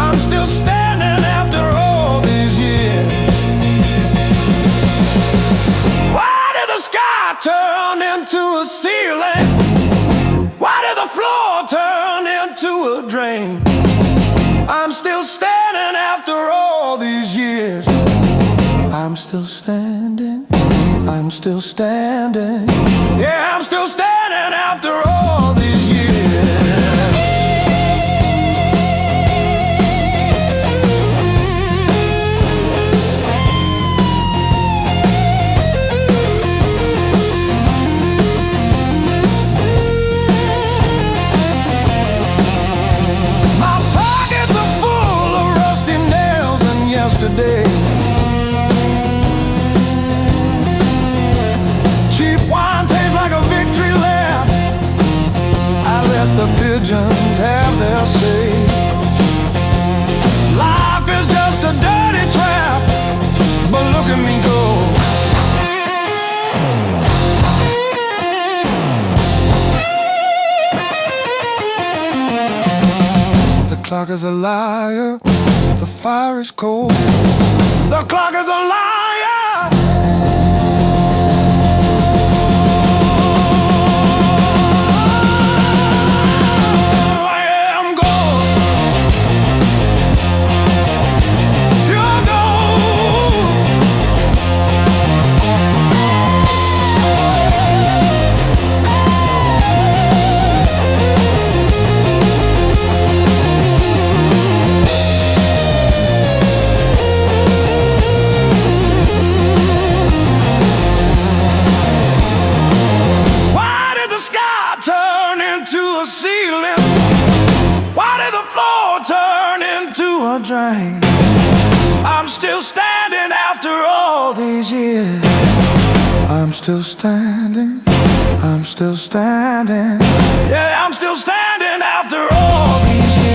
I'm still standing after all these years. Why did the sky turn into a ceiling? Why did the floor turn into a drain? I'm still standing after all these years. I'm still standing, I'm still standing. Yeah, I'm still standing after all these years. My pockets are full of rusty nails and yesterday. Cheap wine tastes like a victory lap. I let the pigeons have their say. Life is just a dirty trap, but look at me go. The clock is a liar, the fire is cold. The clock is a liar. Drain. I'm still standing after all these years. I'm still standing, I'm still standing. Yeah, I'm still standing after all these years.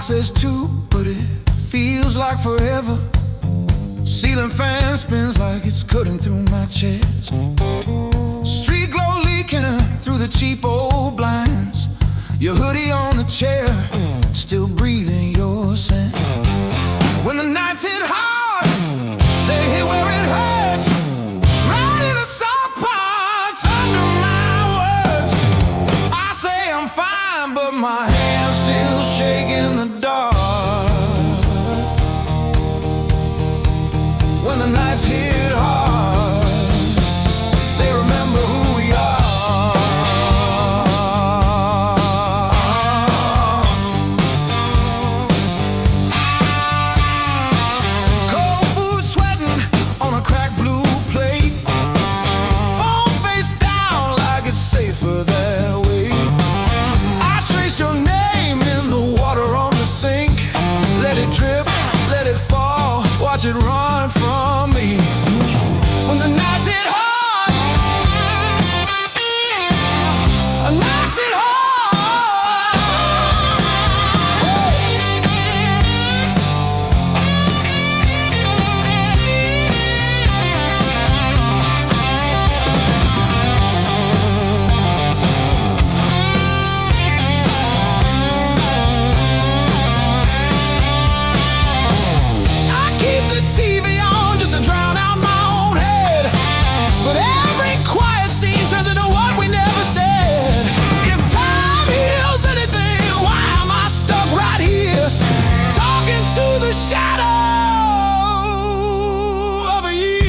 Says two, but it feels like forever. Ceiling fan spins like it's cutting through my chest. Street glow leaking through the cheap old blinds. Your hoodie on the chair, still breathing your scent. When the nights hit hard, they hit where it hurts. Right in the soft parts under my words. I say I'm fine, but my hand's still shaking the dark. When the nights hit hard, they remember who we are. Cold food sweating on a watch it run from me. When the nights hit hard, nights hit hard. TV on just to drown out my own head, but every quiet scene turns into what we never said. If time heals anything, why am I stuck right here talking to the shadow of a year?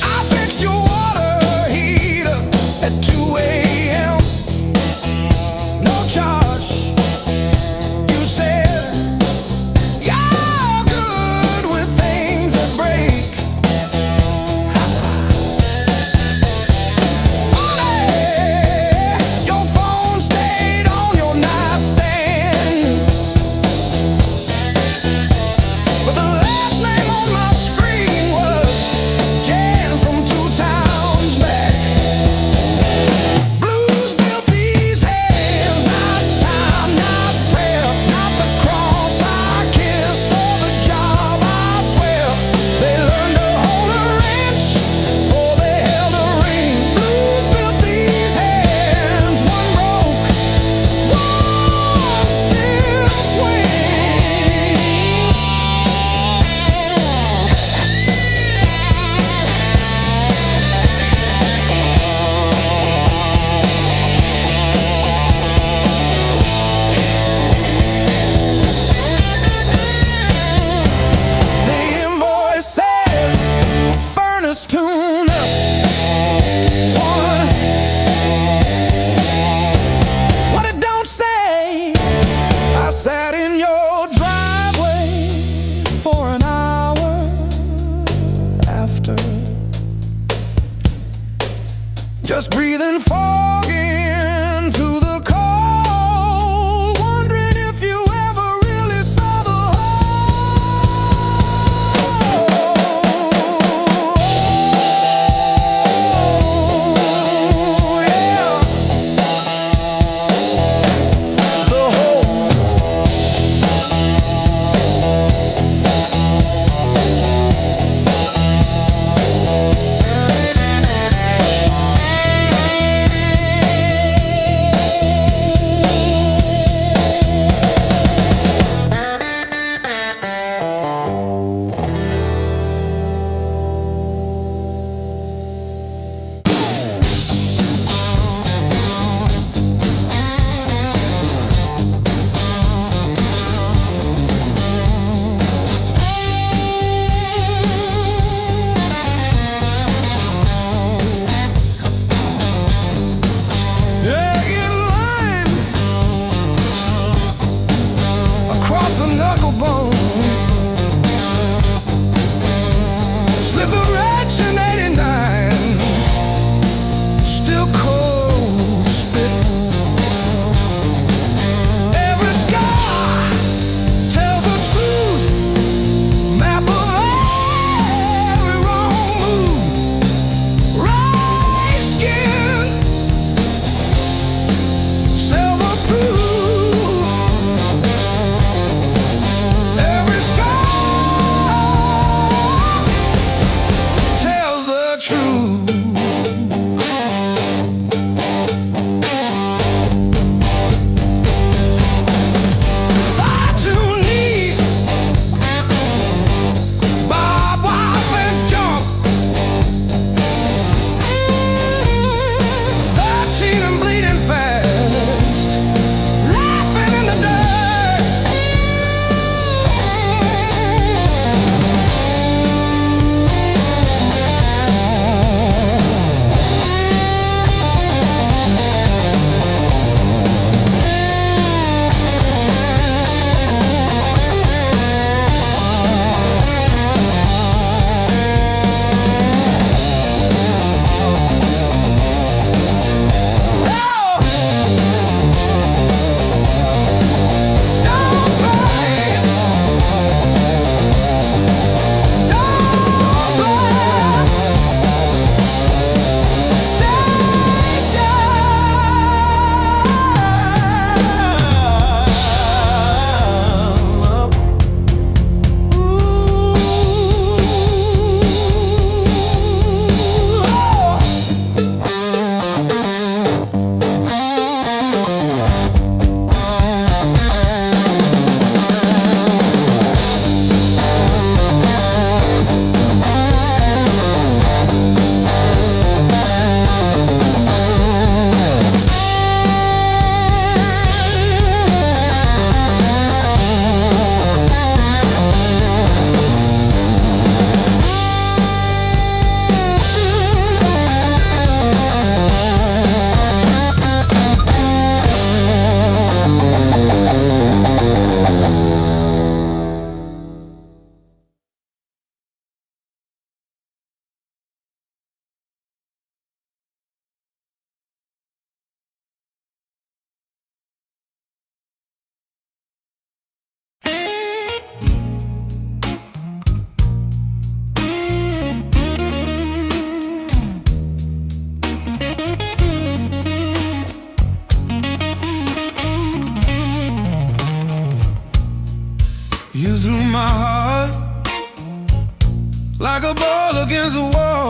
I fixed your water heater at 2 a.m. No charge. You said you're good with things that break. Funny, your phone stayed on your nightstand, but the last name on my screen was Jan from 2 towns back. Blues built these hands, not time, not prayer, not the cross I kissed or the job I swear. They learned to hold a wrench before they held a ring. Blues built these hands, one broke, one still swings. The invoice says furnace tune up. What it don't say, I sat in your driveway for an hour after, just breathing fog into the cold, wondering if you ever really saw the whole.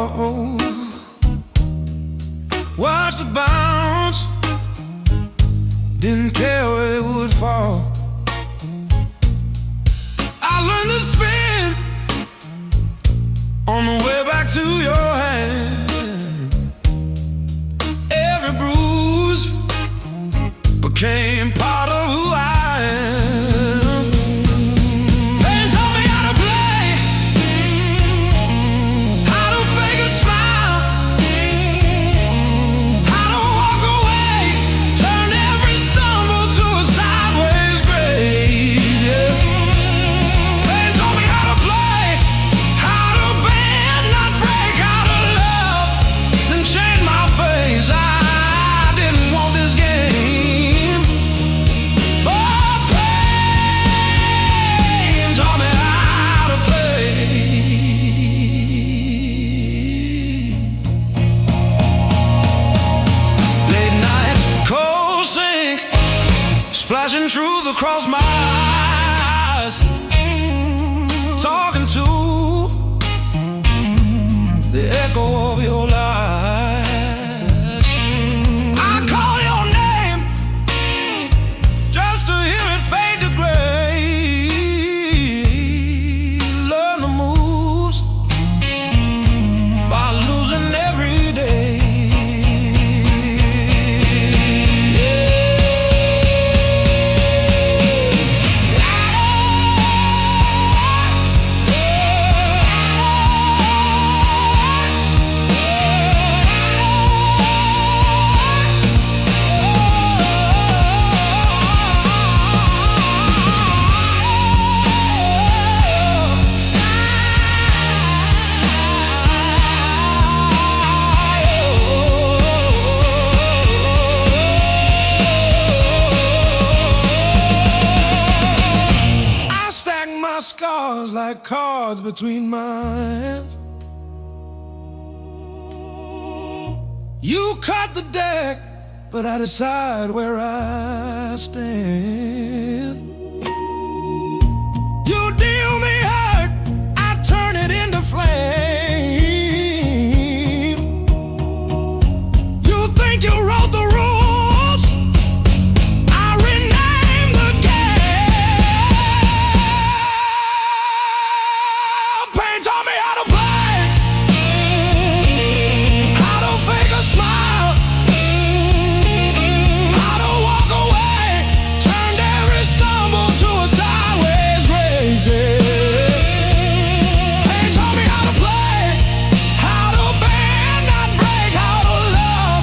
ball, watched it bounce, didn't care where it would fall. I learned to spin on the way back to your hand. Every bruise became part of who I am. Pain taught me how to play, how to fake a smile, how to walk away, turn every stumble to a sideways grace, yeah. Pain taught me how to play, how to bend, not break, how to love, then change my face. I didn't want this game, but pain taught me how to play. Late nights, cold sink, splashing truth across my eyes, talking to the echo of your lies. I call your name just to hear it fade to gray. Learn the moves by losing every day. I stack my scars like cards between my hands. You cut the deck, but I decide where I stand. You deal me hurt, I turn it into flame. You think you wrote the rules, I rename the game. Pain taught me how to play, how to fake a smile, how to walk away, turned every stumble to a sideways grace, yeah. Pain taught me how to play, how to bend, not break, how to love,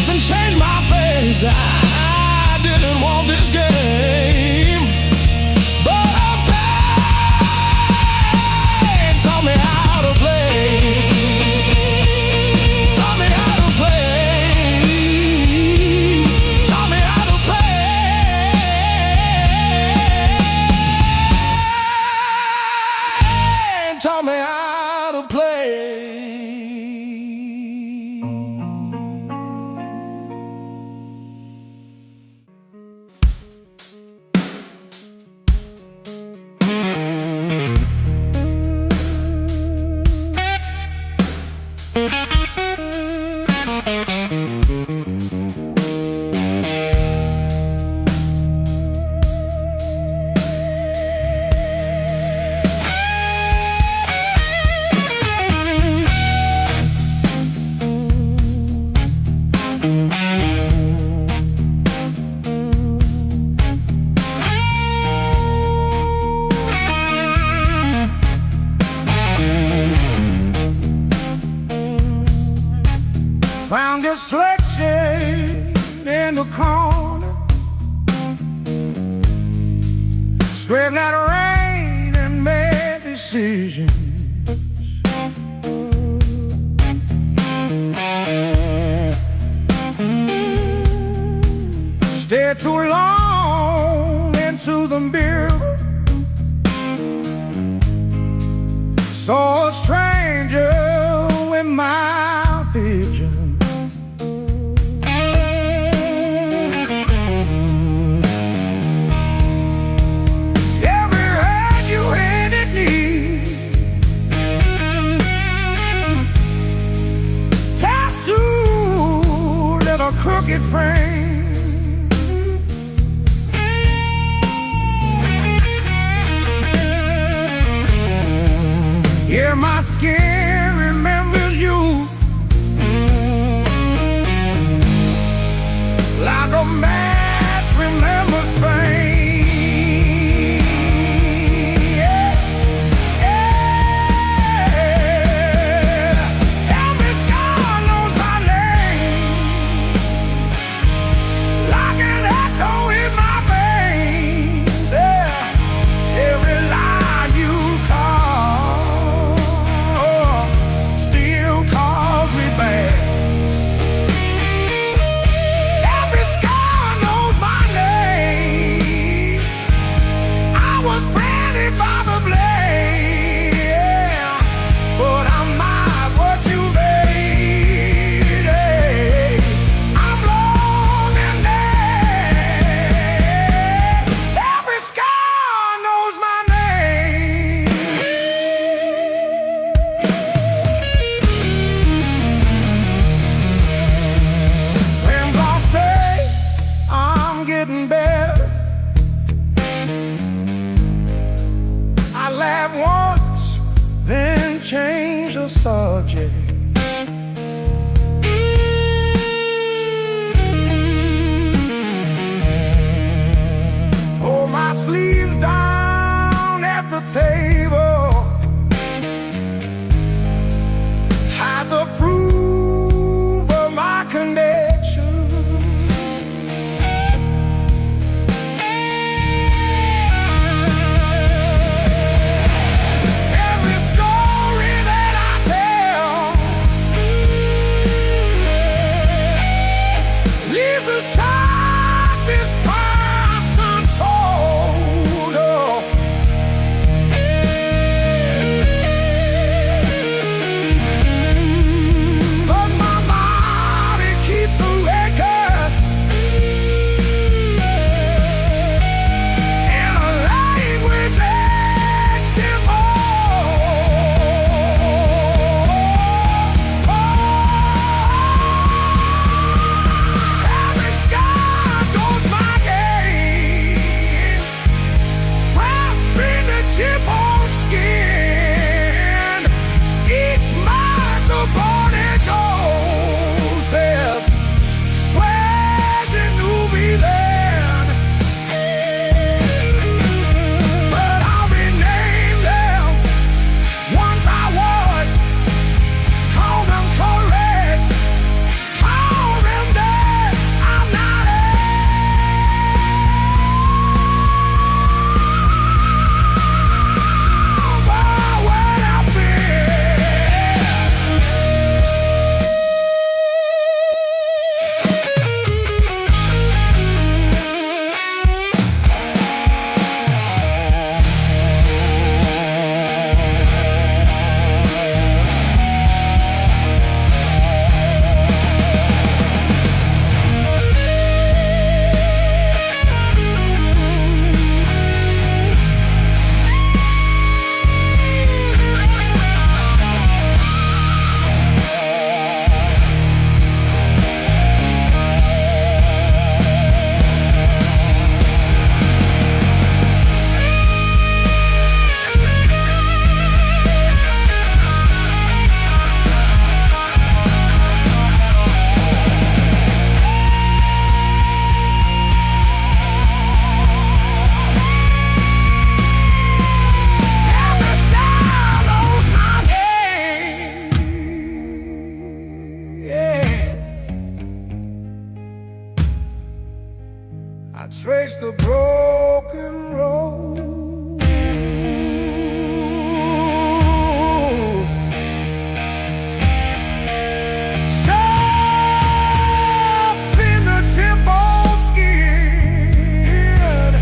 then change my face. I didn't want this game, but pain taught me how to play, taught me how to play, taught me how to play, taught me how to play. Found this selection in the corner, scraped out rain and made decisions. Stared too long into the mirror, saw a stranger in my vision. crooked frame. Yeah, my skin remembers you like a match remembers fame. Change the subject. Pull my sleeves down at the table. Hide the proof of my connection. I trace the broken road, soft in the temple skin.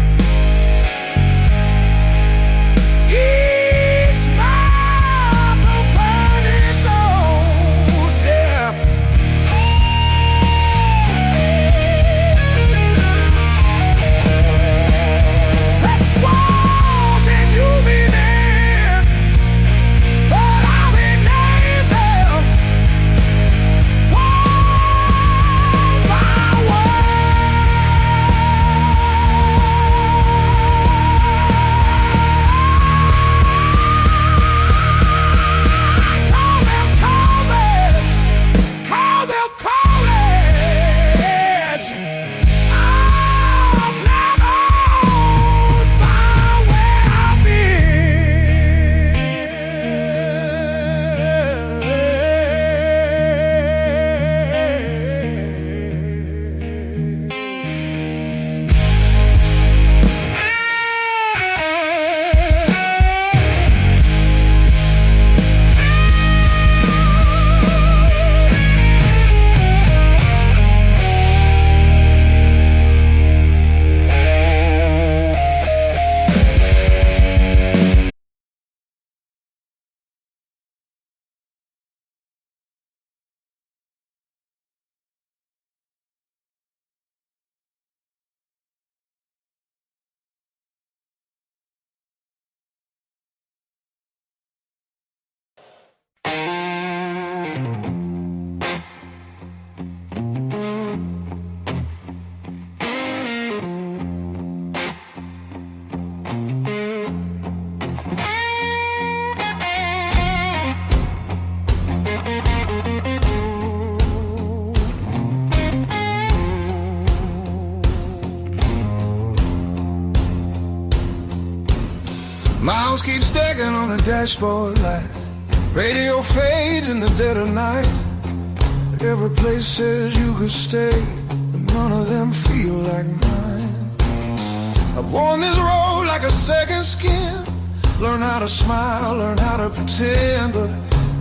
Each mouth a burning doorstep. That's why begging on the dashboard light. Radio fades in the dead of night. Every place says you could stay, but none of them feel like mine. I've worn this road like a second skin. Learn how to smile, learn how to pretend, but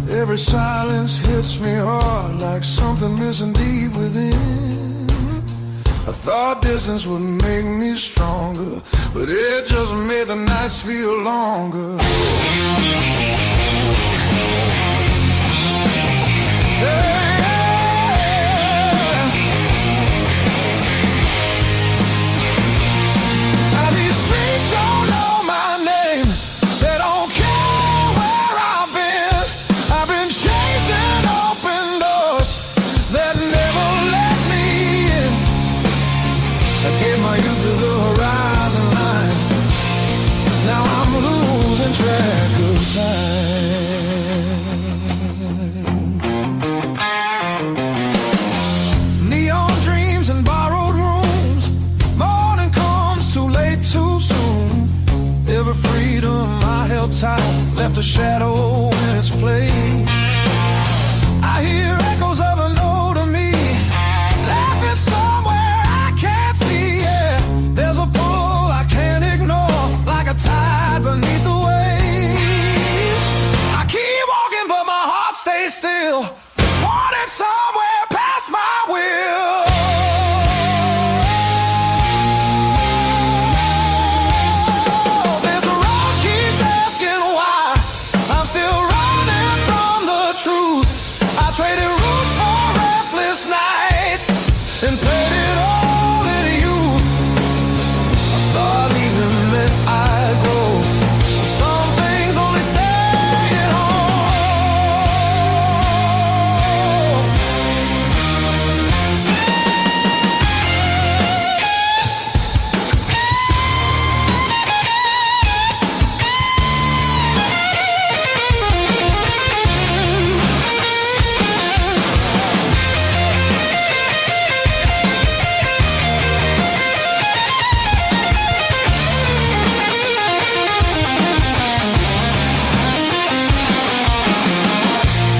every silence hits me hard like something missing deep within. I thought distance would make me stronger, but it just made the nights feel longer. Neon dreams and borrowed rooms. Morning comes too late, too soon. Every freedom I held tight left a shadow in its place. I hear echoes of an older me laughing somewhere I can't see. Yeah, there's a pull I can't ignore, like a tide beneath the waves. I keep walking, but my heart stays still, wanting somewhere past my will. This road keeps asking why I'm still running from the truth. I traded roots for restless nights and played it all in youth. I thought leaving meant I'd grow. Some things only stay at home.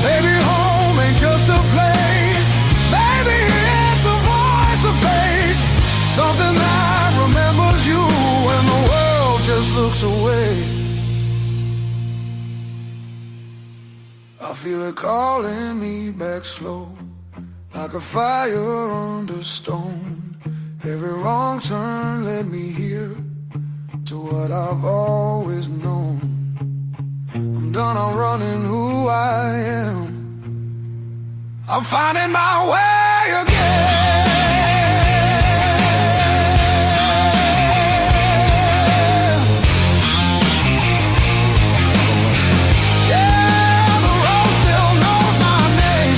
Maybe home ain't just a place. Maybe it's a voice, a face, something that remembers you when the world just looks away. I feel it calling me back slow, like a fire under stone. Every wrong turn led me here to what I've always known. I'm done outrunning who I am. I'm finding my way again. Yeah, the road still knows my name.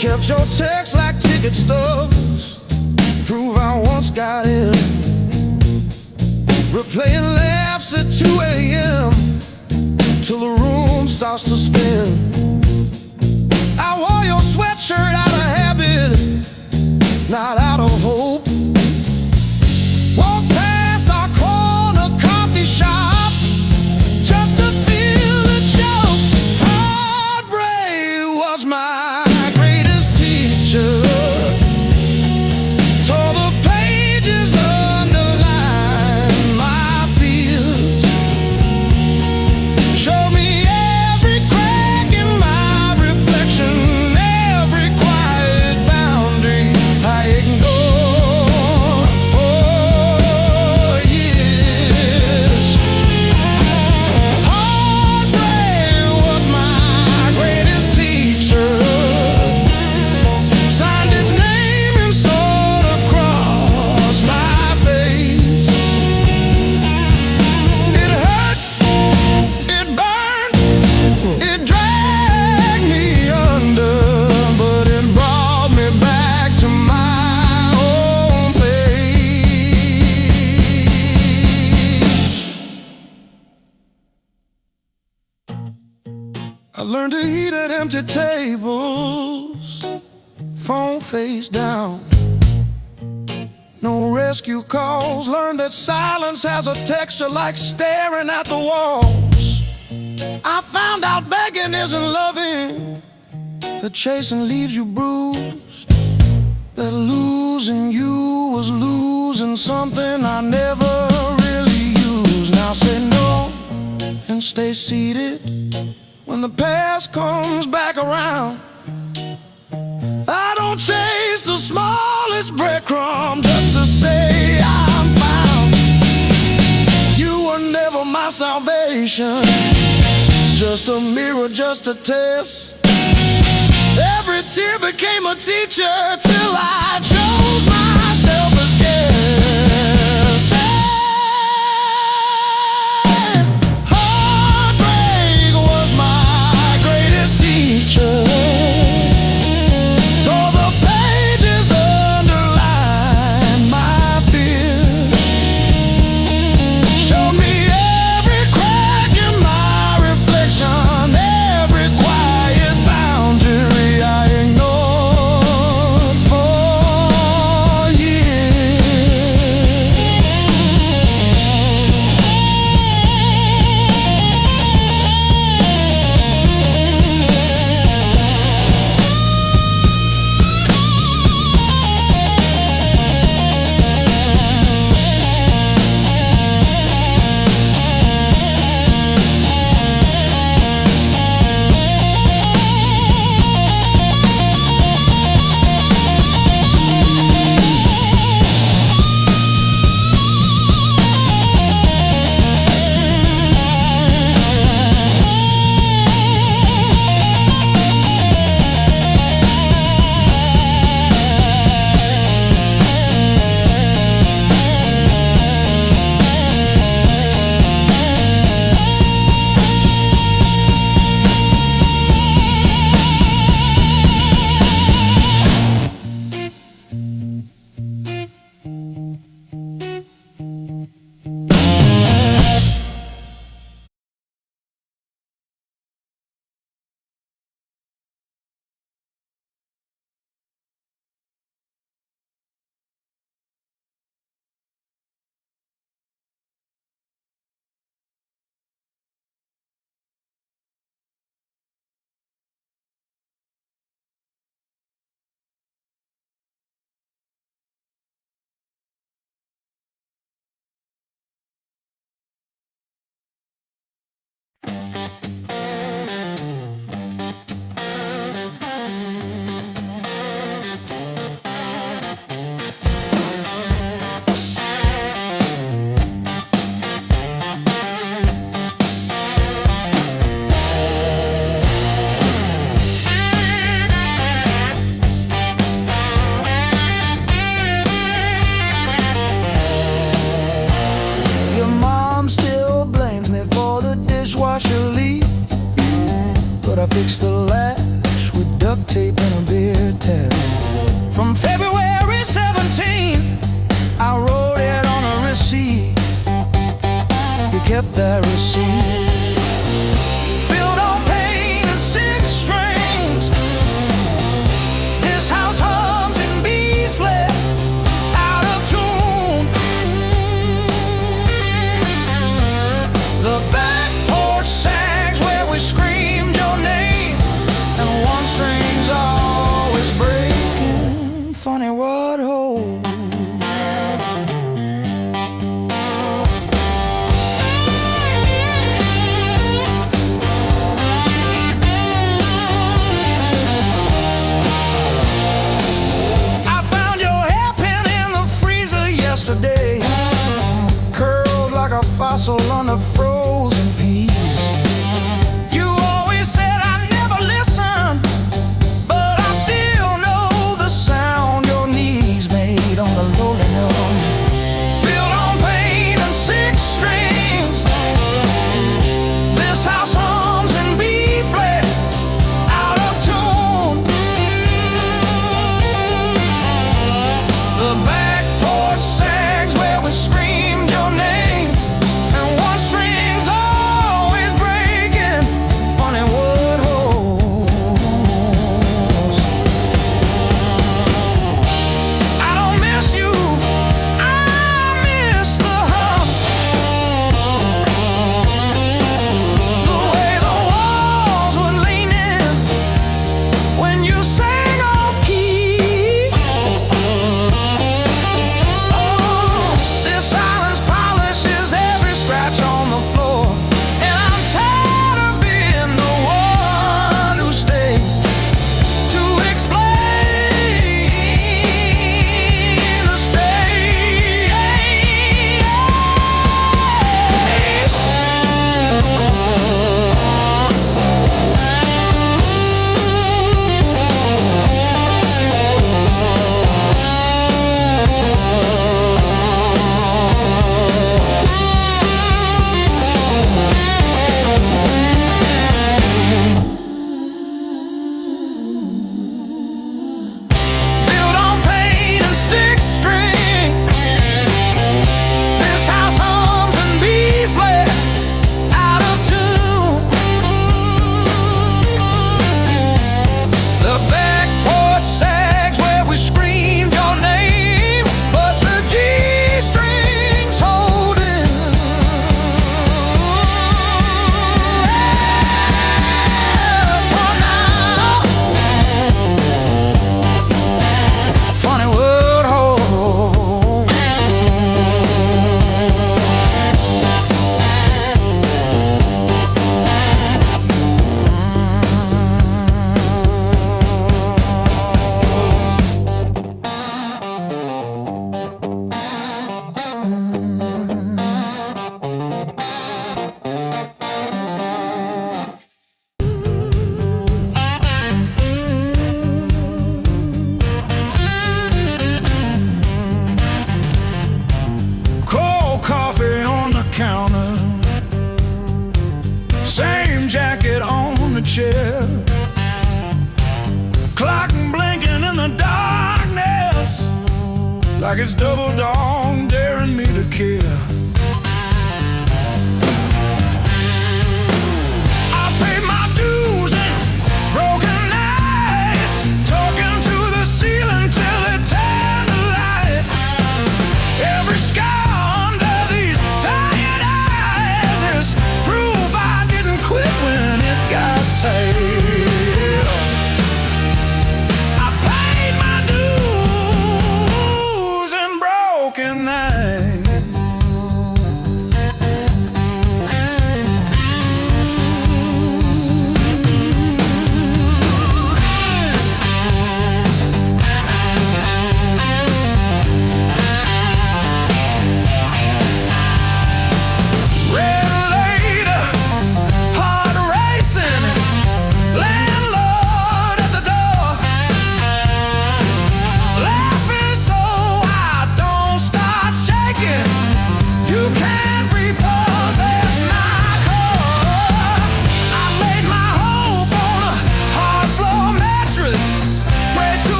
Kept your text like ticket stubs, prove I once got in. Replaying laughs at 2 a.m. till the room starts to spin. I wore your sweatshirt out of habit, not out of hope. Walk past our corner coffee shop just to feel the choke. Heartbreak was my greatest teacher. Tore the pages, underlined my fears. Showed me every crack in my reflection, every quiet boundary I ignored for years. Heartbreak was my greatest teacher. Signed its name and sword across my face. It hurt, it burned, it dragged me under, but it brought me back to my own place. I learned to eat at empty tables, phone face down. No rescue calls. Learned that silence has a texture like staring at the walls. I found out begging isn't loving, that chasing leaves you bruised, that losing you was losing something I never really used. Now say no and stay seated when the past comes back around. I don't chase the smallest breadcrumb just to say I'm found. You were never my salvation, just a mirror, just a test. Every tear became a teacher till I chose myself as guest. Heartbreak was my greatest teacher. Tore the pages, underlined my fears. Showed me every crack in my reflection, every quiet boundary I ignored like it's double dawn daring me to kill. I paid my dues and broken nights, talking to the ceiling till it turned to light. Every scar under these tired eyes is proof I didn't quit when it got tight.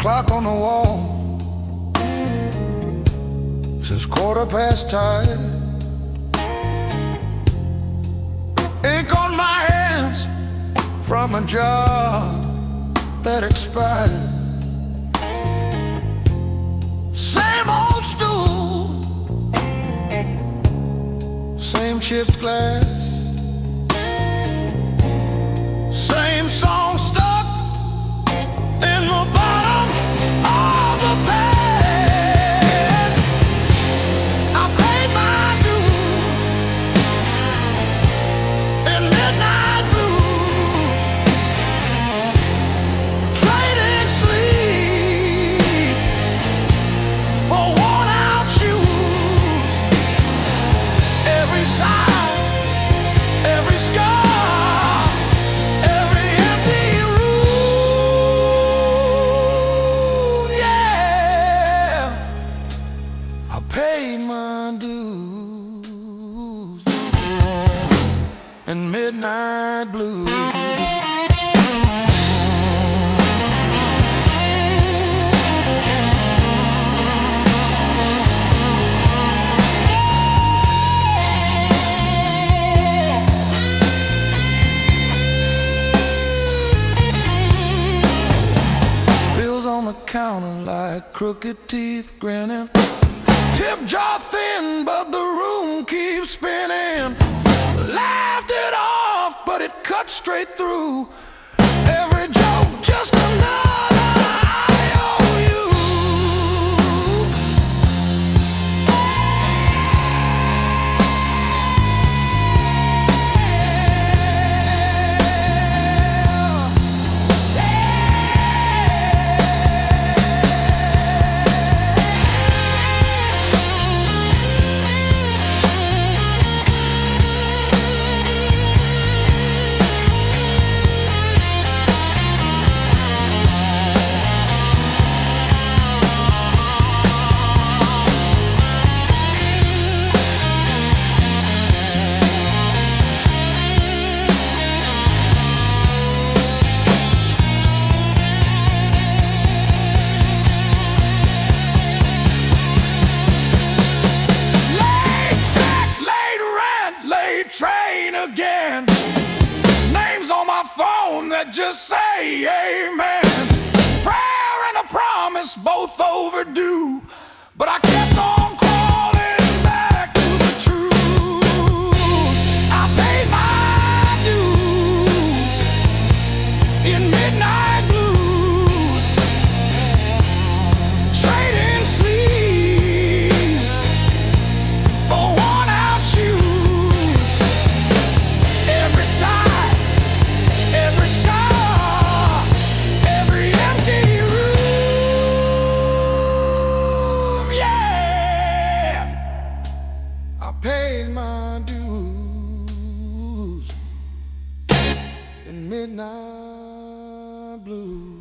Clock on the wall says 10:15. Ink on my hands from a job that expired. Same old stool, same chipped glass, same song stuck in the bottom of the past. I paid my dues in midnight blues, trading sleep for worn out shoes. Every sigh, every scar, every empty room, yeah. I paid my dues in midnight blues. Bills on the counter like crooked teeth grinning. Tip jar thin, but the room keeps spinning. Laughed it off, but it cut cut straight through. Every joke just another IOU. Train again. Names on my phone that just say amen. Prayer and a promise, both overdue, but I kept on crawling back to the truth. I paid my dues in midnight blues, trading sleep for worn-out shoes. Every sigh, every scar, every empty room, yeah. I paid my dues in midnight blues.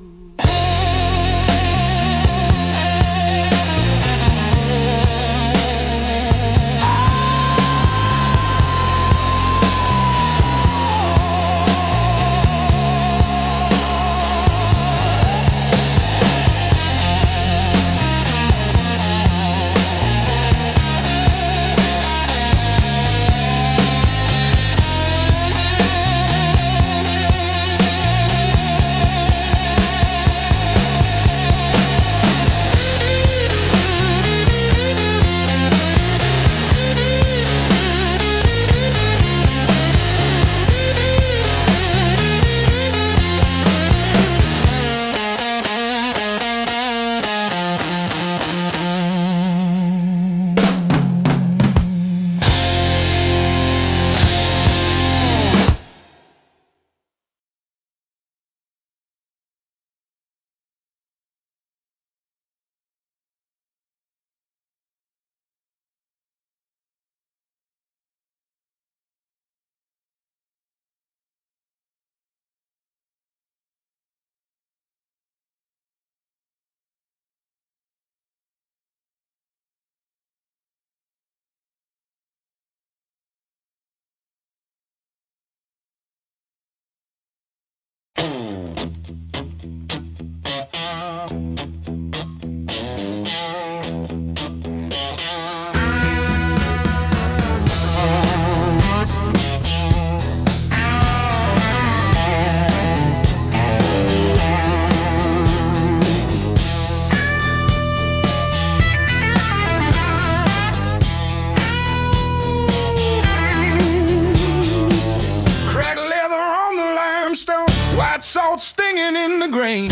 Salt stinging in the grain.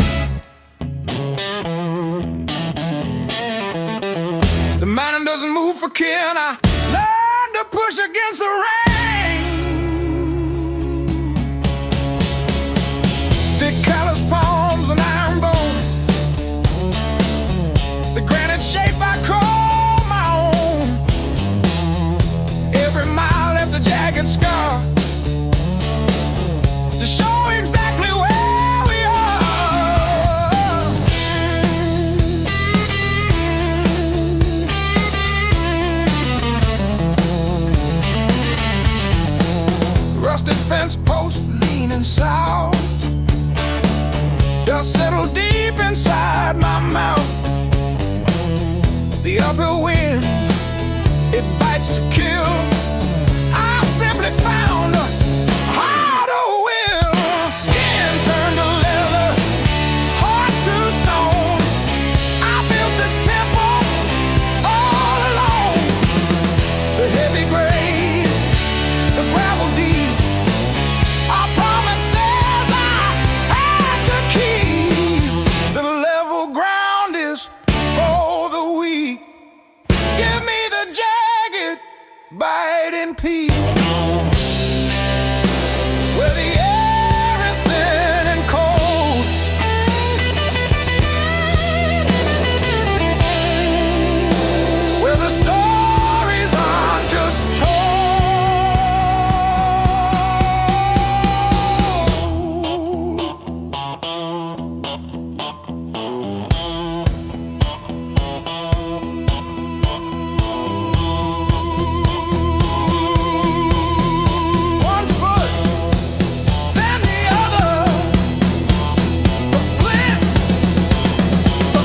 The mountain doesn't move for kin. I learned to push against the rain. Thick callous palms and iron bone, the granite shape I call my own. Every mile left a jagged scar to show exactly where we are. Rusted fence post leaning south, dust settled deep inside my mouth. The uphill wind, it bites to kill. I simply found a harder will. Skin turned to leather, heart to stone. I built this temple all alone. The heavy grade, the gravel deep, I promise biting peak, where the air is thin and cold, where the stories aren't just told. One foot, then the other, the flint, the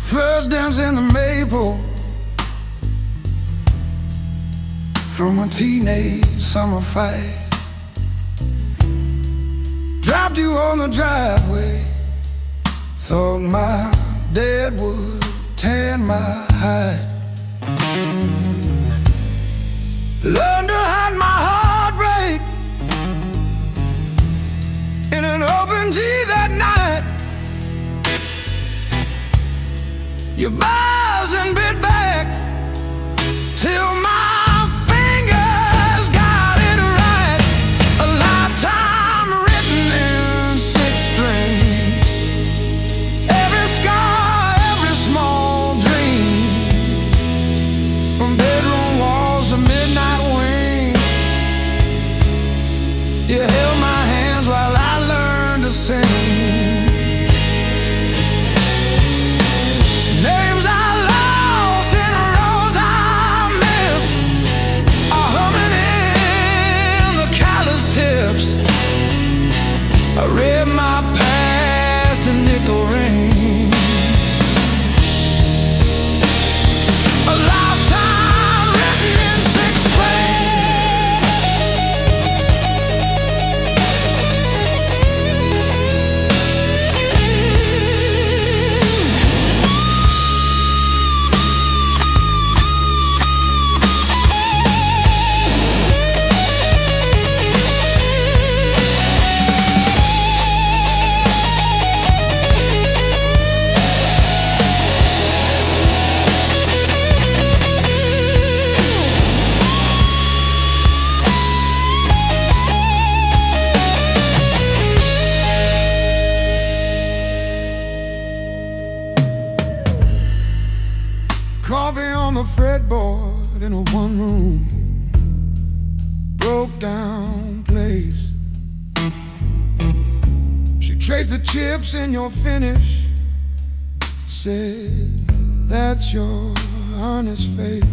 first dance in the maple from a teenage summer fight. Dropped you on the driveway, thought my dad would tan my hide. Learned to hide my heartbreak in an open G that night. You buzz and bit back till my fingers got it right. A lifetime written in 6 strings. Every scar, every small dream, from bedroom walls to midnight wings. You held my hands while I learned to sing. Names I lost and roads I missed are humming in the callous tips. I read my past in nickel rings. A lifetime written in 6 Coffee on the fretboard in a one-room broke down place. She traced the chips in your finish, said, "That's your honest face."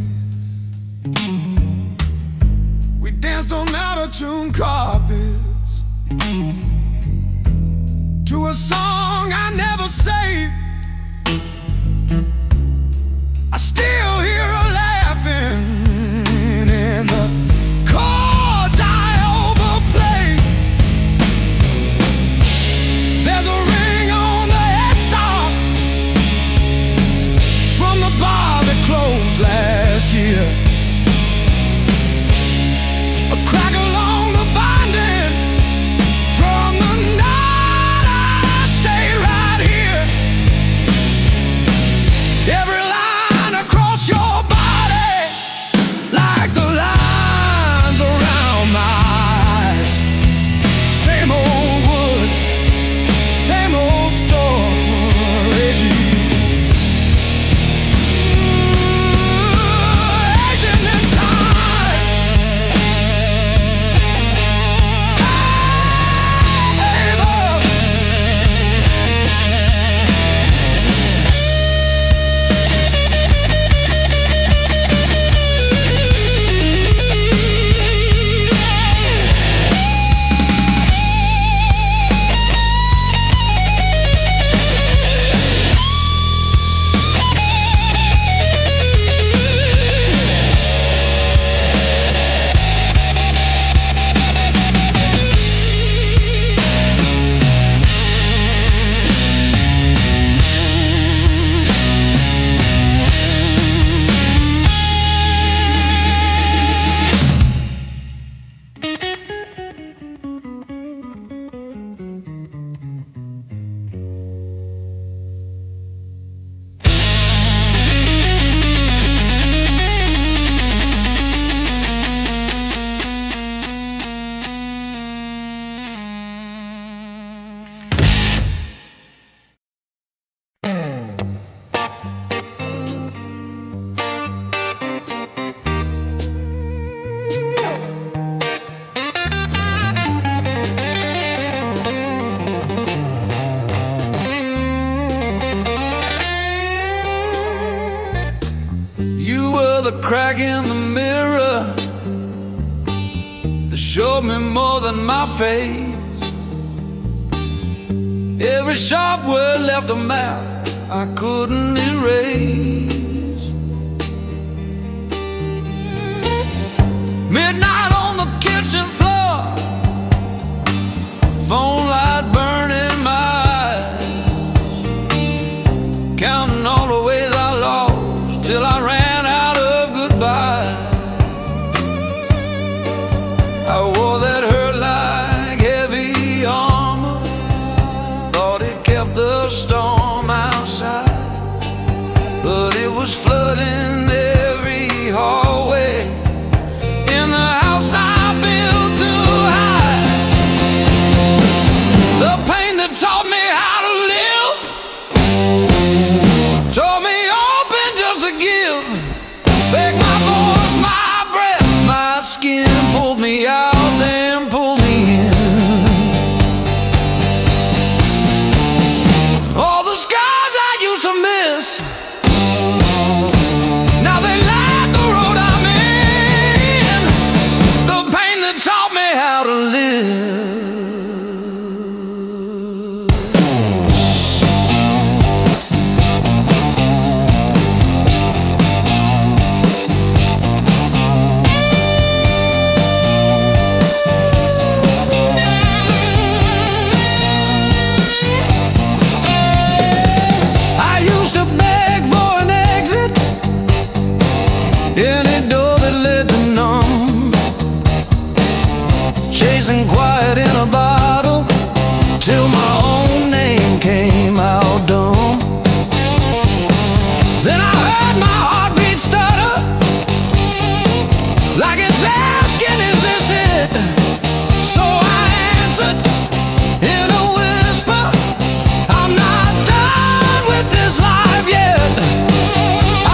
We danced on out-of-tune carpets to a song I never saved. I still hear her laughing in the chords I overplay. There's a ring on the headstock from the bar that closed last year. A crack along the binding from the night I stayed in the mirror that showed me more than my face. Every sharp word left a map I couldn't erase. Midnight on the kitchen floor, phone light burning my eyes, counting all the ways I lost till I ran out of goodbye. I wore that hurt like heavy armor, thought it kept the storm outside, but it was flooding every hallway in the house I built to hide. The pain that taught me how to live taught me open just to give. Back my voice, my breath, my skin, pulled me out, then pulled me in. All the scars I used to miss, now they light the road I'm in. The pain that taught me how to live. I used to beg for an exit, any door that led to none, chasing quiet in a bottle till my own name came out dumb. Then I heard my heartbeat stutter, like it's asking, is this it? So I answered in a whisper, I'm not done with this life yet.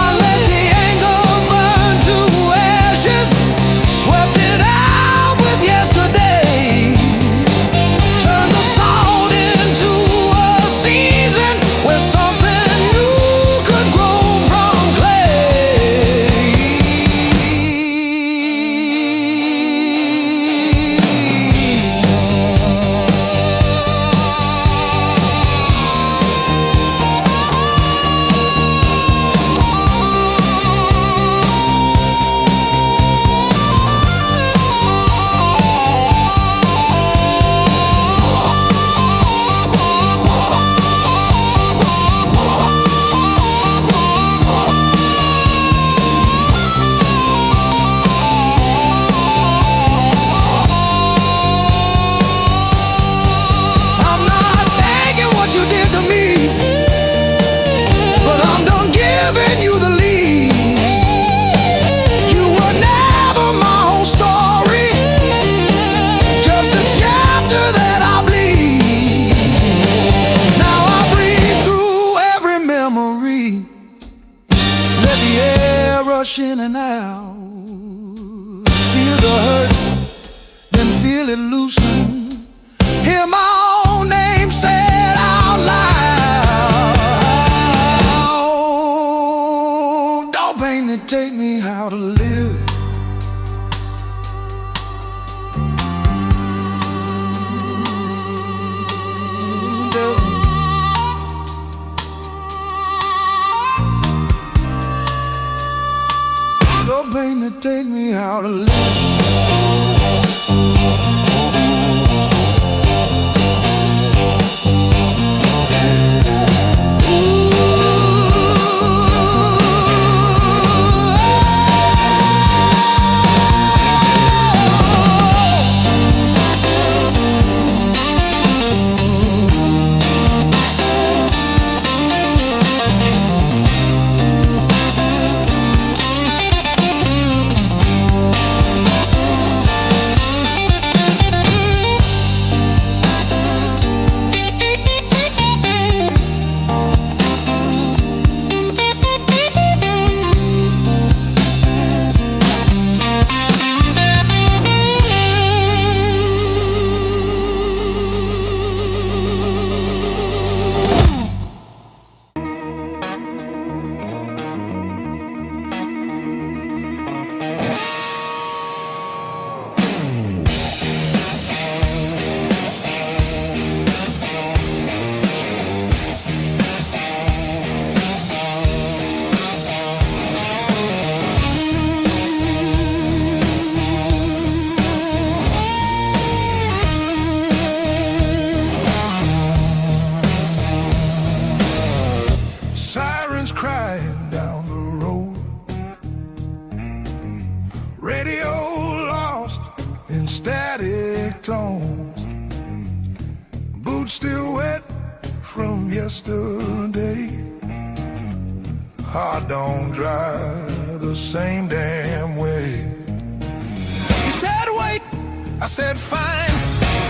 I let the anger burn to ashes, swept it out with yesterday, turned the salt into a season where something new could grow from clay. I'm not thanking what you did to me, but I'm done giving you the lead. You were never my whole story, just a chapter that I bleed. Now I breathe through every memory, let the air rush in and out, feel the hurt, then feel it loosen. Hear my own name said out loud. Don't pain that take me how to live. Don't pain that take me how to live. tones, boots still wet from yesterday. Heart don't drive the same damn way. You said wait, I said fine.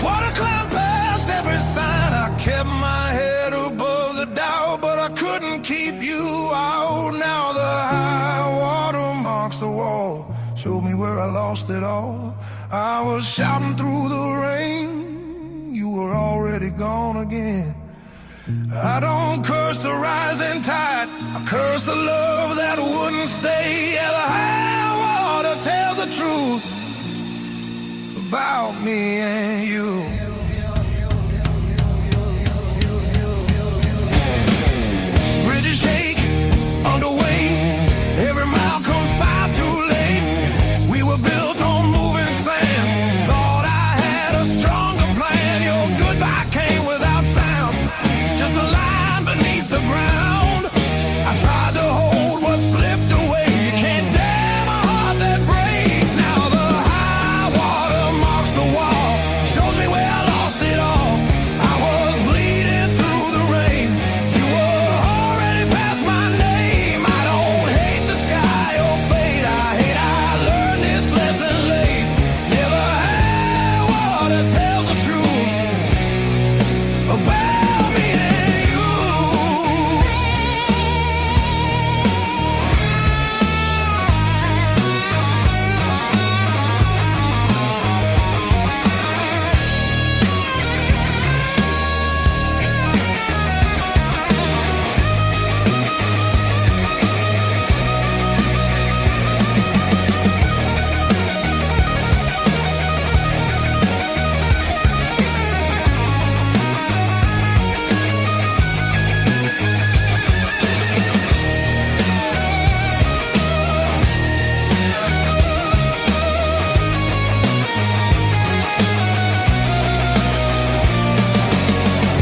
Water climb past every sign. I kept my head above the doubt, but I couldn't keep you out. Now the high water marks the wall, showed me where I lost it all. I was shouting through the rain, you were already gone again. I don't curse the rising tide, I curse the love that wouldn't stay. Yeah, the high water tells the truth about me and you. Bridges shake under weight, every mile comes far too late. We were built on moving sand, thought I had a stronger plan. Your goodbye came without sound, just a line beneath the ground. I tried to hold what slipped away. You can't damn a heart that breaks. Now the high water marks the wall, shows me where I lost it all. I was bleeding through the rain, you were already past my name. I don't hate the sky or fate, I hate I learned this lesson late. Yeah, the high water tells the truth about me and you.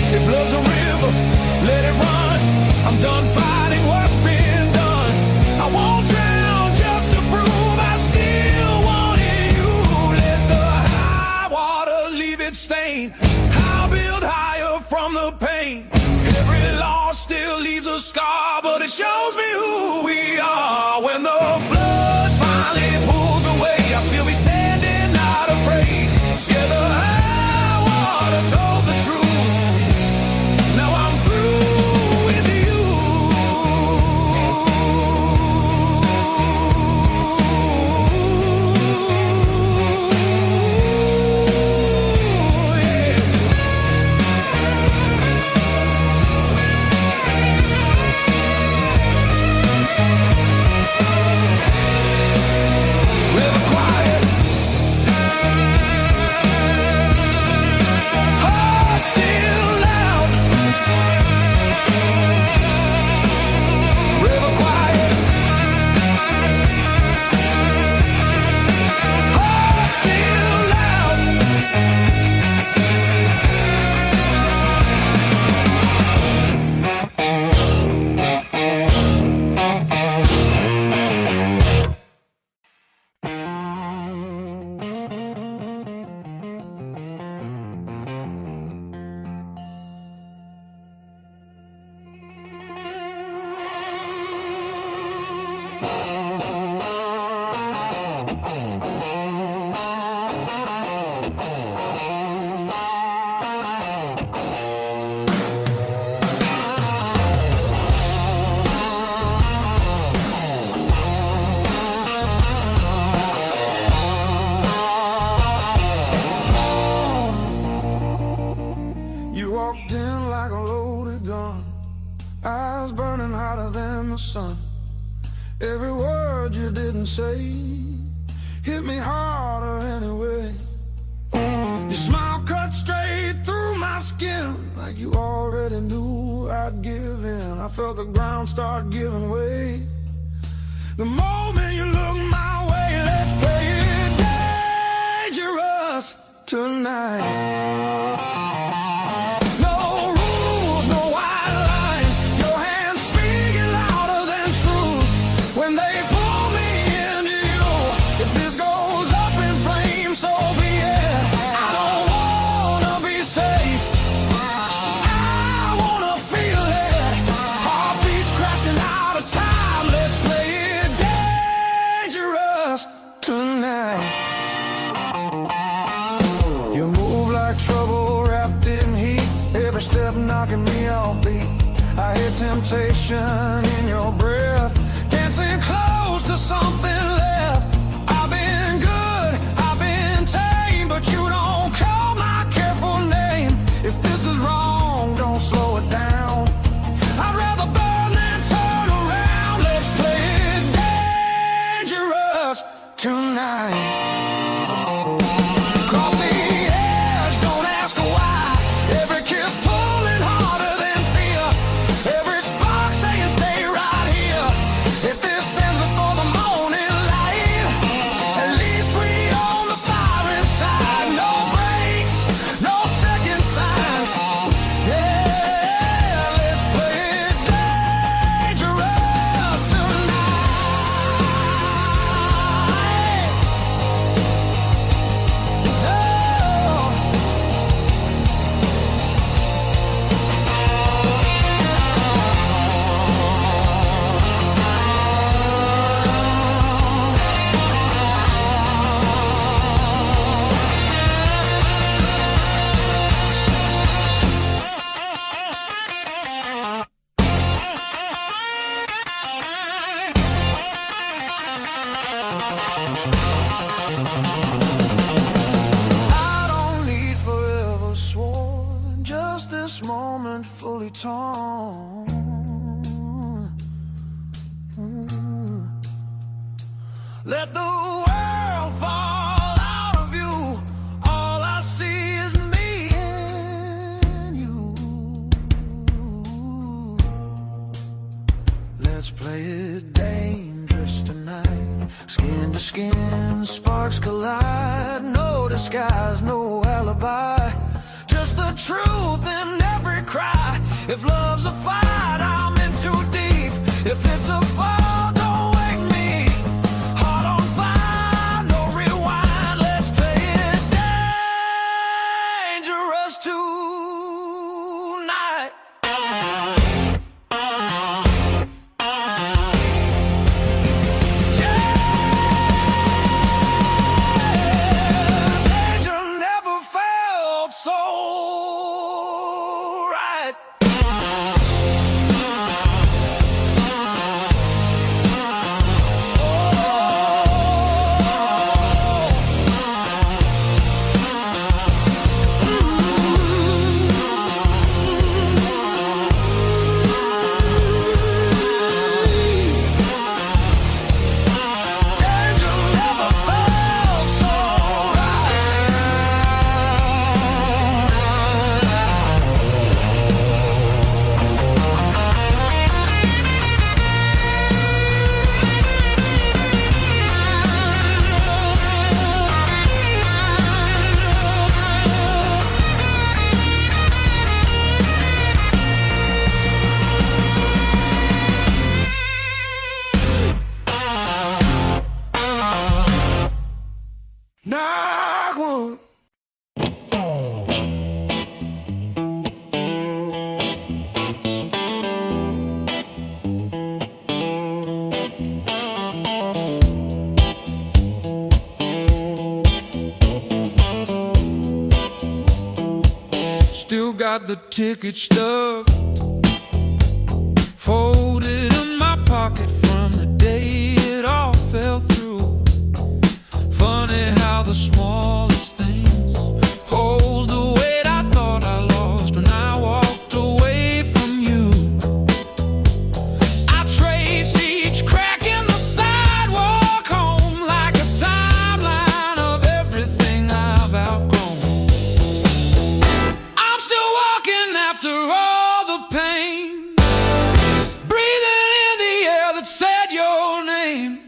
If love's a river, let it run. I'm done fighting what's been done. I won't drown just to prove I still wanted you. Let the high water leave its stain, I'll build higher from the pain. Every loss still leaves a scar, but it shows me who we are. When the flood finally pulls away, I'll still be standing, not afraid. Yeah, the high water told the truth, now I'm through with you. Yeah. River quiet, heart still loud. River quiet, heart still loud. You walked in like a loaded gun, eyes burning hotter than the sun. Every word you didn't say hit me harder anyway. Your smile cut straight through my skin, like you already knew I'd give in. I felt the ground start giving way the moment you looked my way. Let's play it dangerous tonight. No rules, no white lines, your hands speaking louder than truth. When they pull me into you, if this goes up in flames, so be it. I don't temptation in your breath, dancing close to something left. I've been good, I've been tame, but you don't call my careful name. If this is wrong, don't slow it down. I'd rather burn than turn around. Let's play it dangerous tonight. Let the world fall out of you. All I see is me and you. Let's play it dangerous tonight. Skin to skin, sparks collide. No disguise, no alibi. Just the truth in every cry. If love's a fight, I'm in too deep. If it's a fall, don't wake me. Heart on fire, no rewind. Let's play it dangerous tonight. Danger never felt so right. Danger never felt so Knock one. Still got the ticket stub folded in my pocket from the day it all fell through. Funny how the smallest things hold the weight I thought I lost when I walked away from you. I trace each crack in the sidewalk home like a timeline of everything I've outgrown. I'm still walking after all the pain, breathing in the air that said your name.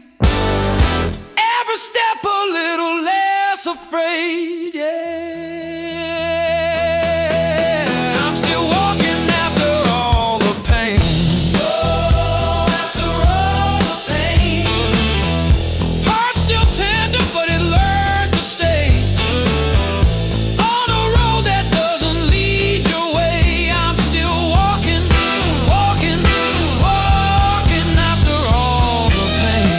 Every step a little less afraid, yeah. I'm still walking after all the pain. Oh, after all the pain. Heart's still tender, but it learned to stay. On a road that doesn't lead your way. I'm still walking, walking, walking after all the pain.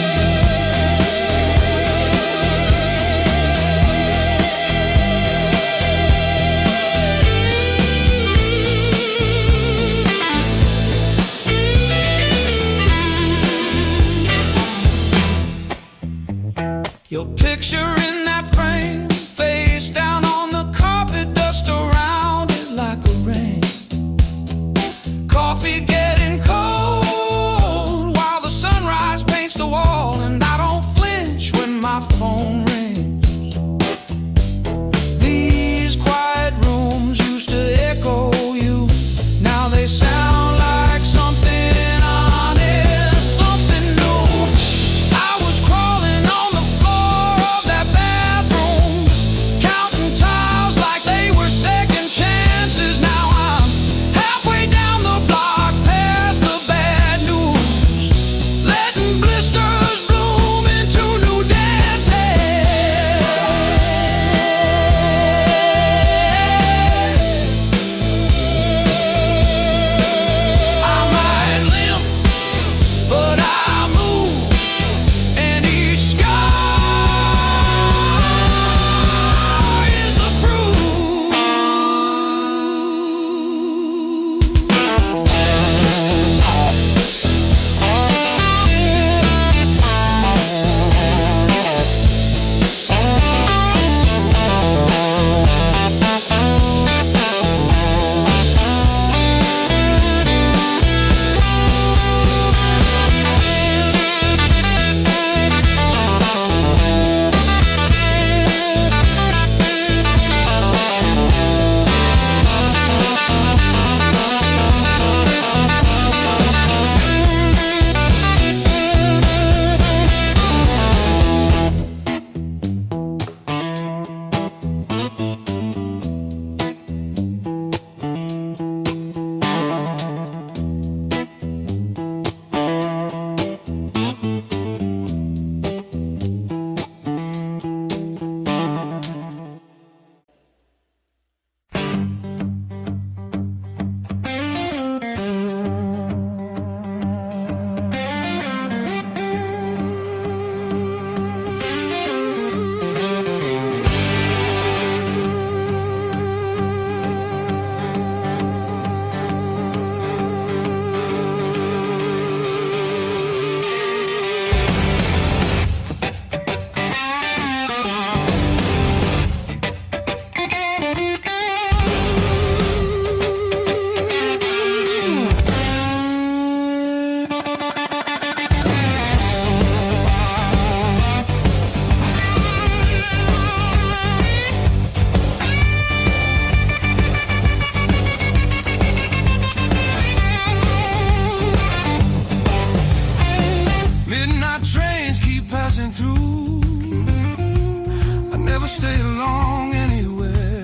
stay long anywhere.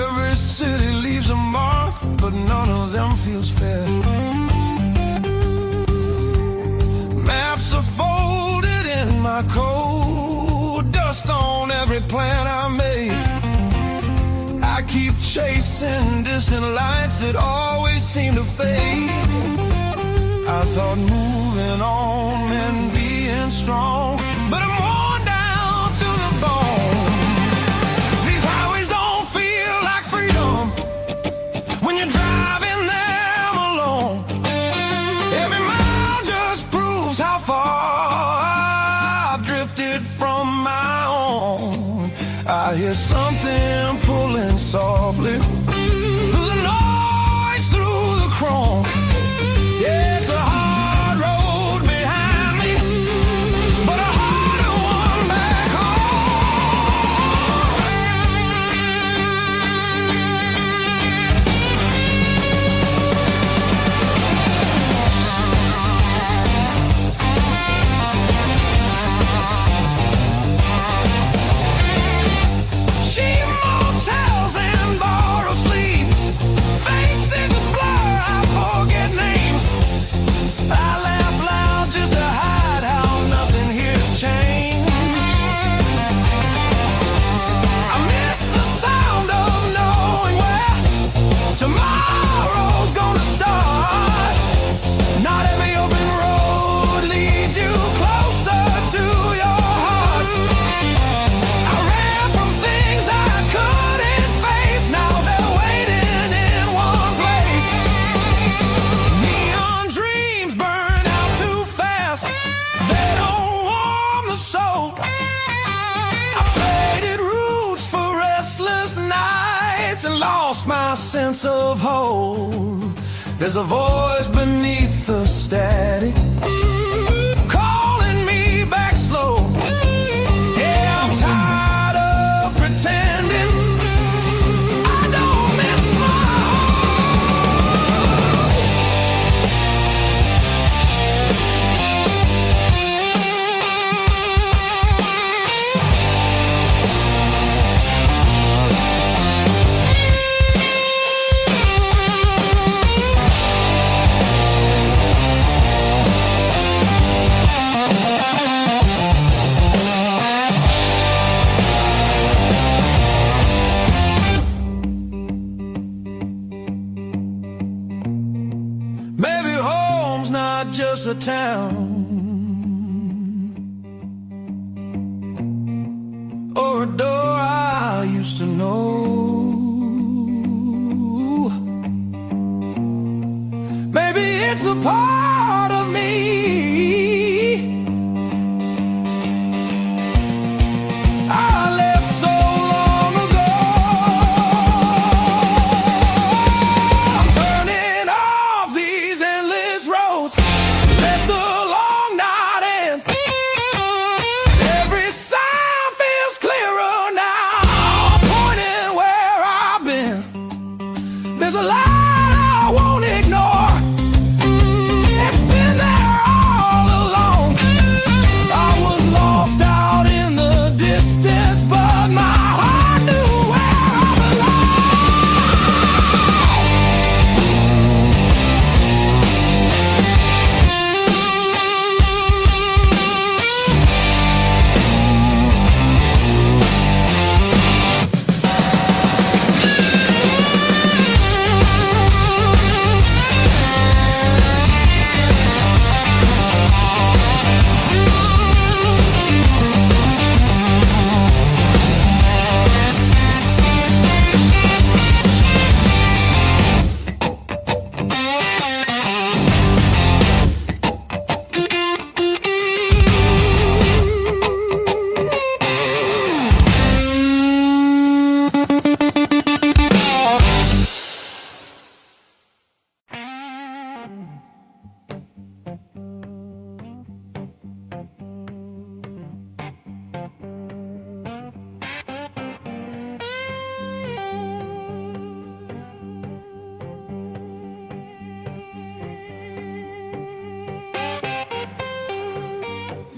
Every city leaves a mark, but none of them feels fair. Maps are folded in my coat, dust on every plan I made. I keep chasing distant lights that always seem to fade. I thought moving on meant being strong, but I'm worn down to the bone. These highways don't feel like freedom when you're driving them alone. Every mile just proves how far I've drifted from my own. I hear something pulling softly through the noise, through the chrome. Yeah, it's a hard road behind me, but a harder one back cheap motels and borrowed sleep, faces a blur, I forget names. I laugh loud just to hide how nothing here's changed. I miss the sound of knowing where tomorrow's gonna start. Not every open road leads you closer to your heart. I ran from things I couldn't face, now they're waiting in one place. Neon dreams burn out too fast, they don't warm the soul. I traded roots for restless nights and lost my sense of hope. There's a voice beneath the static calling me back slow. Yeah, I'm tired of pretending I don't miss my home. Maybe home's not just a town or a door I used to know. Maybe it's a part of me I left so long ago. I'm turning off these endless roads, let the long night end. Every sign feels clearer now, pointing where I've been. There's a light I won't ignore, it's been there all along. I was lost out in the distance, but my heart knew where I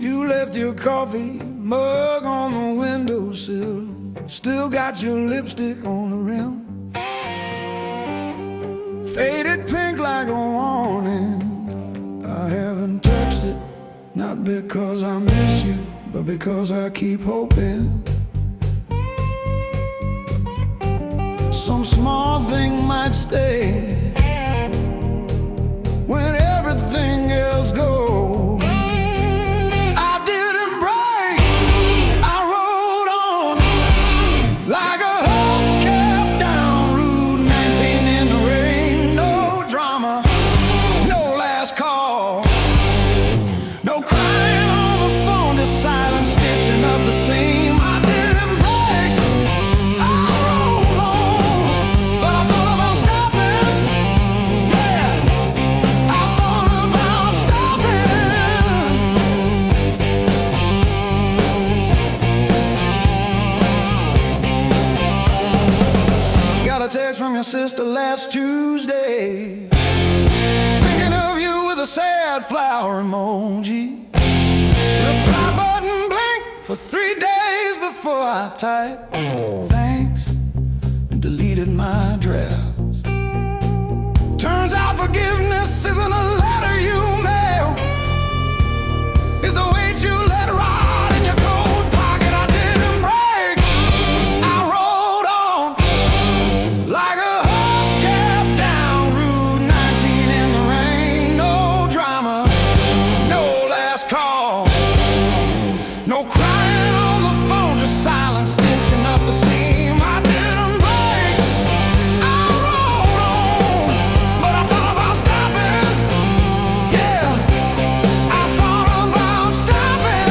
You left your coffee mug on the window Still got your lipstick on the rim, faded pink like a warning. I haven't touched it, not because I miss you, but because I keep hoping some small thing might stay when everything else goes. I didn't break, I rode on like a hubcap down Route 19 in the rain. No drama, no last call, no crying on the phone, just silent stitching up the seam. I didn't break, I rode on, but I thought about stopping. Yeah, I thought about stopping. Got a text from your sister last Tuesday, thinking of you with a sad flower emoji. Reply button blinked for 3 days before I typed thanks and deleted my drafts. Turns out forgiveness isn't a letter you mail, it's the weight you let ride in your coat pocket. I didn't break, I rode on like a hubcap down Route 19 in the rain. No drama, no last call, no crying on the phone, just silent stitching up the seam. I didn't break, I rode on, but I thought about stopping. Yeah, I thought about stopping.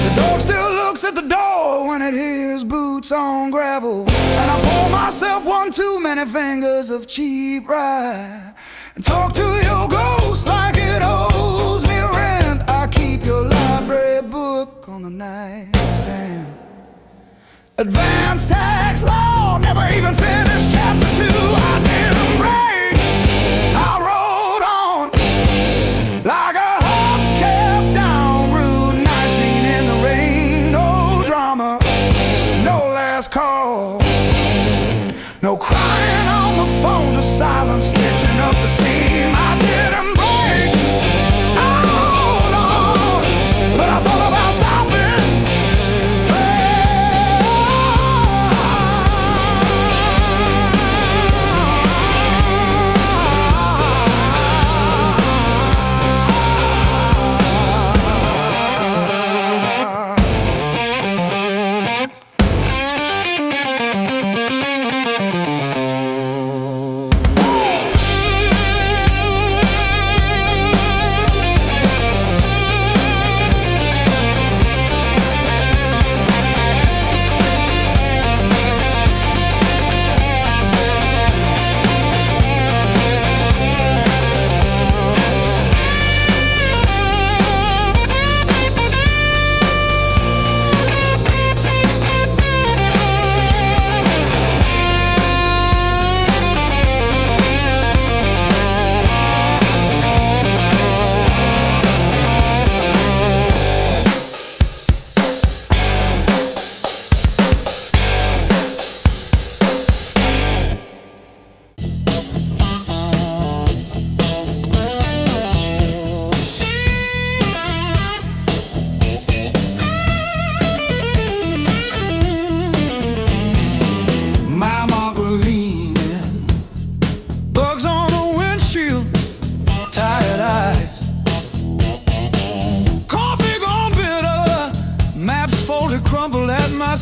The dog still looks at the door when it hears boots on gravel, and I pour myself one too many fingers of cheap rye and talk to your ghost like it owes me rent. I keep your library book on the nightstand. Advanced tax law, never even finished chapter 2. I didn't break, I rode on like a hubcap down Route 19 in the rain. No drama, no last call, no crying on the phone, just silent stitching up the seam. I didn't break, I rode on, but I thought about stopping.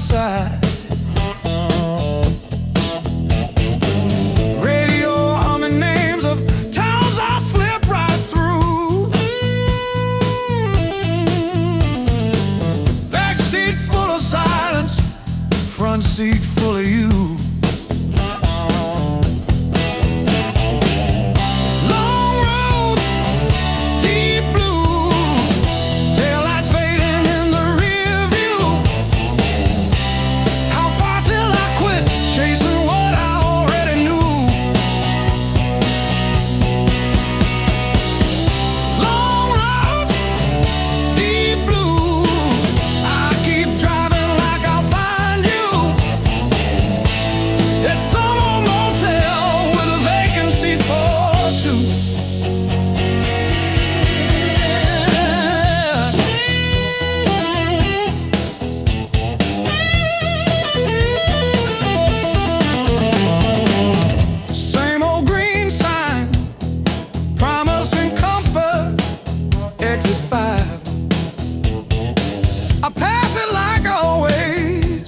side. Radio humming names of towns I slip right through. Back seat full of silence, front seat full of you.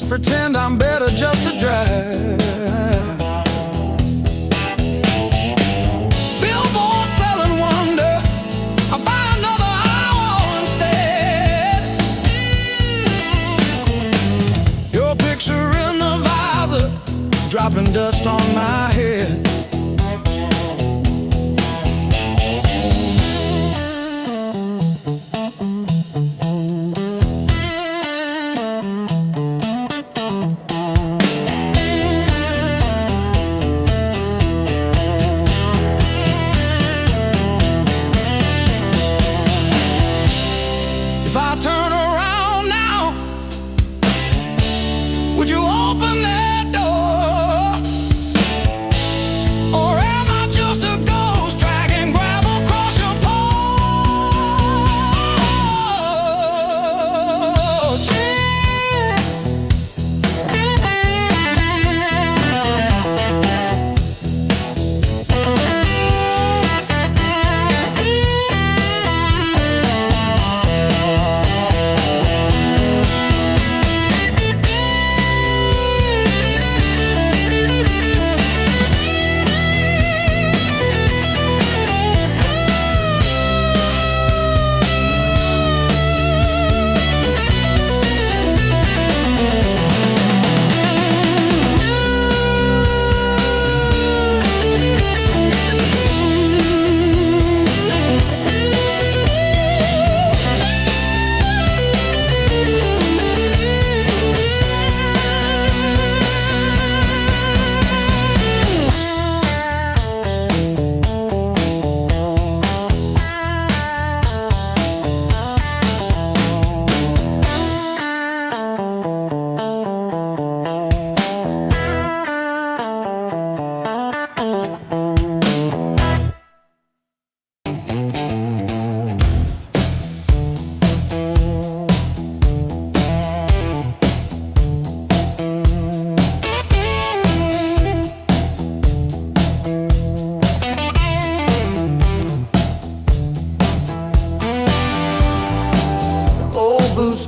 Pretend I'm better just to drive. Billboard selling wonder, I buy another hour instead. Your picture in the visor, dropping dust on my head. If I turn around now, would you open that door? Or am I just a ghost dragging gravel across your porch?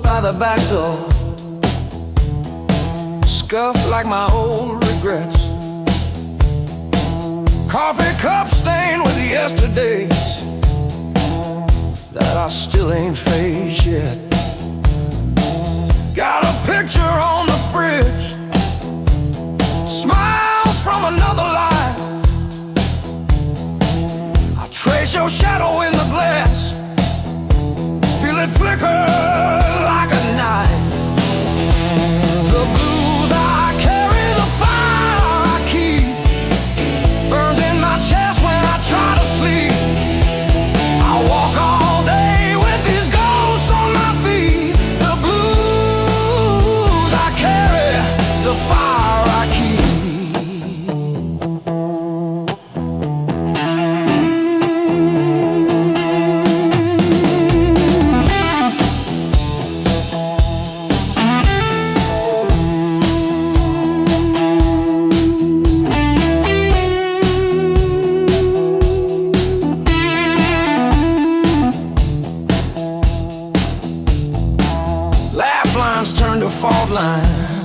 By the back door, scuffed like my old regrets. Coffee cup stained with yesterdays that I still ain't faced yet. Got a picture on the fridge, smiles from another life. I trace your shadow in the glass, feel it flicker like a knife. The blues I carry, the fire I keep, burns in my chest when I try to sleep. I walk all day with these ghosts on my feet. The blues I carry, the fire I keep. Laugh lines turn to fault lines,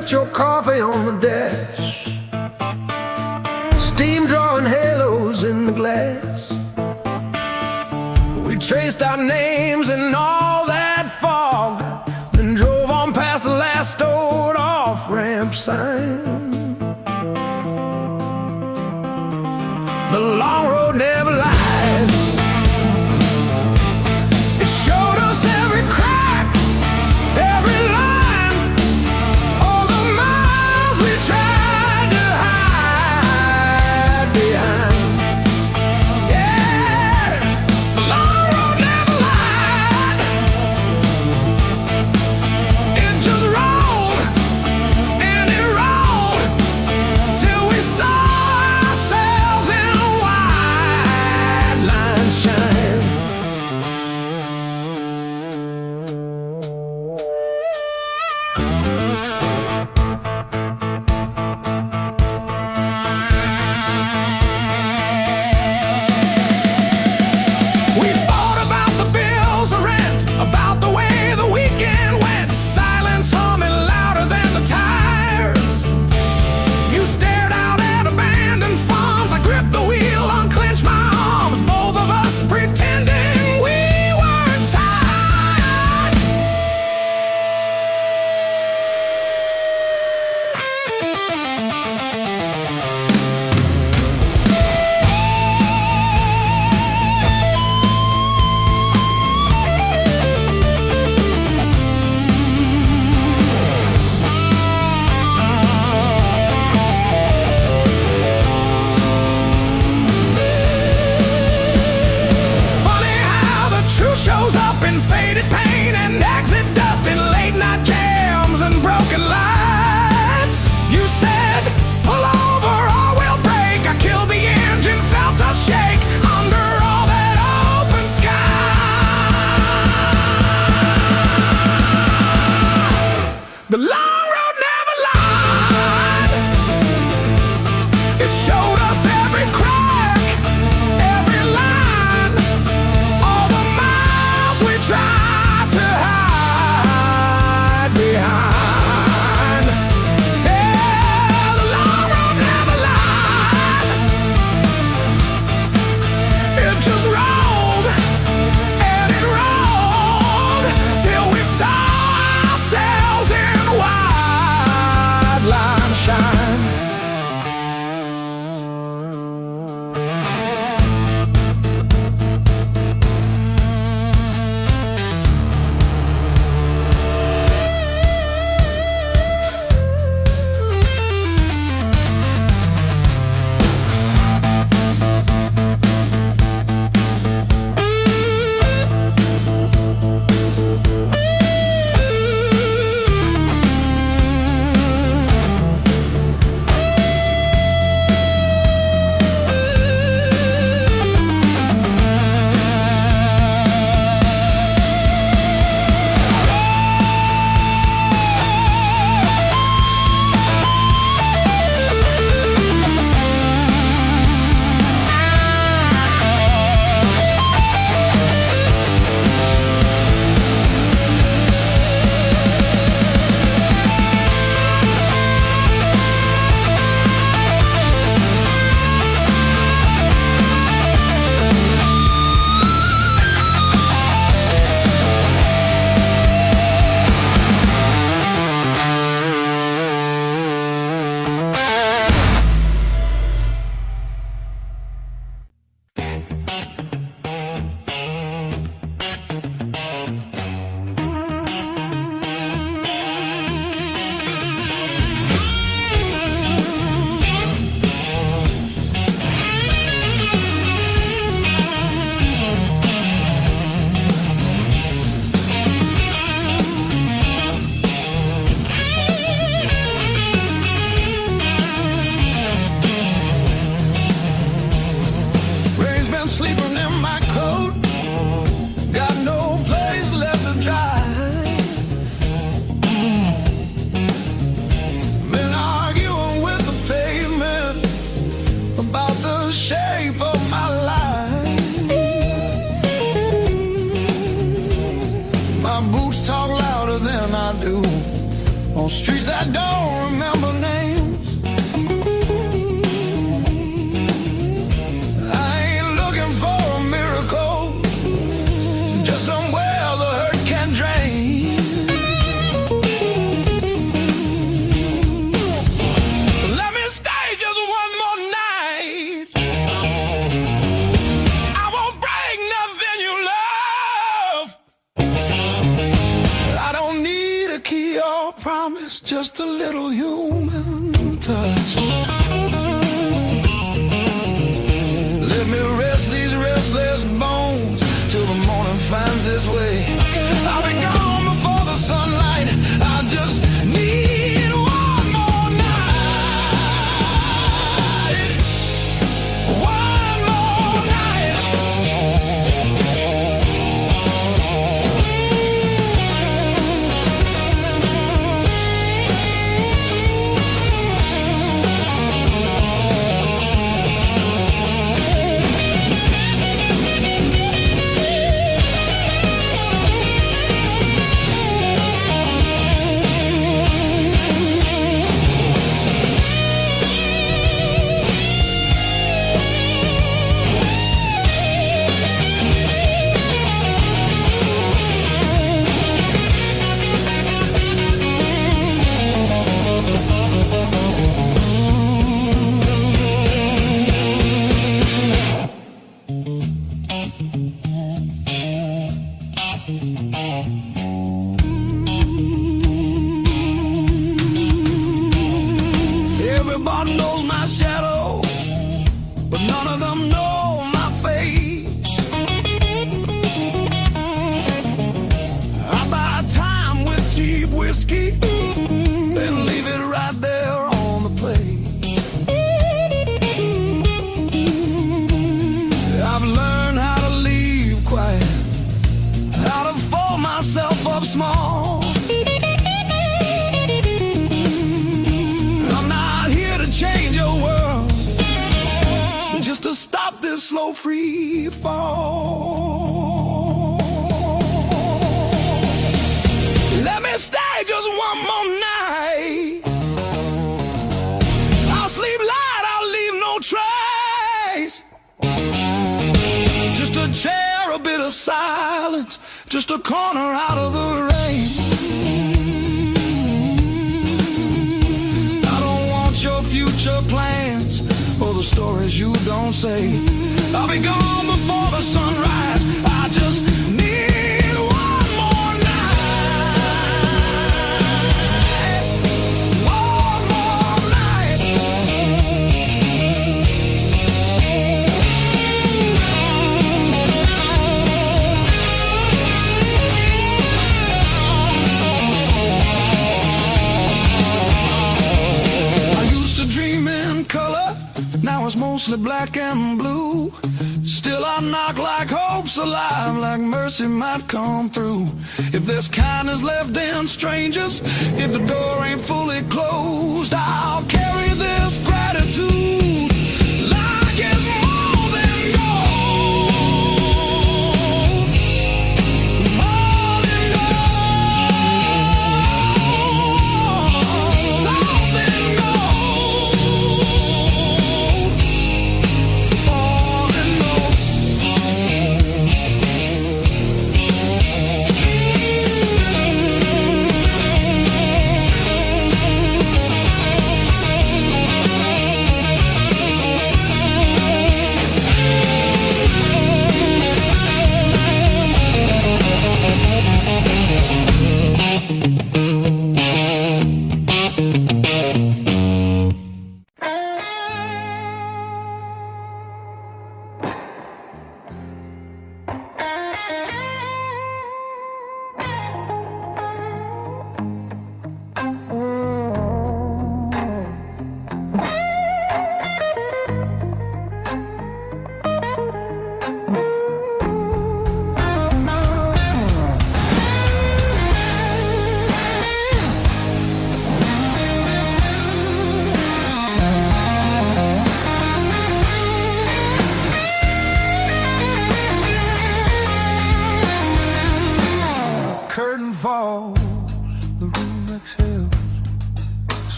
left your coffee on the dash, steam drawing halos in the glass. We traced our names in all that fog, then drove on past the last old off-ramp sign. The long road never lies. It showed us every crack, every line, all the miles we tried to hide behind. Yeah, the long road never lied. It just rolled and it rolled till we saw ourselves in a wide line shine. We fought about the bills of rent, about the way the weekend went, silence humming louder than the tires. You stared out at abandoned farms, I gripped the wheel, unclenched my arms, both of us pretending we weren't tired. Funny how the truth shows up in faded paint and exit dust in late night jams and broken lights. You said, pull over or we'll break. I killed the engine, felt us shake under all that open sky. The long road never lied. It showed us every crack, every line, all the miles we tried to hide behind. Yeah, the long road never lied. It just rolled and it rolled till we saw ourselves in wide line shine. on streets that don't remember names. I ain't looking for a miracle, just somewhere the hurt can drain. Let me stay just one more night. I won't break nothing you love. I don't need a key or promise, just a little human touch. Let me rest these restless bones till the morning finds its way. I'll be gone before the sunlight. I just need one more night. One more night. Everybody knows my shadow, but none of them know my face. I buy time with cheap whiskey, then leave it right there on the plate. I've learned how to leave quiet, how to fold myself up small. I'm not here to change your world, just to stop this slow free fall. Let me stay just one more night. I'll sleep light, I'll leave no trace. Just a chair, a bit of silence, just a corner out of the rain. I don't want your future plans or the stories you don't say. I'll be gone before the sunrise. I just need one more night. One more night. I used to dream in color, now it's mostly black and blue. Still I knock like hope's alive, like mercy might come through. If there's kindness left in strangers, if the door ain't fully closed, I'll carry this gratitude like it's more than gold. More than gold. More than gold. More than gold.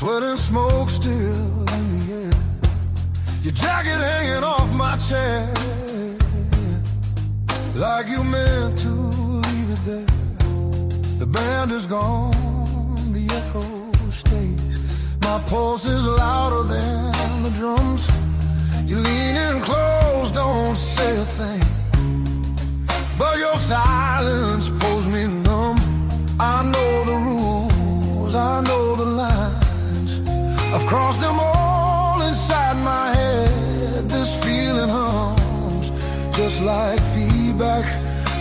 sweat and smoke still in the air. Your jacket hanging off my chair, like you meant to leave it there. The band is gone, the echo stays. My pulse is louder than the drums. You lean in close, don't say a thing, but your silence pulls me numb. I know the rules, I know the lines. I've crossed them all inside my head. This feeling hums just like feedback.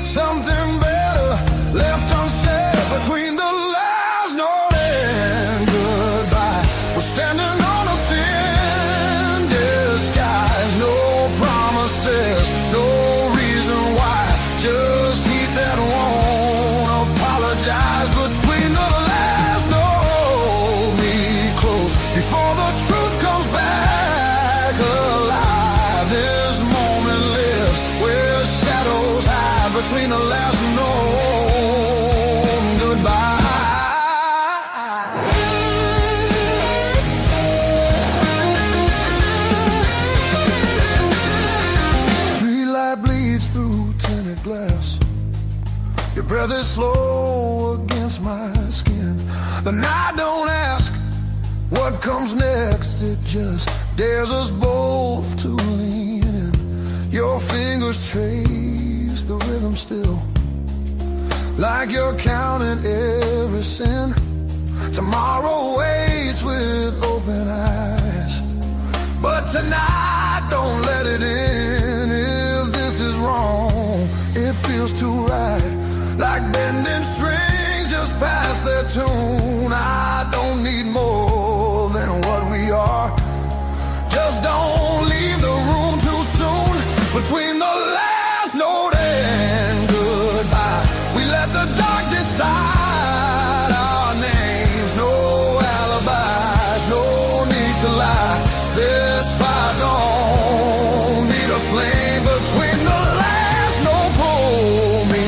Something better left unsaid between the last note and goodbye. We're standing on a thin disguise. No promises, no reason why. Just heat that won't apologize. Between the last note, me close before the truth comes back alive. This moment lives where shadows hide. Between the last note and goodbye. Streetlight bleeds through tinted glass. Your breath is slow against my skin. The night don't ask what comes next. It just dares us both to lean in. Your fingers trace the rhythm still, like you're counting every sin. Tomorrow waits with open eyes, but tonight don't let it in. If this is wrong, it feels too right, like bending strings just past their tune. I don't need more than what we are. Just don't leave the room too soon. Between the last note and goodbye, we let the dark decide our names. No alibis, no need to lie. This fire don't need a flame. Between the last note, pull me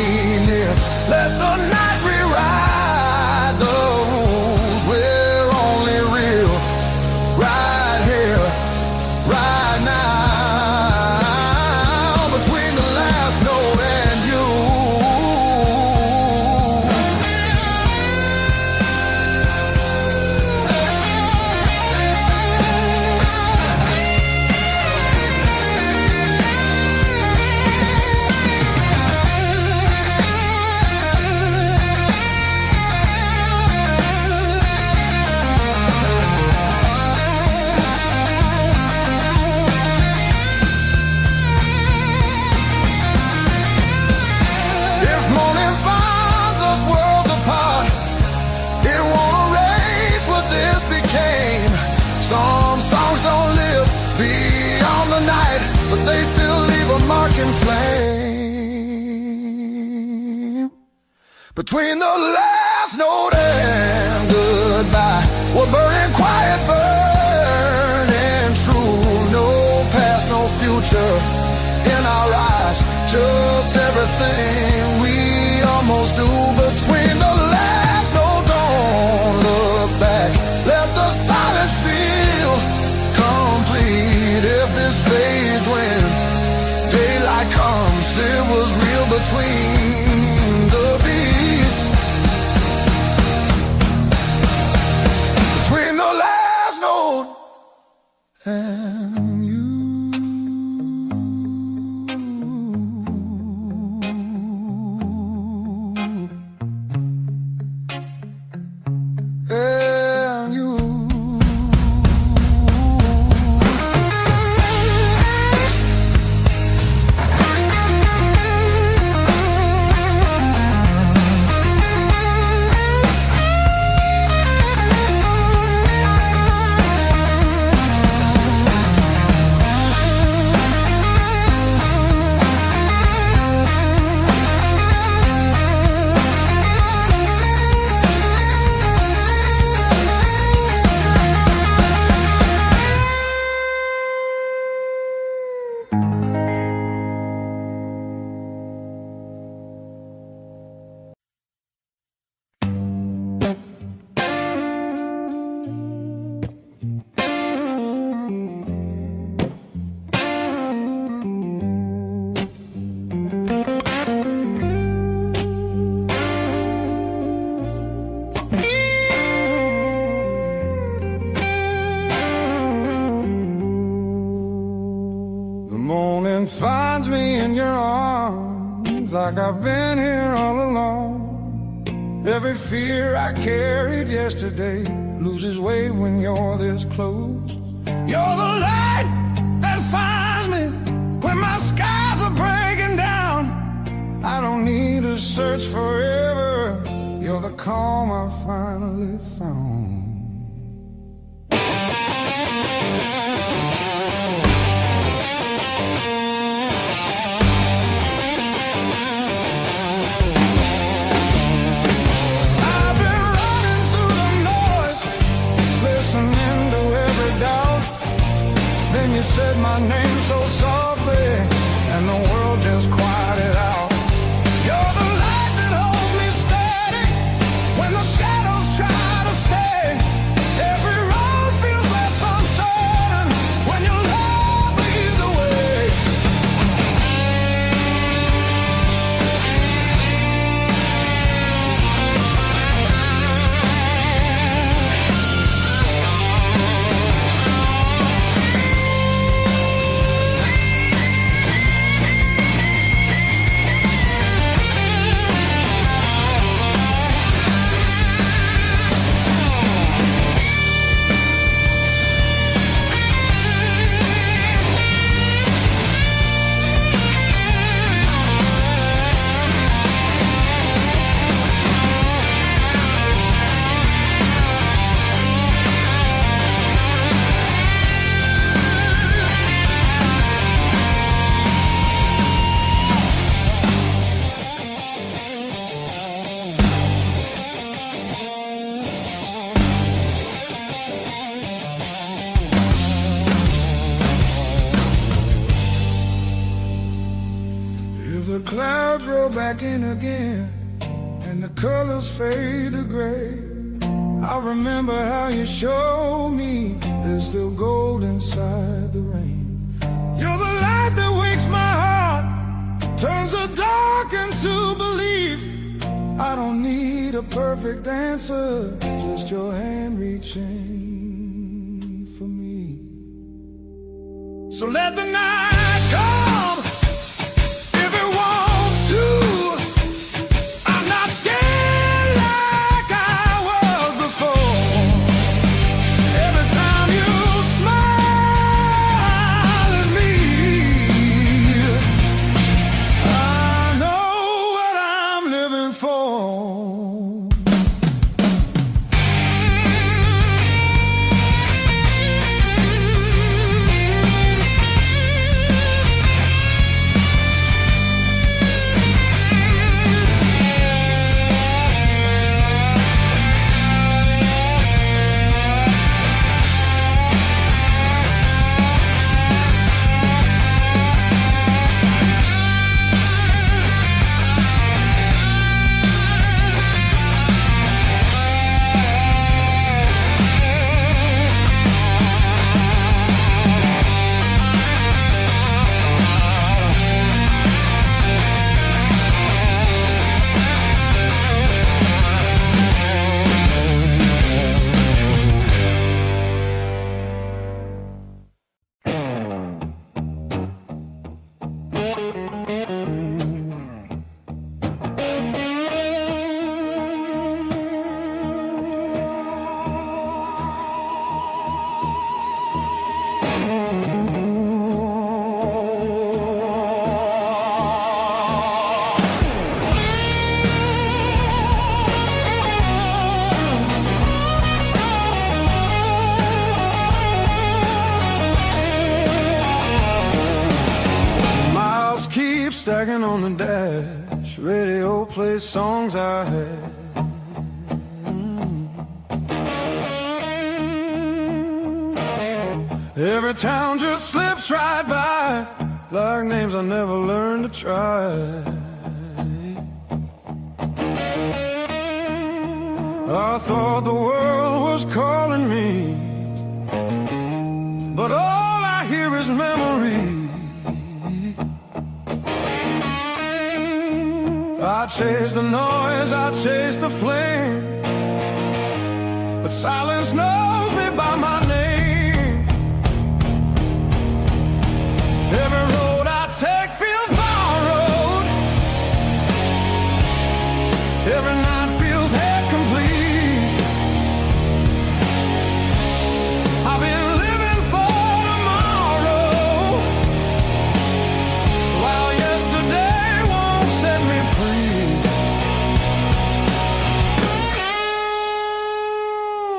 near. Let the night rewrite the rules. We're only real right here, right now. Between the last note and you. If morning finds us worlds apart, it won't erase what this became. Some songs don't live beyond the night, but they still leave a mark in flame. Between the last note and goodbye, we're burning quiet, burning true. No past, no future in our eyes, just everything we almost do. Between the last note, don't look back. Let the silence feel complete. If this fades when daylight comes, it was real between the beats. Between the last note and you. And you. like I've been here all along. Every fear I carried yesterday loses weight when you're this close. You're the light that finds me when my skies are breaking down. I don't need to search forever. You're the calm I finally found. You said my name so softly, and the world just quieted out. You're the light that holds me steady when the shadows try to stay. Every road feels less uncertain when your love leads the way. The clouds roll back in again, and the colors fade to gray. I remember how you showed me there's still gold inside the rain. You're the light that wakes my heart, turns the dark into belief. I don't need a perfect answer, just your hand reaching for me. So let the night come. Stacking on the dash, radio plays songs I had. Every town just slips right by, like names I never learned to try. I thought the world was calling me, but all I hear is memory. I chase the noise, I chase the flame, but silence knows me by my name. Every road I take feels borrowed,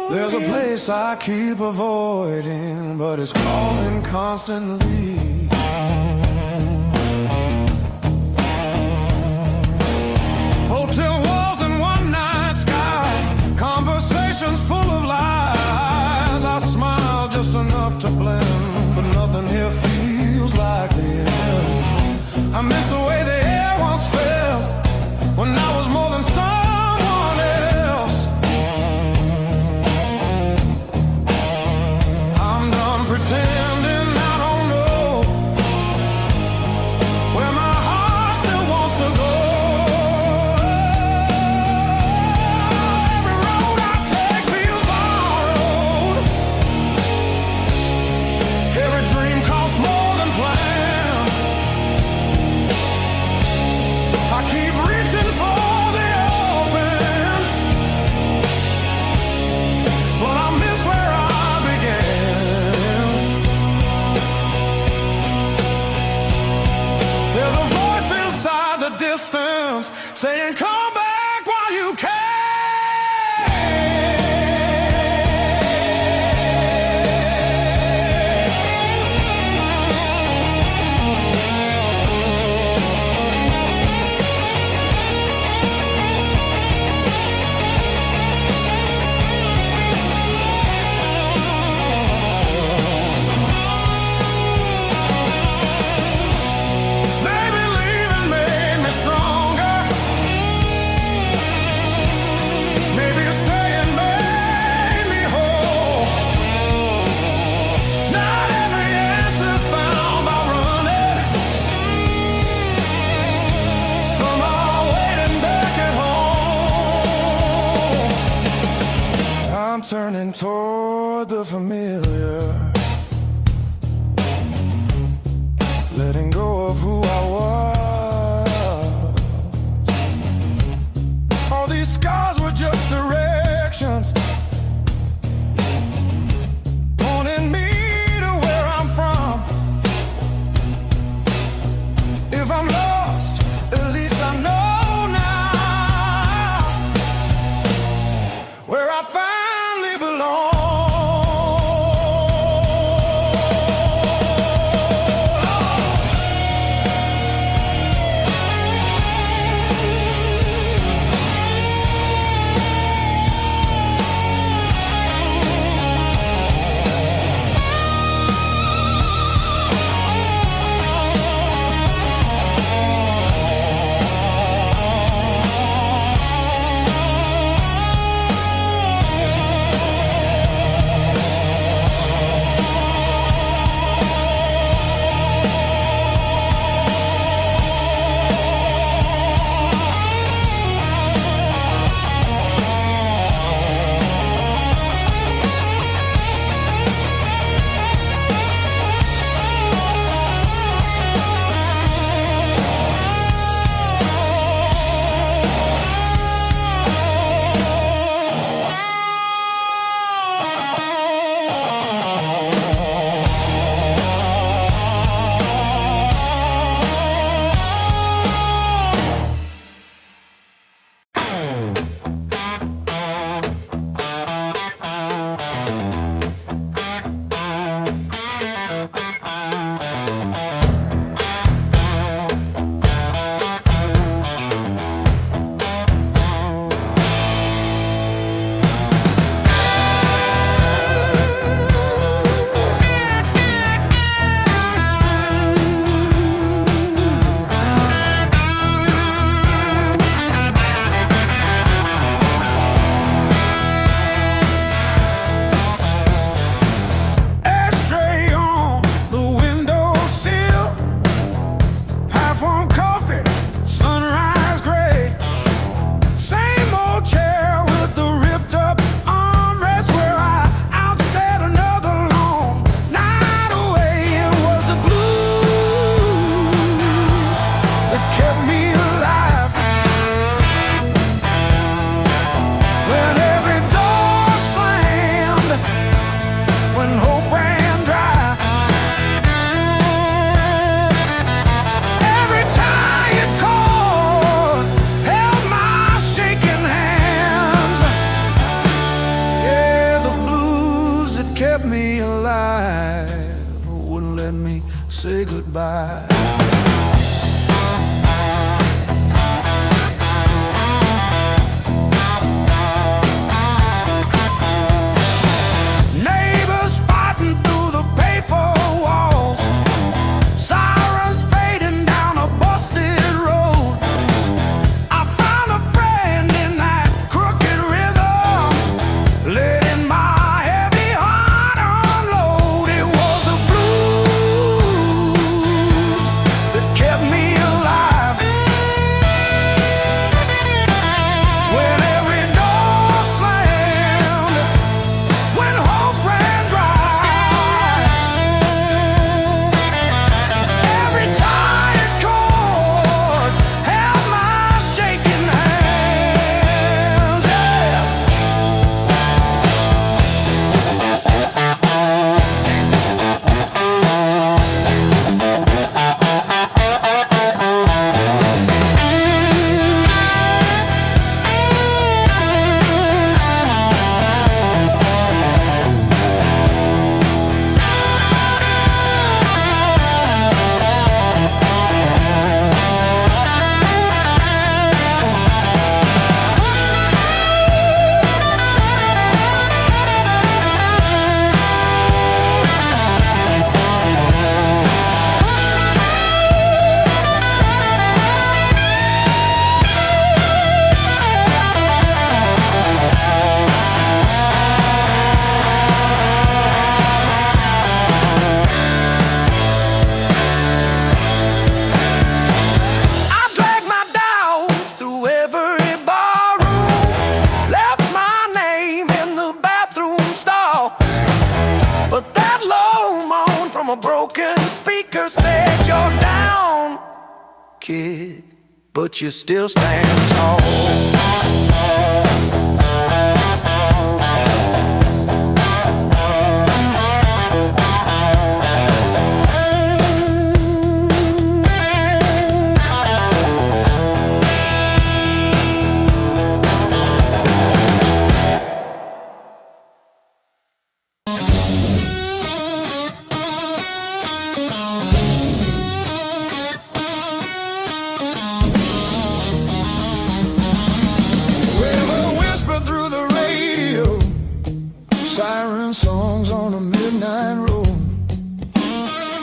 There's a place I keep avoiding, but it's calling constantly. Hotel walls and one-night skies, conversations full of lies. I smile just enough to blend, but nothing here feels like the end. I miss the way the air once felt when I was more than someone else. I'm done pretending I don't know where my heart still wants to go. Every road I take feels borrowed. Every dream costs more than planned. I keep reaching for the open, but I miss where I began. There's a voice inside the distance saying, come back while you can. Maybe leaving made me stronger. Maybe staying made me whole. Not every answer's found by running. Some are waiting back at home. I'm turning toward the familiar, letting go of who I was. All these scars were just directions, pointing me to where I'm from. If I'm lost, at least I know now where I finally belong. let me say goodbye. Neighbors fighting through the paper walls, sirens fading down a busted road. I found a friend in that crooked rhythm, letting my heavy heart unload. It was the blues that kept me alive. When every door slammed, when hope ran dry, every tired chord held my shaking hands. Yeah. I dragged my doubts through every barroom, left my name in the bathroom stall. But that low moan from a broken speaker said, "You're down, kid, but you still stand tall." River whisper through the radio, siren songs on a midnight road.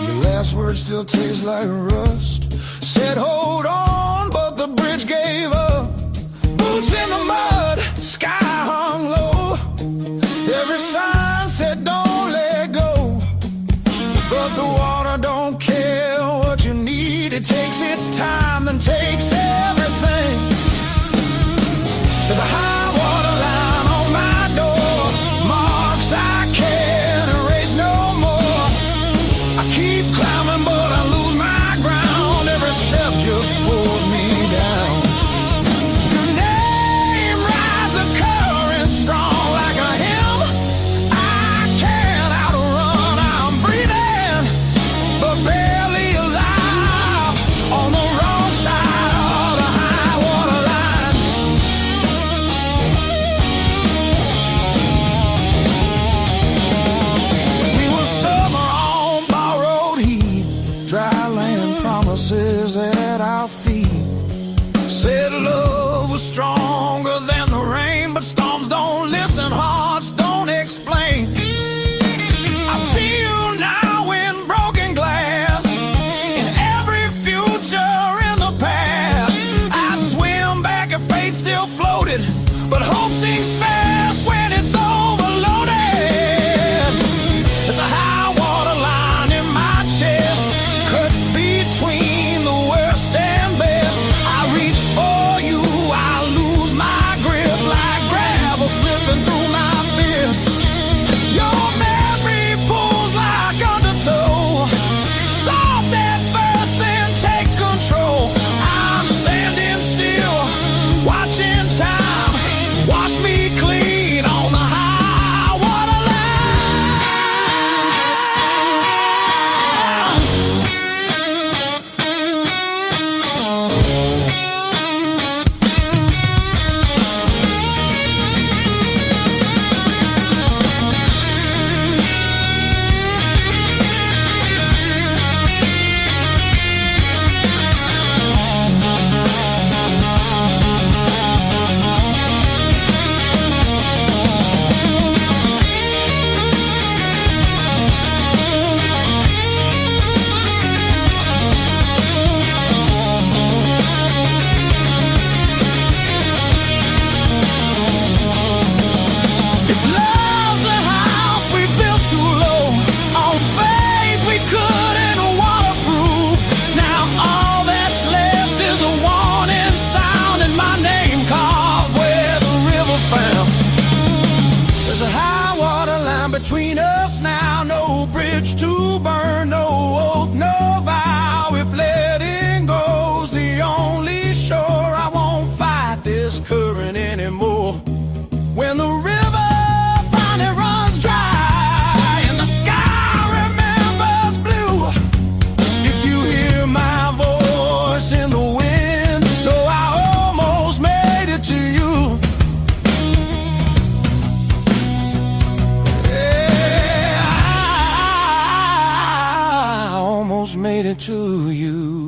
Your last words still taste like rust. Said hold on, but the bridge gave up. Boots in the mud, sky hung low. Every sign said don't let go, but the water don't care what you need. It takes its time, then takes everything. There's a high water line on my door, marks I can't erase no more. I keep climbing, but I lose my ground. Every step just pulls me down. Your name rides a current strong like a hymn. I can't outrun, I'm breathing, but barely alive on the wrong side of the There's a high water line between us now. No bridge to burn, no oath, no vow. If letting go's the only shore, I won't fight this current anymore. When the river finally runs dry and the sky remembers blue, if you hear my voice in the wind, know I almost made it to you. Yeah, I almost made it to you.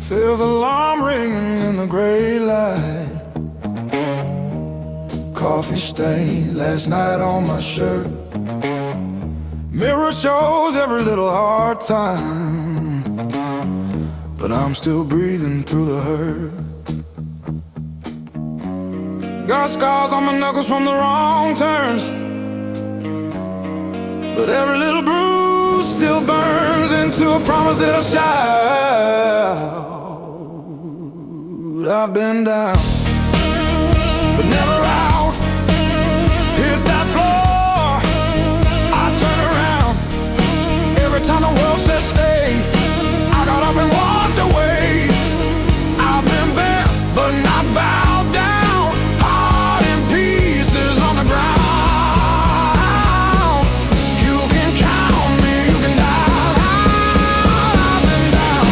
Feel the alarm ringing in the gray light. Coffee stain last night on my shirt. Mirror shows every little hard time, but I'm still breathing through the hurt. Got scars on my knuckles from the wrong turns, but every little bruise still burns into a promise that I shout. I've been down, but never out. Hit that floor, I turn around. Every time the world says stay, I got up and walked away. I've been bent, but not bowed down. Heart in pieces on the ground. You can count me, you can die. I've been down,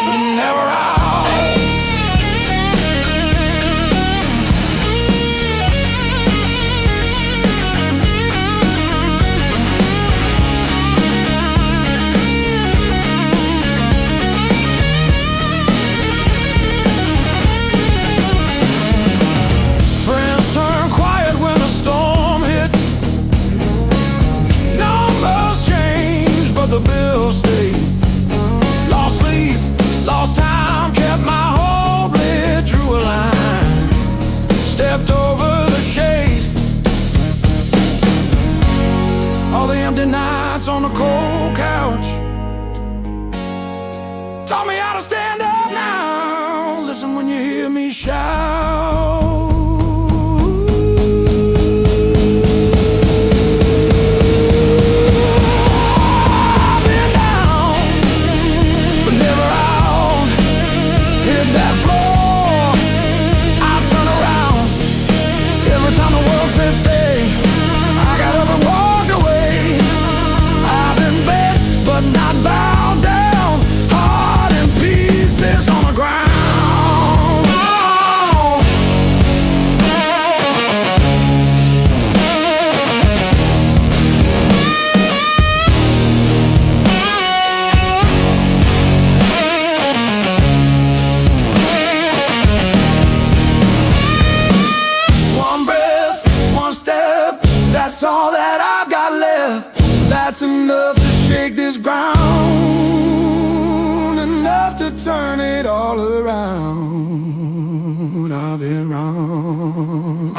but never out. Friends turn quiet when a storm hit. Numbers change, but the bills stay. Lost sleep, lost time, kept my hope lit, drew a line, stepped over the shade. All the empty nights on the cold couch taught me how to stand up now. Listen when you hear me shout. I've been down, but never out. Hit that floor, I turn around. Every time the world says stay, I got up and walked away. I've been bent, but not bowed down. Heart in pieces on the ground. One breath, one step, that's all that I've got left. That's enough to shake this ground, enough to turn it all around. I've been wrong.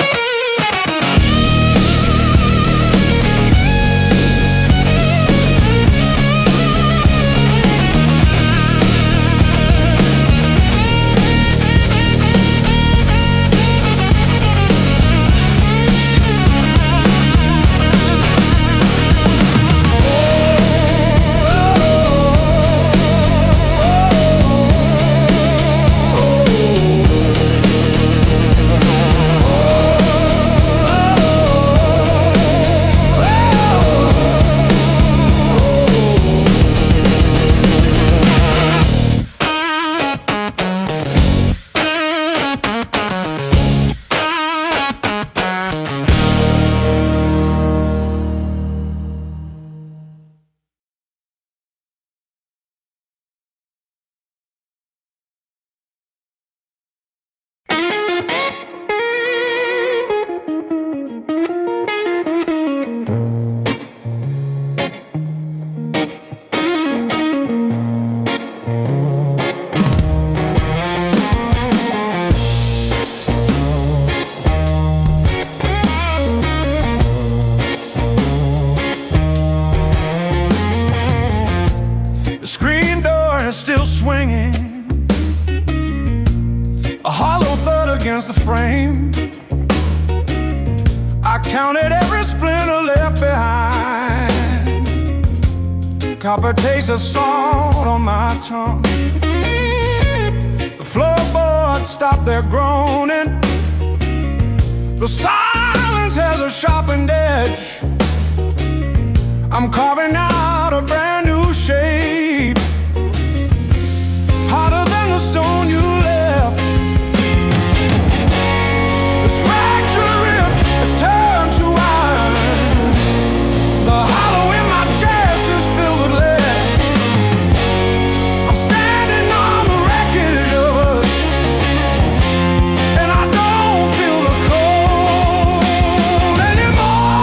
frame. I counted every splinter left behind. Copper taste of salt on my tongue. The floorboards stopped their groaning. The silence has a sharpened edge. I'm carving out a brand new shape, harder than the stone you left. This fractured rib is turned to iron. The hollow in my chest is filled with lead. I'm standing on the wreckage of us, and I don't feel the cold anymore.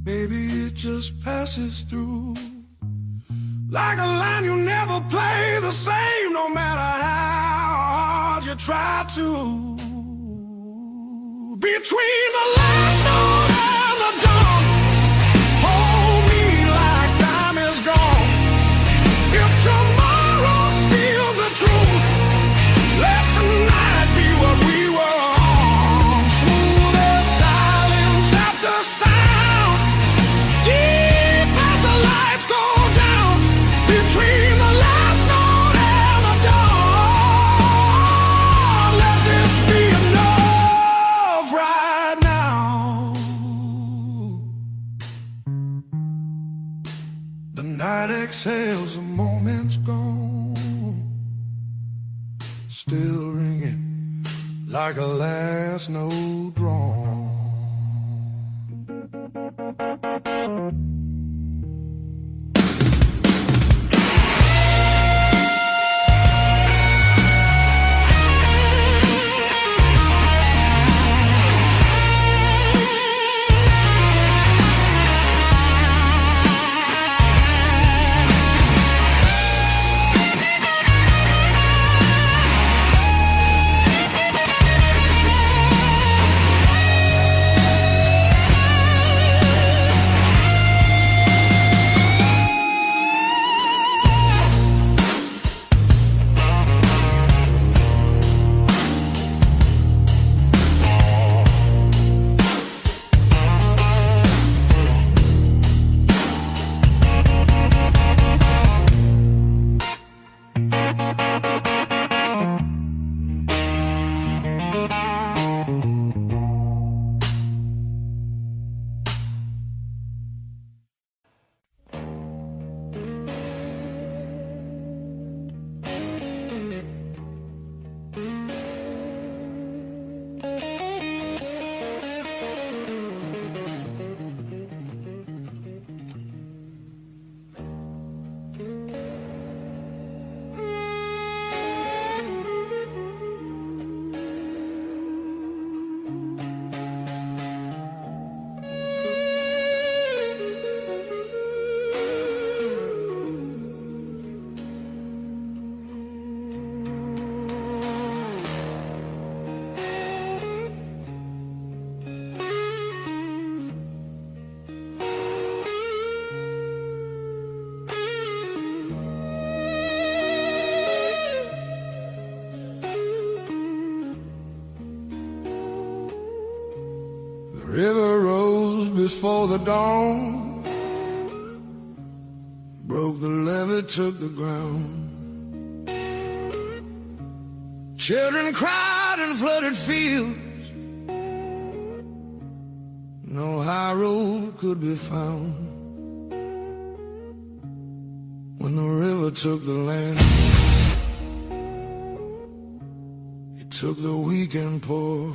Maybe it just passes through. Like a line you never play the same, no matter how hard you try to. Between the last note and the dawn, hold me like time is gone. If tomorrow steals the truth, let tonight be what we were on. Smooth as silence after sound, deep as the lights go down. Between the last note and the dawn, let this be enough right now. The night exhales, the moment's gone, still ringing like a last note drawn. River rose before the dawn, broke the levee, took the ground. Children cried in flooded fields, no high road could be found. When the river took the land, it took the weak and poor.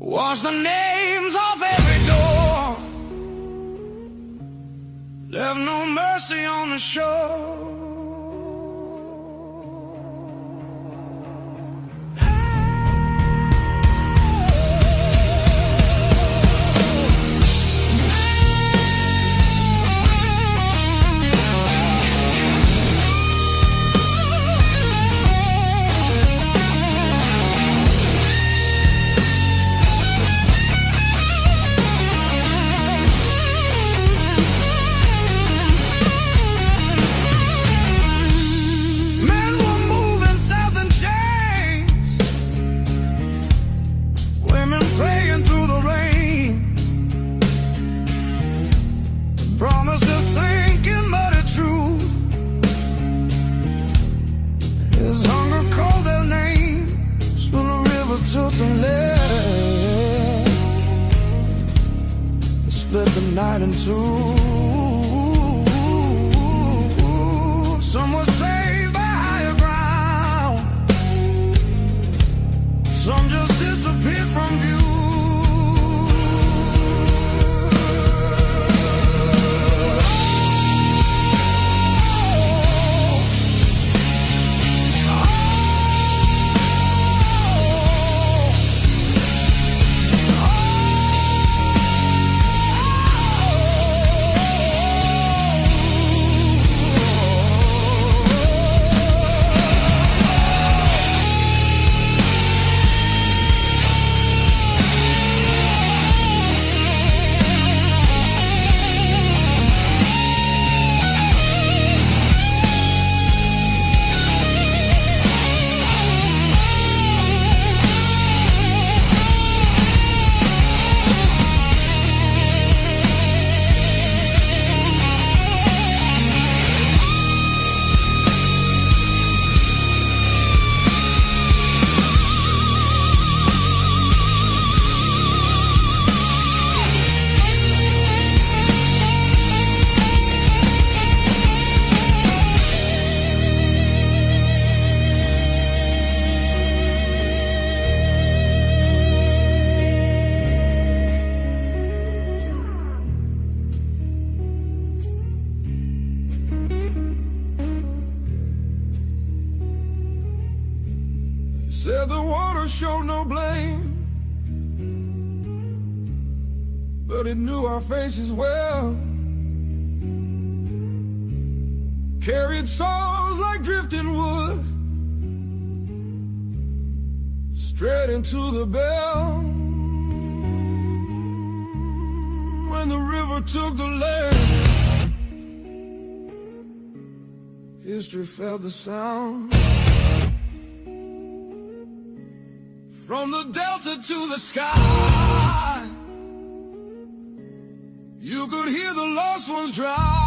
Wash the names off every door, left no mercy on the shore. Split the night in two. Some were saved by higher ground, some just disappeared from view. Said the water showed no blame, but it knew our faces well. Carried souls like drifting wood, straight into the bell. When the river took the land, history felt the sound. From the delta to the sky, you could hear the lost ones drown.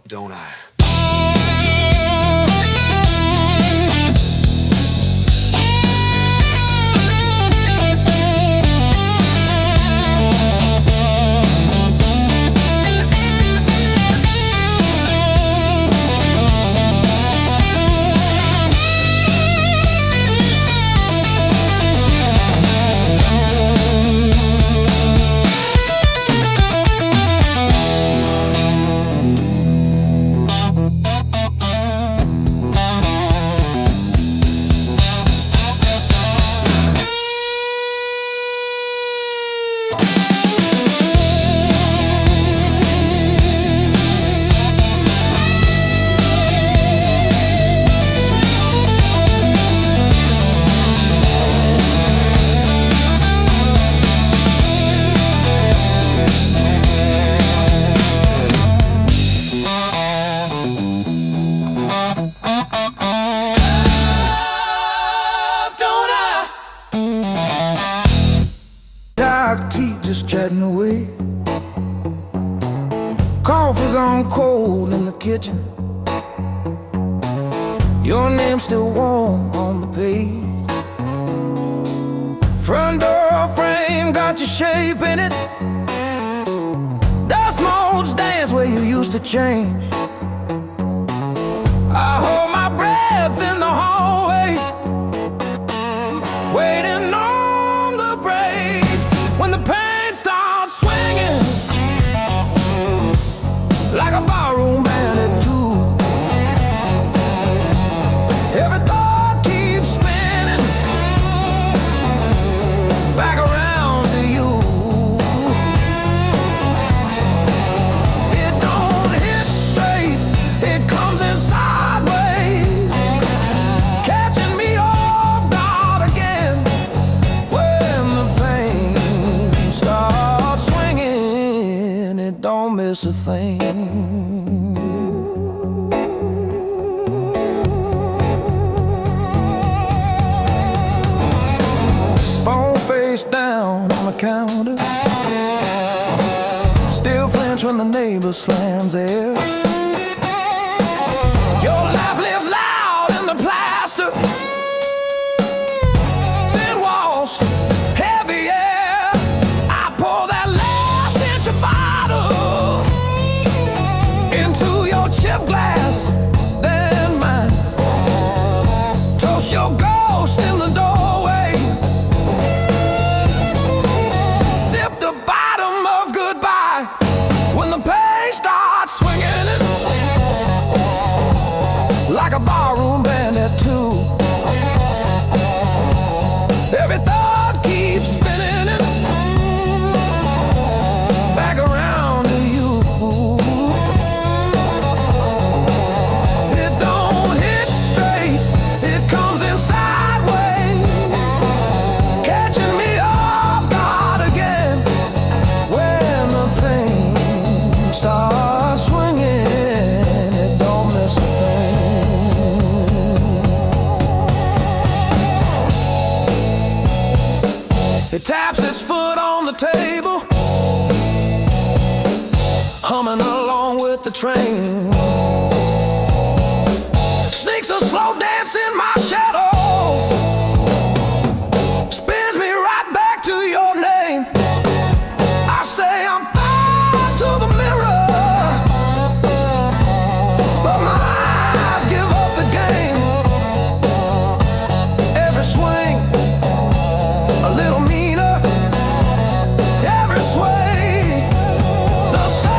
Don't I? just chatting away. Coffee gone cold in the kitchen. Your name's still warm on the page. Front door frame got your shape in it. Dust motes dance where you used to change. I hold my breath in the hallway, waiting on the break. When the pain starts swinging like a barroom band at two, every thought keeps spinning back around to you. It don't hit straight, it comes in sideways, catching me off guard again. When the pain starts swinging, it don't miss a thing. Phone face down on the counter, still flinch when the neighbor slams theirs. Your laugh lives loud in the plaster, thin walls, heavy air. I pour that last inch of bottle into your chip glass, then mine. Toast your ghost in the doorway, sip the bottom of goodbye. When the pain starts swinging it like a barroom band at two, every thought keeps spinning it back around to you. It don't hit straight, it comes in sideways, catching me off guard again. When the pain starts swinging, it don't miss a thing. It taps its foot on the table, humming along with the train. Sneaks a slow dance in my shadow, spins me right back to your name. I say I'm fine to the mirror, but my eyes give up the game. Every swing a little meaner, every sway the same.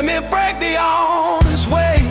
let me break the honest way.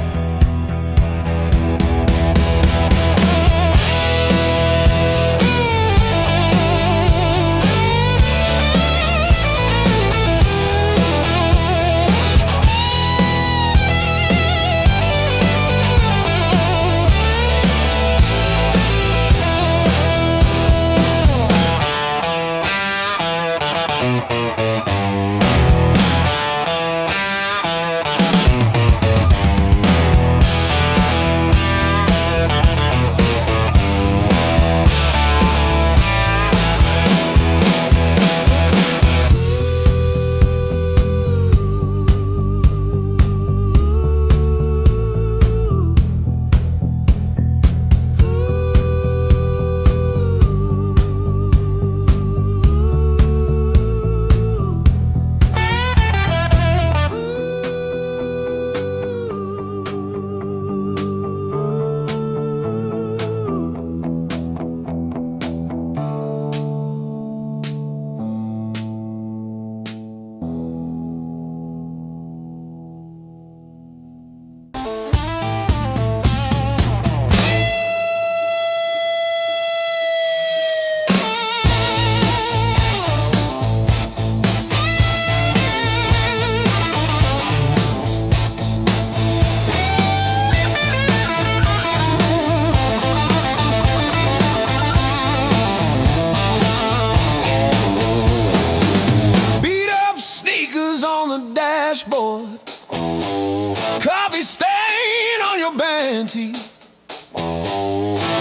Coffee stain on your band tee.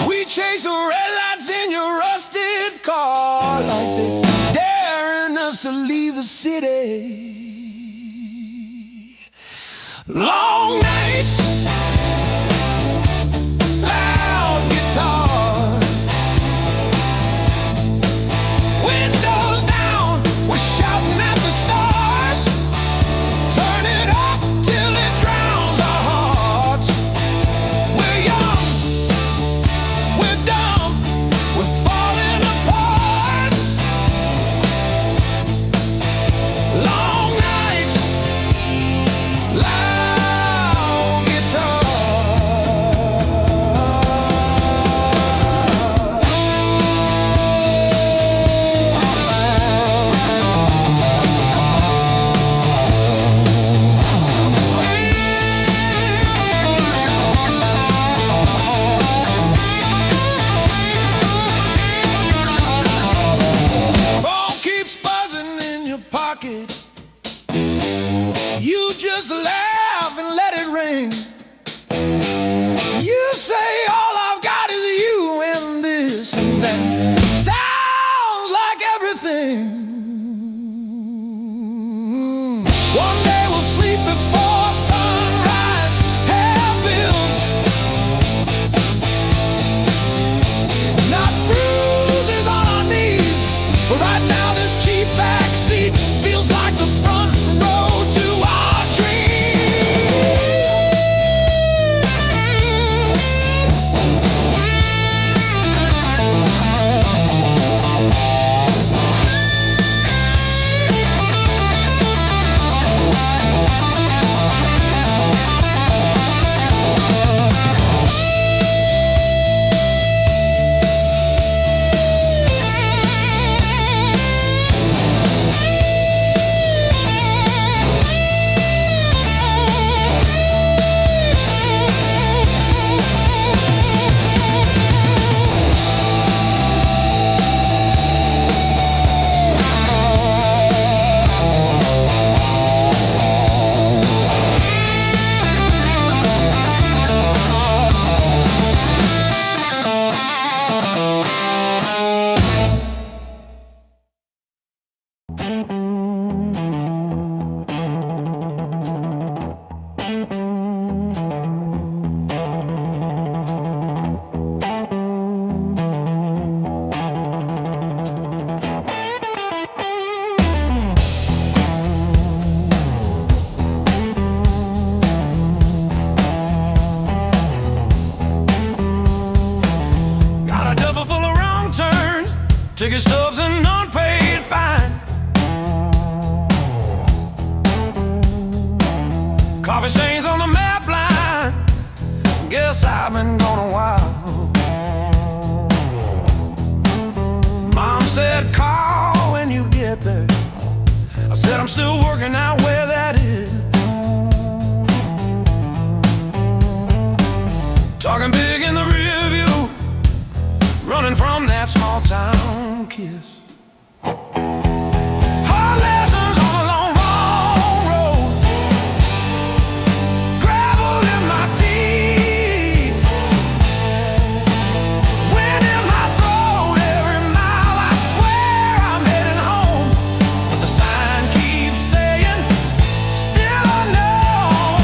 We chase the red lights in your rusted car, like they daring us to leave the city. Long nights, loud guitar, windows down, we're shouting at the stars. Turn it up till it drowns our hearts. We're young, we're dumb, we're falling apart. Long nights, loud guitar. Phone keeps buzzing in your pocket. You just laugh and let it ring. You say all I've got is you and this and that. Sounds like everything. One day we'll sleep before sunrise. Have bills, not bruises on our knees. But right now this cheap backseat feels like the front row to our dreams. Got a duffel full of wrong turns, ticket stubs and unpaid fine. I've been gone a while. Mom said call when you get there. I said I'm still working out where that is. Talking big in the rear view, running from that small town kiss. Hard lessons on a long, long road, gravel in my teeth, wind in my throat. Every mile I swear I'm heading home, but the sign keeps saying still unknown.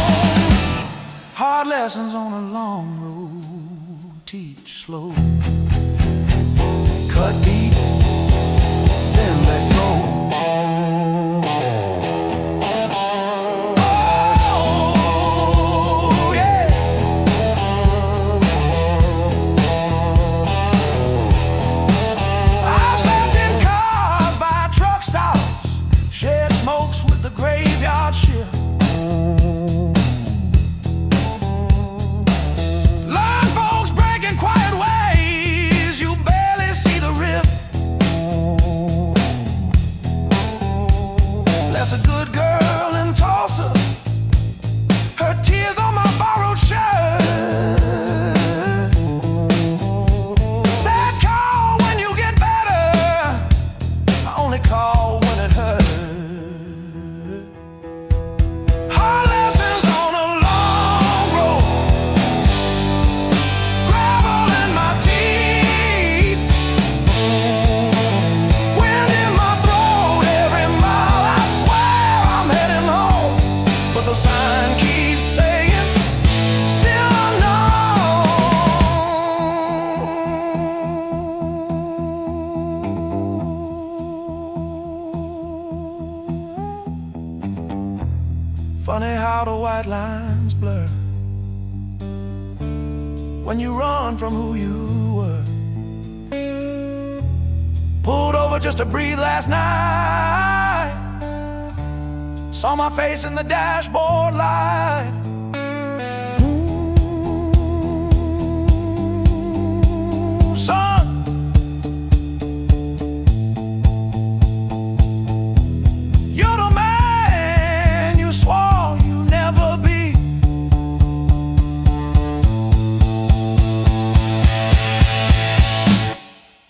Hard lessons on a long road, teach slow, cut deep, then let go. Oh, yeah. I've slept in cars by truck stops, shared smokes with the graveyard shift. Learn folks breaking quiet ways, you barely see the rift. Left a good girl in Tulsa, her tears on my borrowed shirt. Said call when you get better, I only call when it hurts. Hard lessons on a long road, gravel in my teeth, wind in my throat. Every mile I swear I'm heading home, but the sign keeps saying still unknown. Funny how the white lines blur when you run from who you were. Pulled over just to breathe last night, saw my face in the dashboard light. Ooh, son, you're the man you swore you'd never be.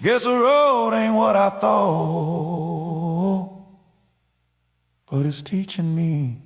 Guess the road ain't what I thought, but it's teaching me.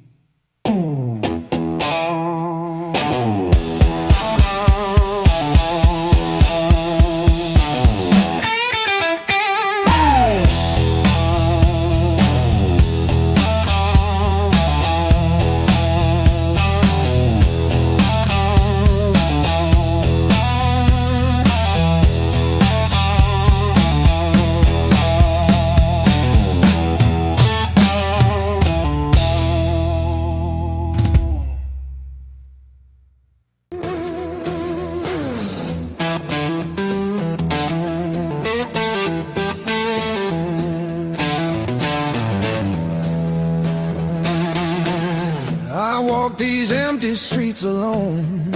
I walk these empty streets alone,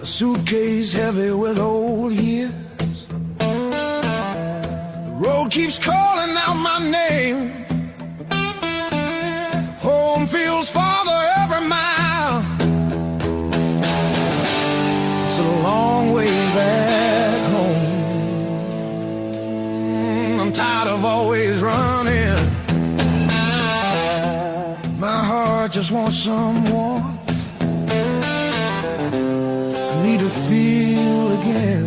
a suitcase heavy with old years. The road keeps calling out my name, home feels farther every mile. It's a long way back home. I'm tired of always running. My heart just wants some warmth. I need to feel again.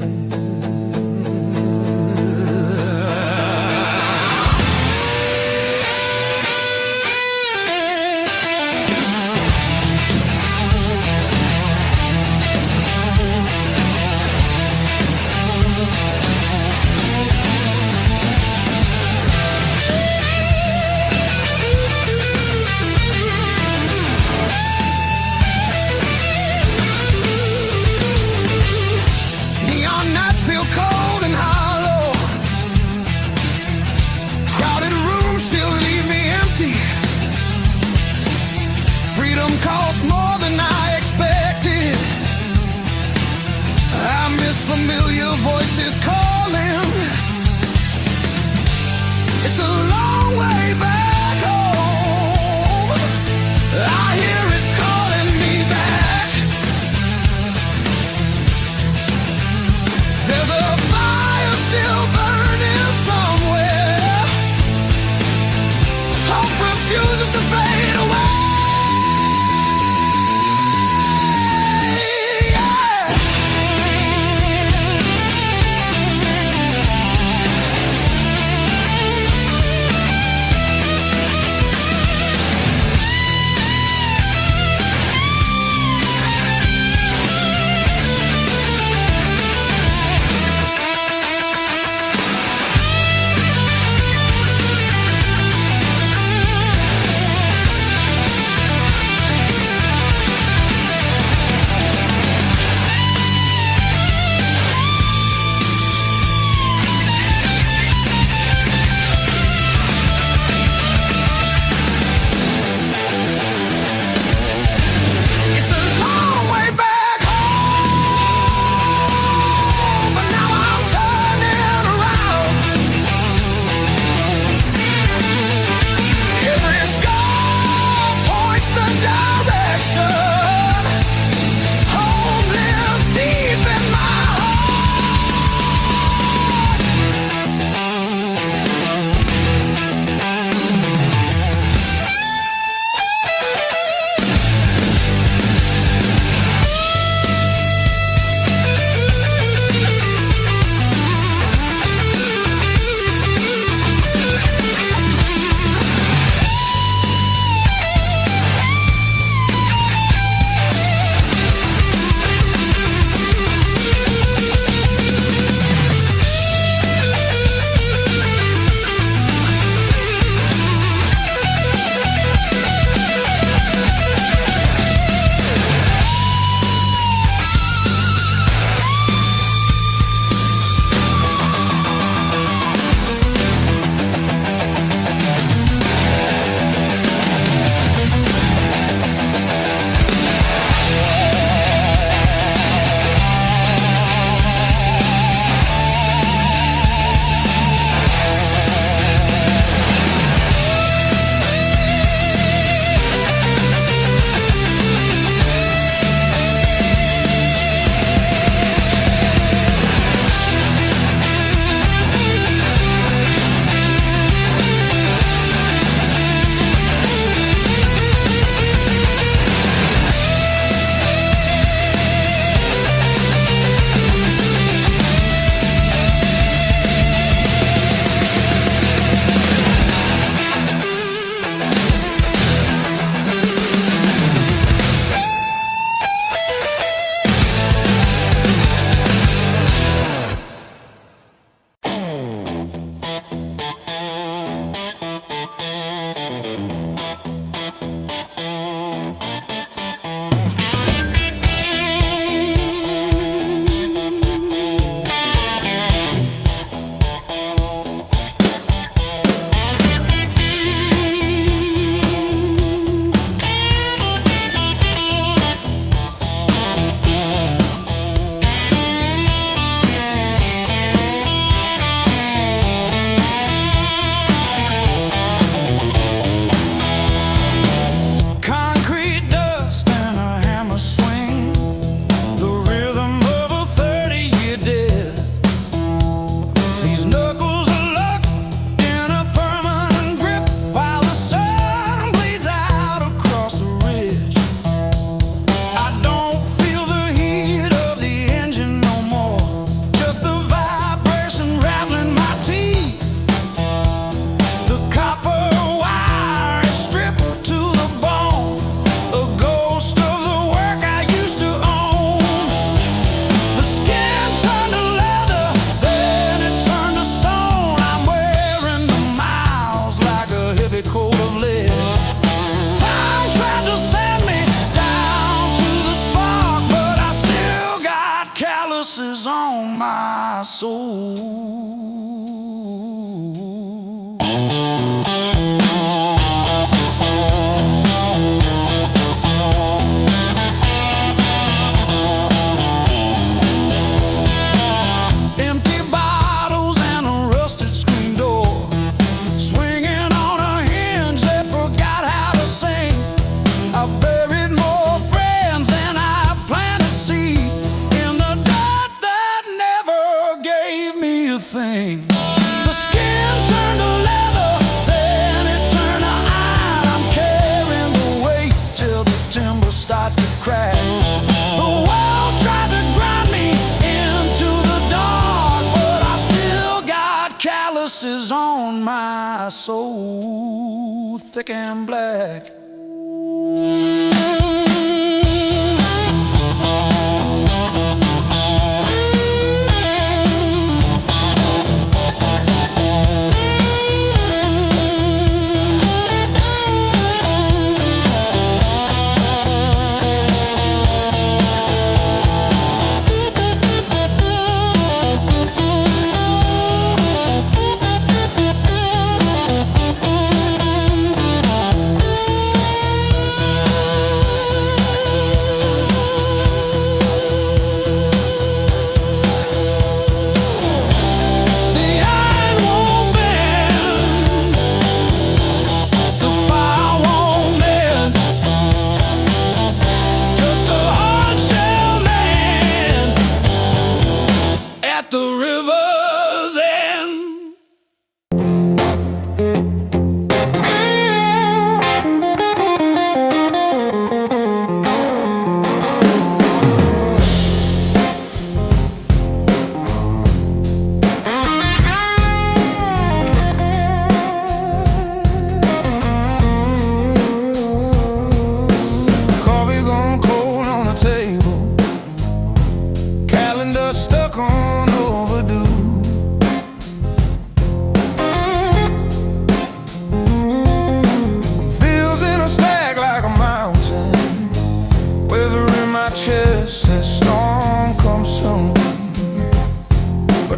my soul. Empty bottles and a rusted screen door, swinging on a hinge that forgot how to sing. I buried more friends than I planted seed in the dirt that never gave me a thing. The skin turned to leather, then it turned to iron. I'm carrying the weight till the timber starts to crack. The world tried to grind me into the dark, but I still got calluses on my soul, thick and black.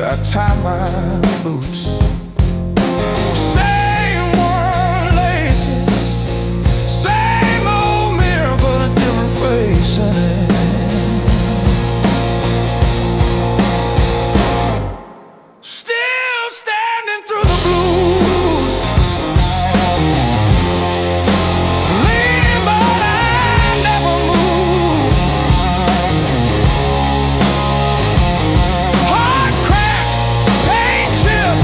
I tie my boots. Same worn laces, same old mirror, but a different face in it. Still standing through the blues, leaning but I never move. Heart cracked, pain chipped,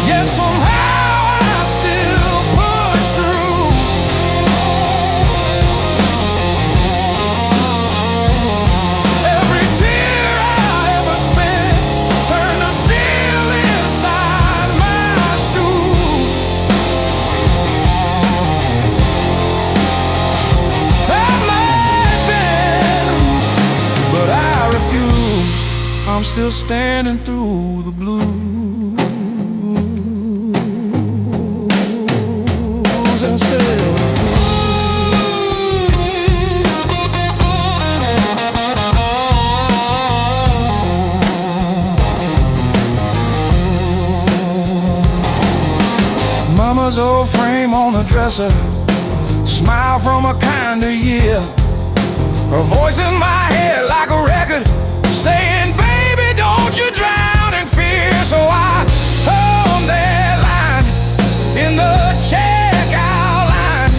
yet somehow I still push through. Every tear I ever spent turned to steel inside my shoes. I might bend, but I refuse. I'm still standing through the blues. And still Mama's old frame on the dresser, smile from a kinder year. Her voice in my head like a record, saying, baby, don't you drown in fear. So I hung that line in the checkout line,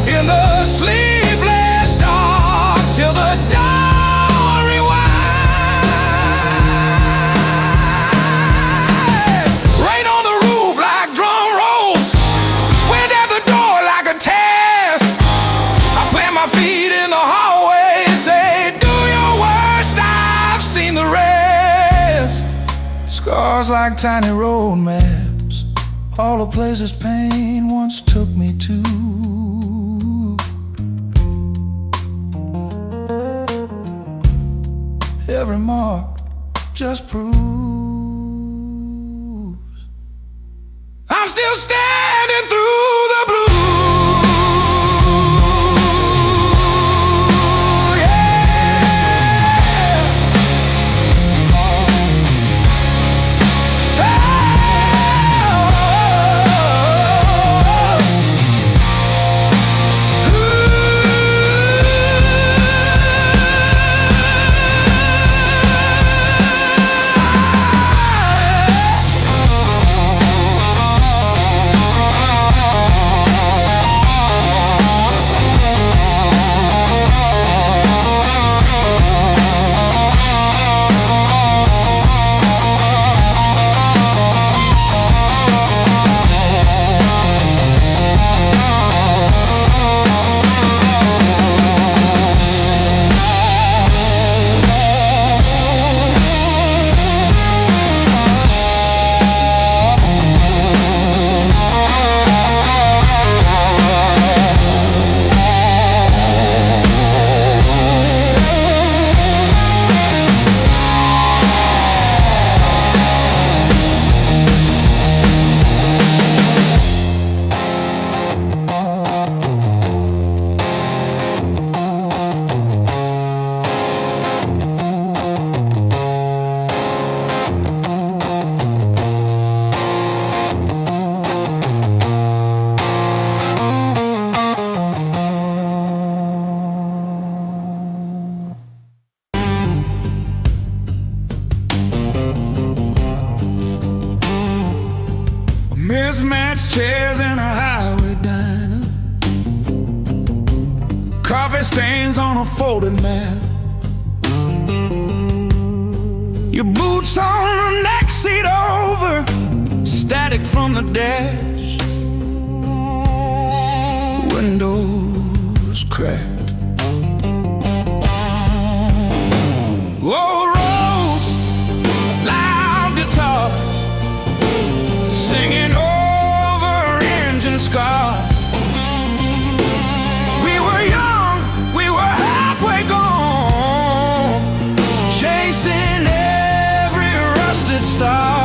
in the sleepless dark, till the dawn rewind. Rain on the roof like drum rolls, wind at the door like a test. I plant my feet in the hallway and say, do your worst, I've seen the rest. Scars like tiny road maps, all the places pain once took me to. Every mark just proves I'm still standing through the blue. Yeah. bloody stains on a folded mat. Your boots on the next seat over, static from the dash. Windows cracked. Old roads, loud guitars, singing over engine scars. We were young, we were halfway gone, chasing every rusted star.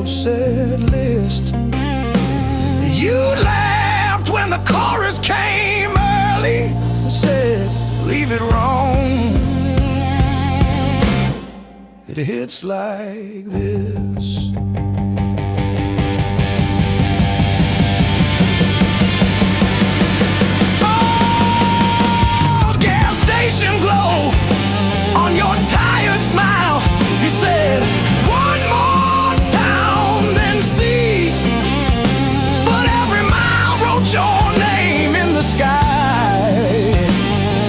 Set list. You laughed when the chorus came early, said, leave it wrong. It hits like this. Oh, gas station glow on your tired smile. He said, one more your name in the sky,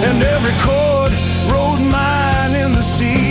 and every chord wrote mine in the sea.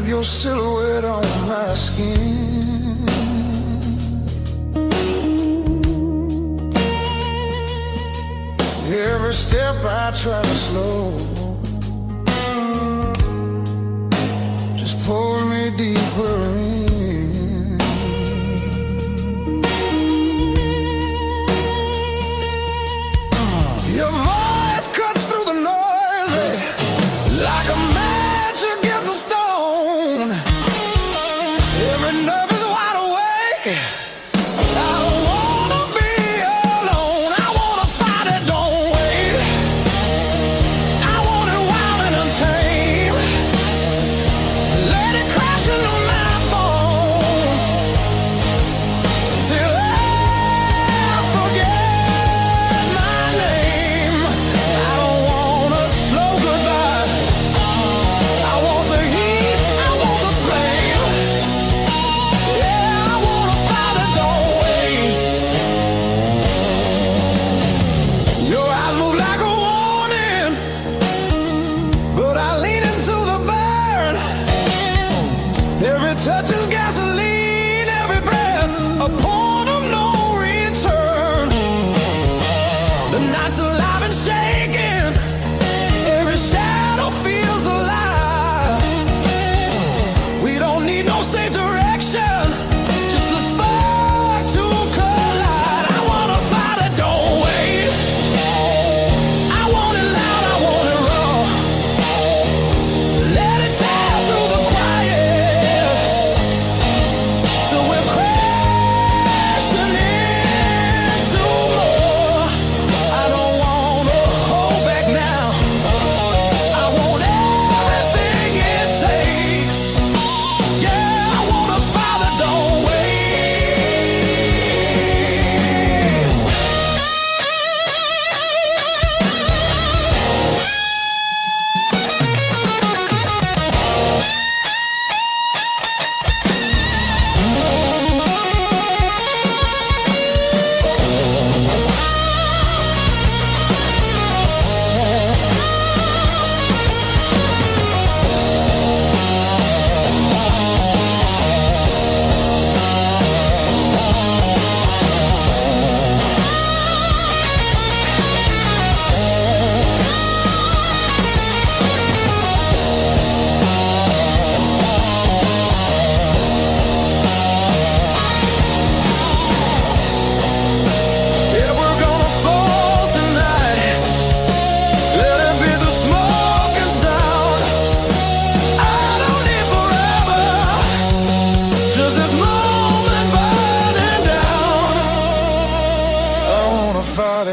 Your silhouette on my skin. Every step I try to slow just pulls me deeper in. Your voice cuts through the noise like a match against a stone. Every nerve is wide awake. I don't wanna be alone. I wanna fight it, don't wait. I want it wild and untamed. Let it crash into my bones.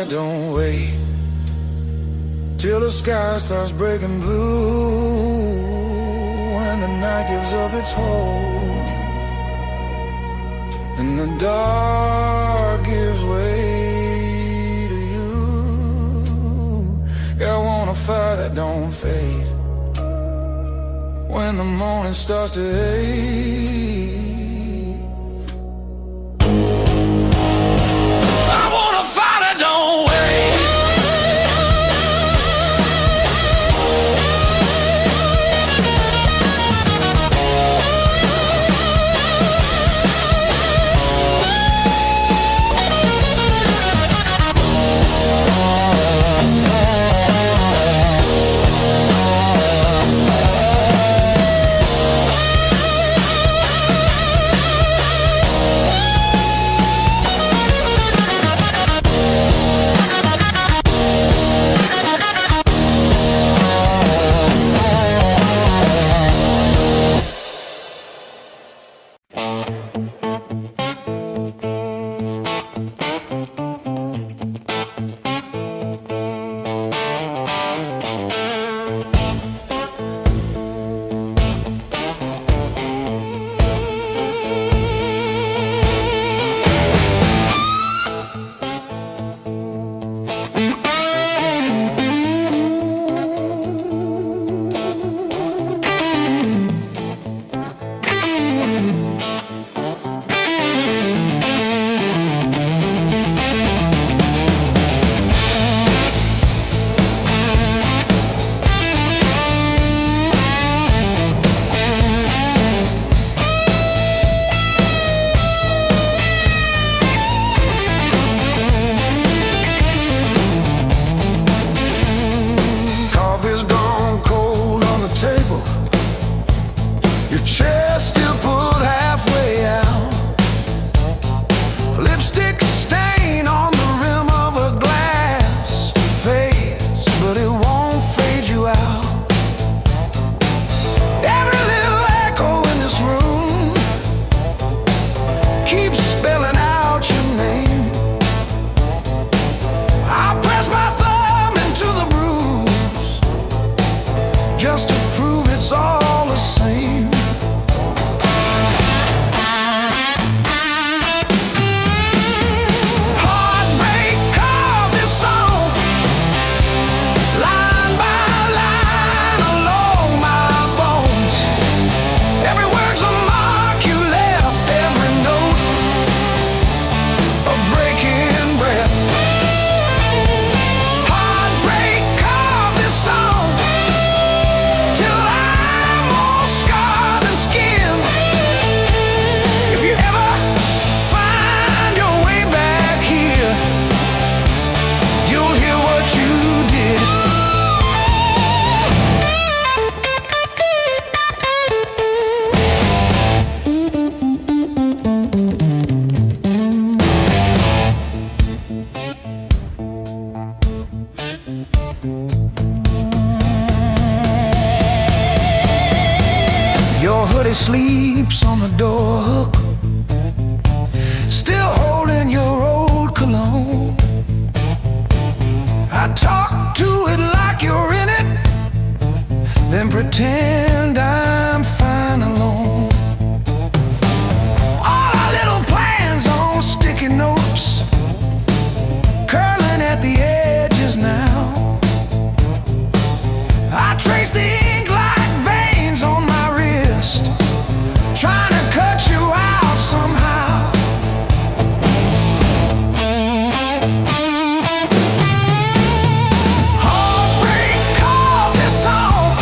it, don't wait till the sky starts breaking blue, when the night gives up its hold and the dark gives way to you. Yeah, I want a fire that don't fade when the morning starts to ache. He sleeps on the door hook, still holding your old cologne. I talk to it like you're in it, then pretend I'm fine alone. All our little plans on sticky notes, curling at the edges now. I trace the ink like veins on my wrist, trying to cut you out somehow. Heartbreak, call this song.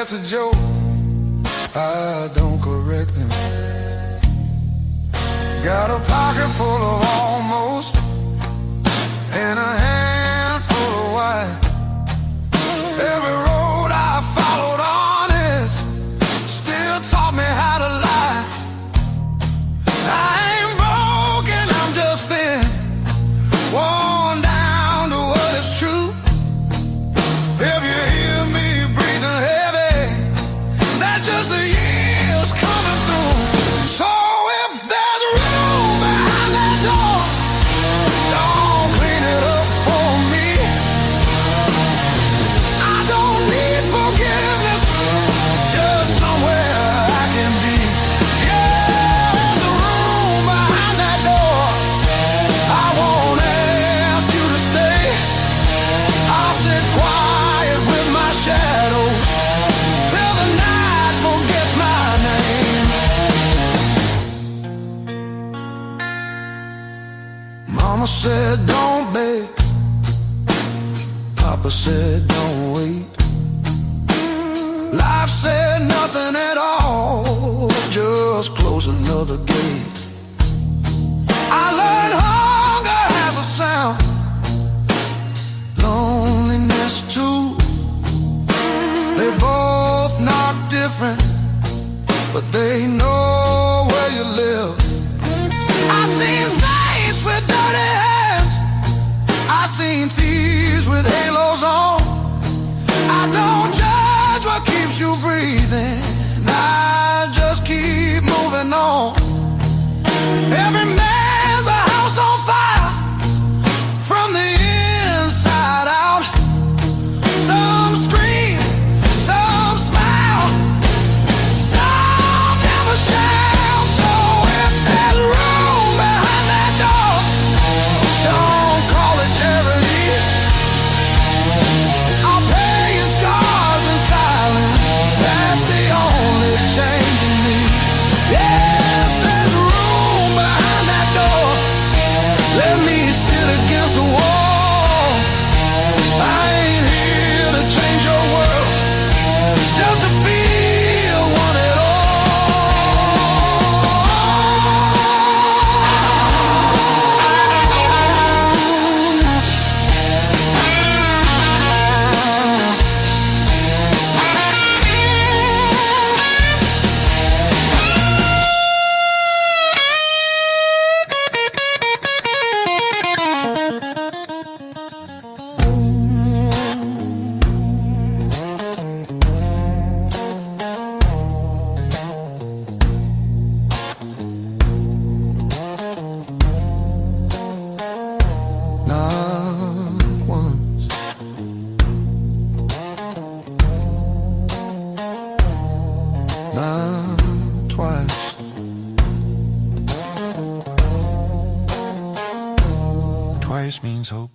that's a joke, I don't correct them. Got a pocket full of almost and a handful of white. Every road I followed honest still taught me how to lie. I ain't broken, I'm just thin, worn down to what is true. If you hear me breathing heavy, that's just the years coming through. So if there's room behind that door, don't clean it up for me. I don't need forgiveness, just somewhere I can be. Yeah, there's a room behind that door. I won't ask you to stay. I'll sit quiet with my shadows till the night forgets my name. Mama said don't beg, Papa said don't wait. Life said nothing at all, just close another gate. I learned hunger has a sound, loneliness too. They both knock different, but they know where you live. I seen saints with dirty hands, I seen thieves with halos on. I don't judge what keeps you breathing, I just keep moving on. Every man's a house on fire from the inside out. Some scream, some smile, some never shout. So if there's room behind that door, don't call it charity. I'll pay in scars and silence, that's the only change in me. Yeah, if there's room behind that door, let me sit against the wall. I ain't here to change your world, just to feel one at all. Not once, not twice. Twice means hope.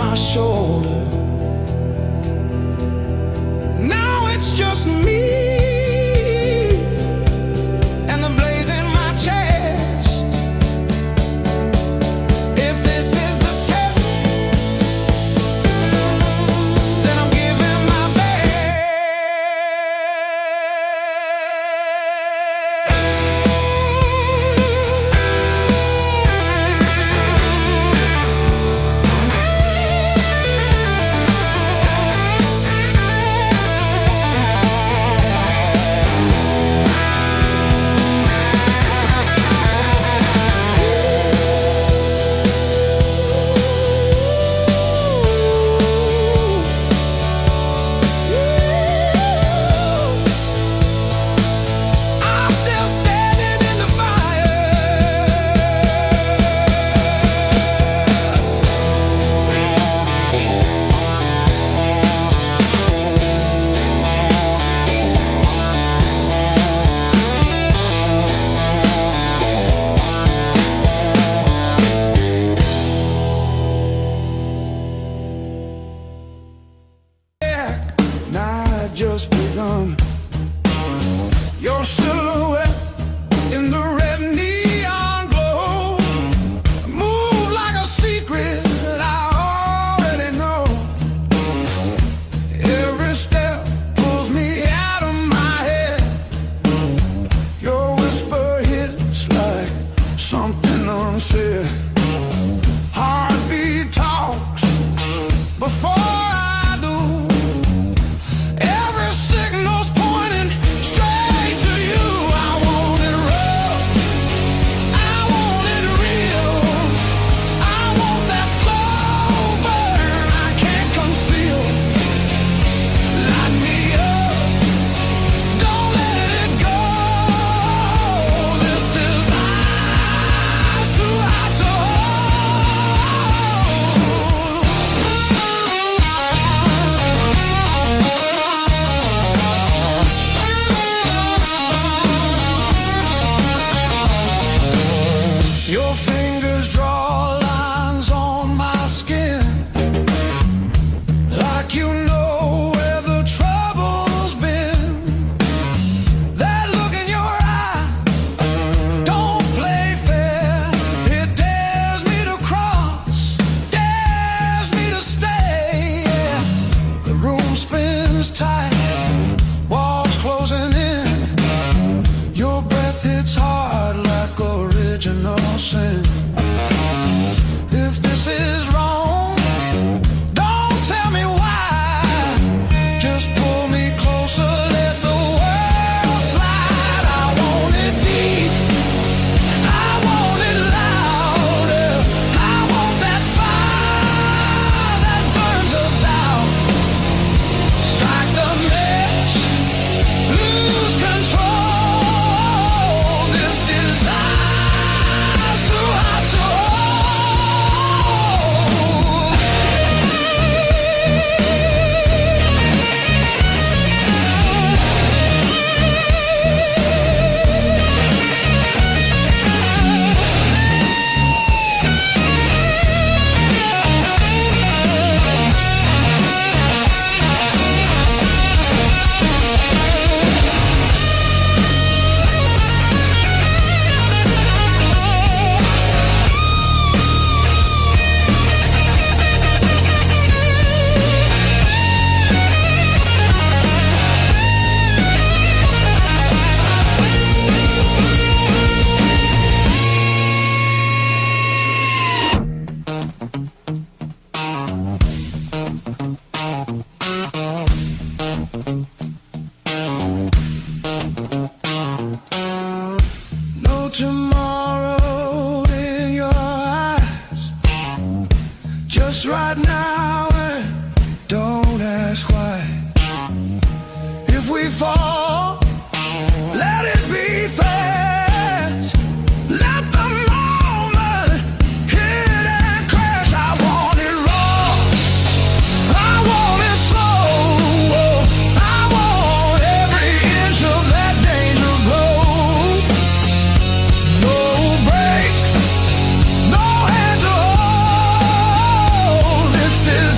my shoulder. Now it's just me and the blaze in my chest. If this is the test, then I'm giving my just begun. Your silhouette in the red neon glow, move like a secret that I already know. Every step pulls me out of my head. Your whisper hits like something unsaid. Heartbeat talks before tomorrow in your eyes, just right now, and don't ask why. If we fall, let it be fast. Let the moment hit and crash. I want it raw, I want it slow, I want every inch of that danger glow. No brakes, no hands to hold. This is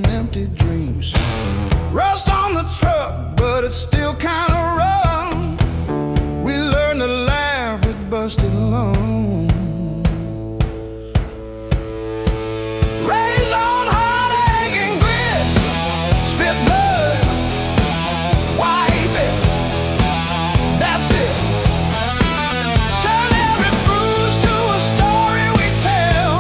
empty dreams. Rust on the truck, but it's still kinda rough. We learned to laugh with busted lungs. Raised on heartache and grit, spit blood, wipe it, that's it. Turn every bruise to a story we tell.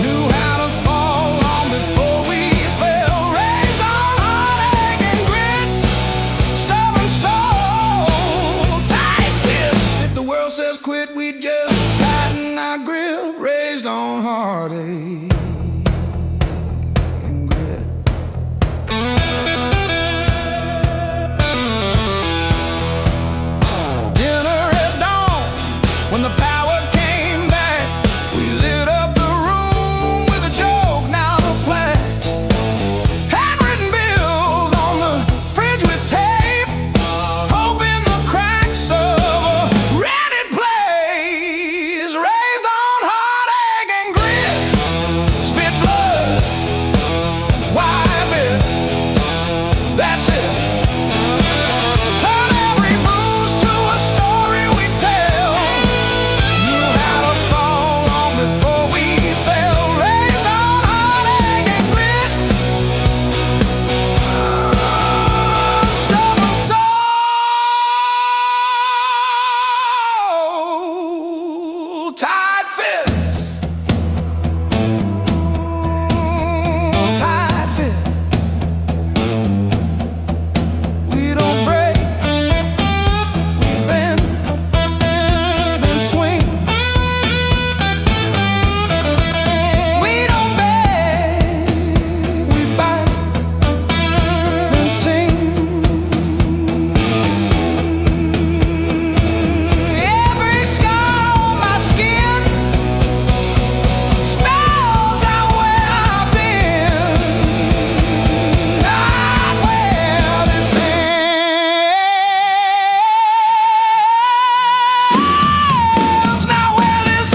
Knew how to fall long before we fell. Raised on heartache and grit, stubborn soul, tight fist. If the world says quit, we just tighten our grip. Raised on heartache. Dinner at dawn, when the power came back, we lit up the room with a joke, now the plan. Handwritten bills on the fridge with tape, hope in the cracks of a rented place. Raised on heartache and grit, spit blood, wipe it, that's it. Turn every bruise to a story we tell. Knew how to fall long before we fell. Raised on heartache and grit, stubborn soul, tight fit, tight fit. We don't break, we bend, then swing. We don't beg, we bite, then sing. Every scar on my skin spells out where I've been, not where this ends, not where this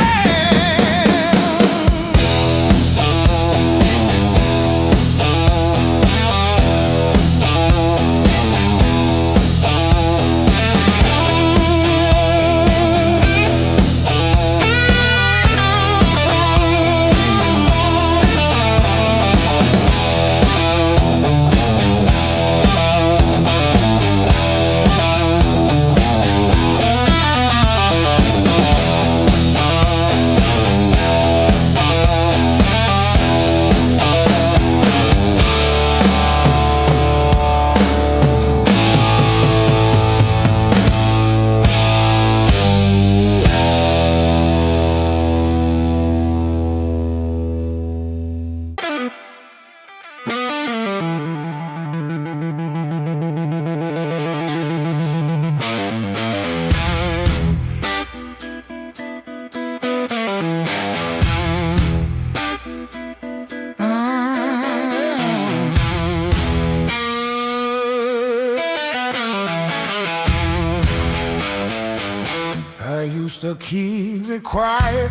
I used to keep it quiet,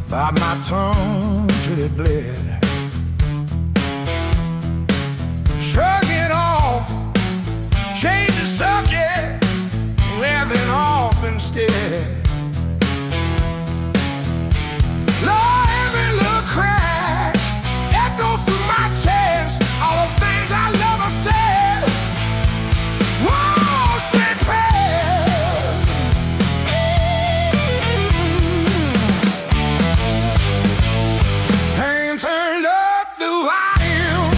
bite my tongue till it bled. Shrug it off, change the subject, laughing off instead. Lord, every little crack echoes through my chest. All the things I love are said. Whoa, stay past. Pain turned up the volume.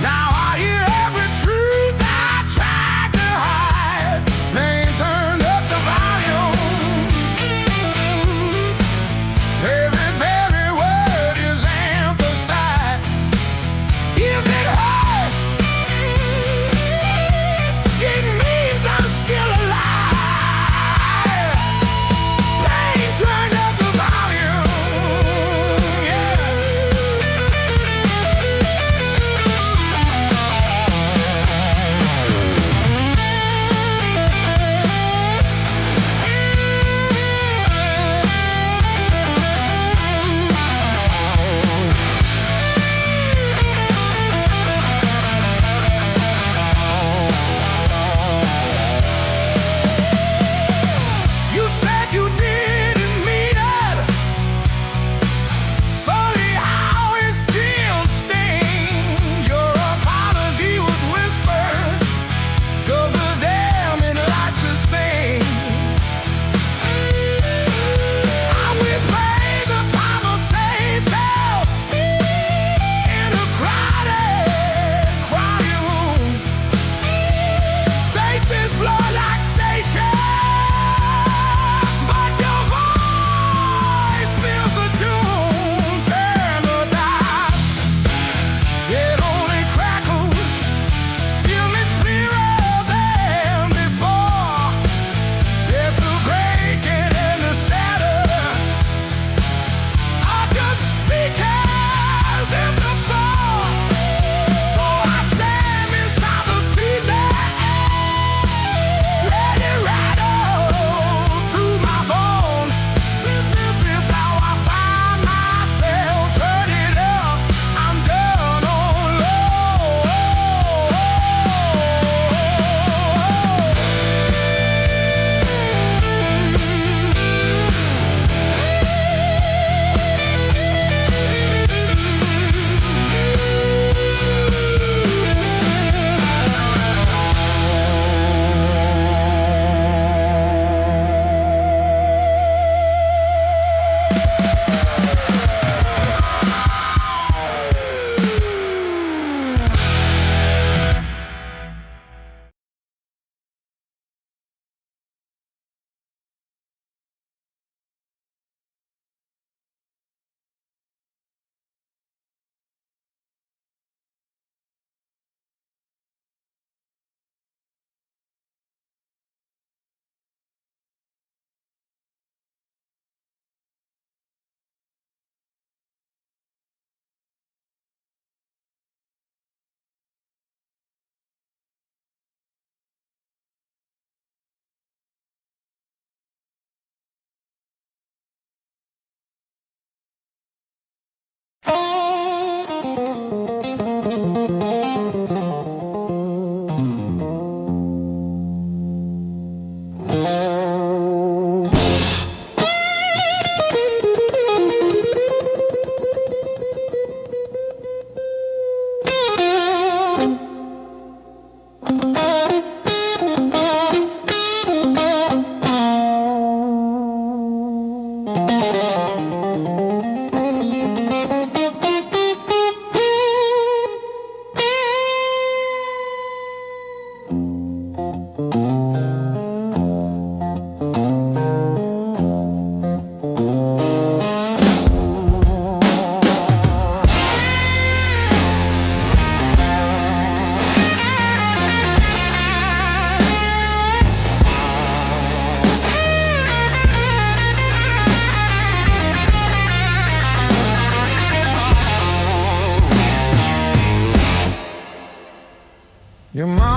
Now I hear every truth I tried to hide. Pain turned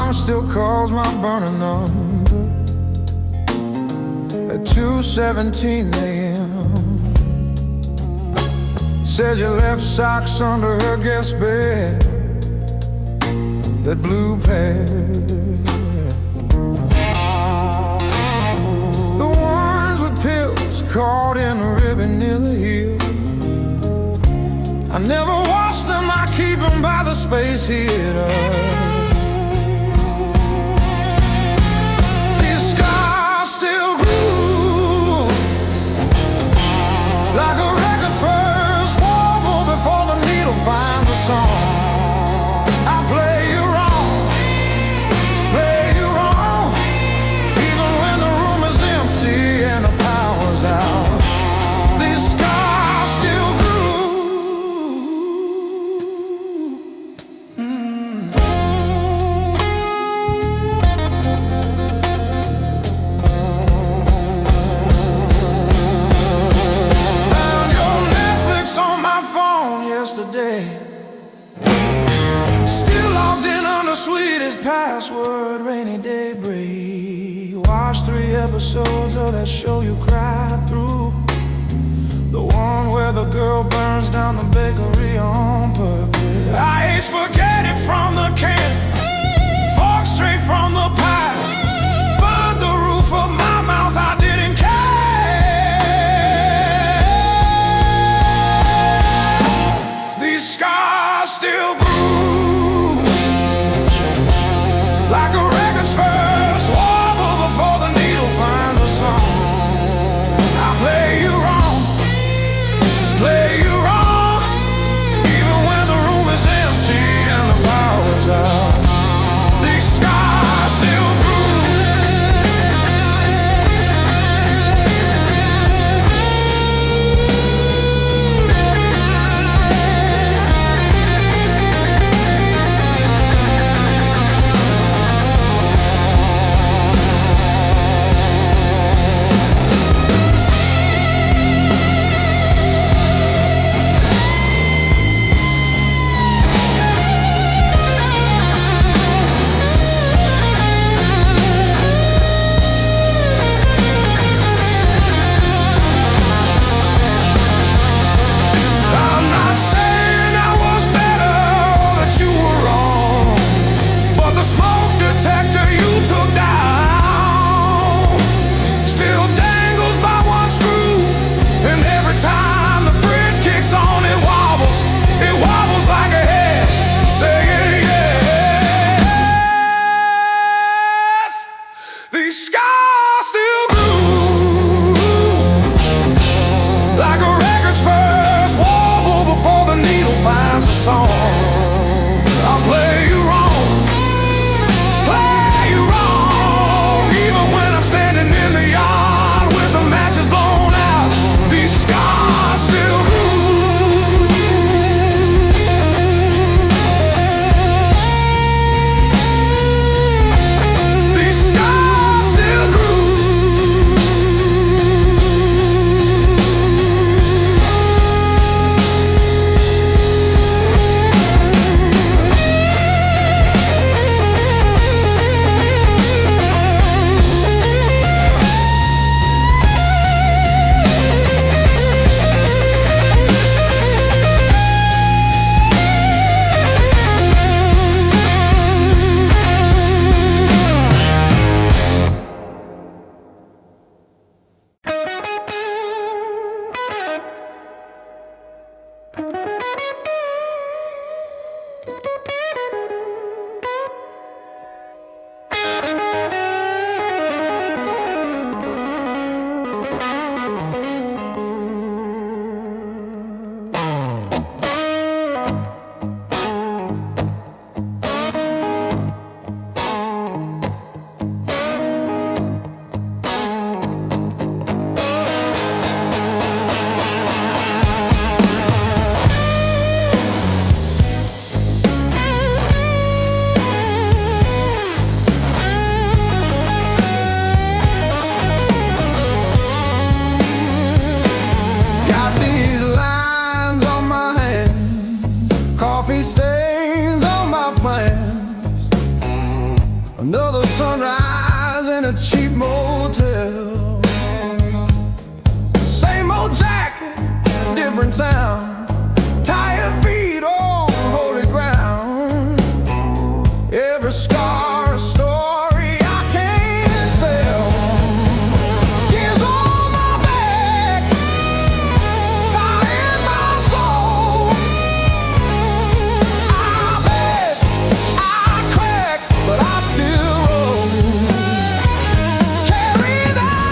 mom still calls my burner number at 2:17 a.m. Said you left socks under her guest bed, that blue pair, the ones with pills caught in a ribbon near the heel. I never wash them, I keep them by the space heater. These scars still groove like a record's first warble before the needle finds the song. I play you wrong, play you wrong, even when the room is empty and the power's out. These scars still yesterday, still logged in on the sweetest password, rainy day break. Watched 3 episodes of that show you cried through, the one where the girl burns down the bakery on purpose. I ate spaghetti from the can, fork straight from the pie, burned the roof of my mouth, I didn't care. Scars still groove like a record's first warble before the needle finds a song. I play you wrong, play you wrong, even when the room is empty and the power's out. These scars still in a cheap motel. Same old jacket, different town. Tired feet on holy ground. Every scar a story I can't tell. Years on my back, fire in my soul. I beg, I crack, but I still roll. Carry that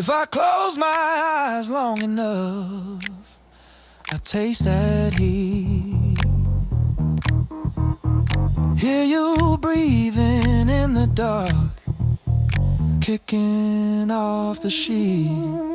If I close my eyes long enough, I taste that heat. Hear you breathing in the dark, kicking off the sheet.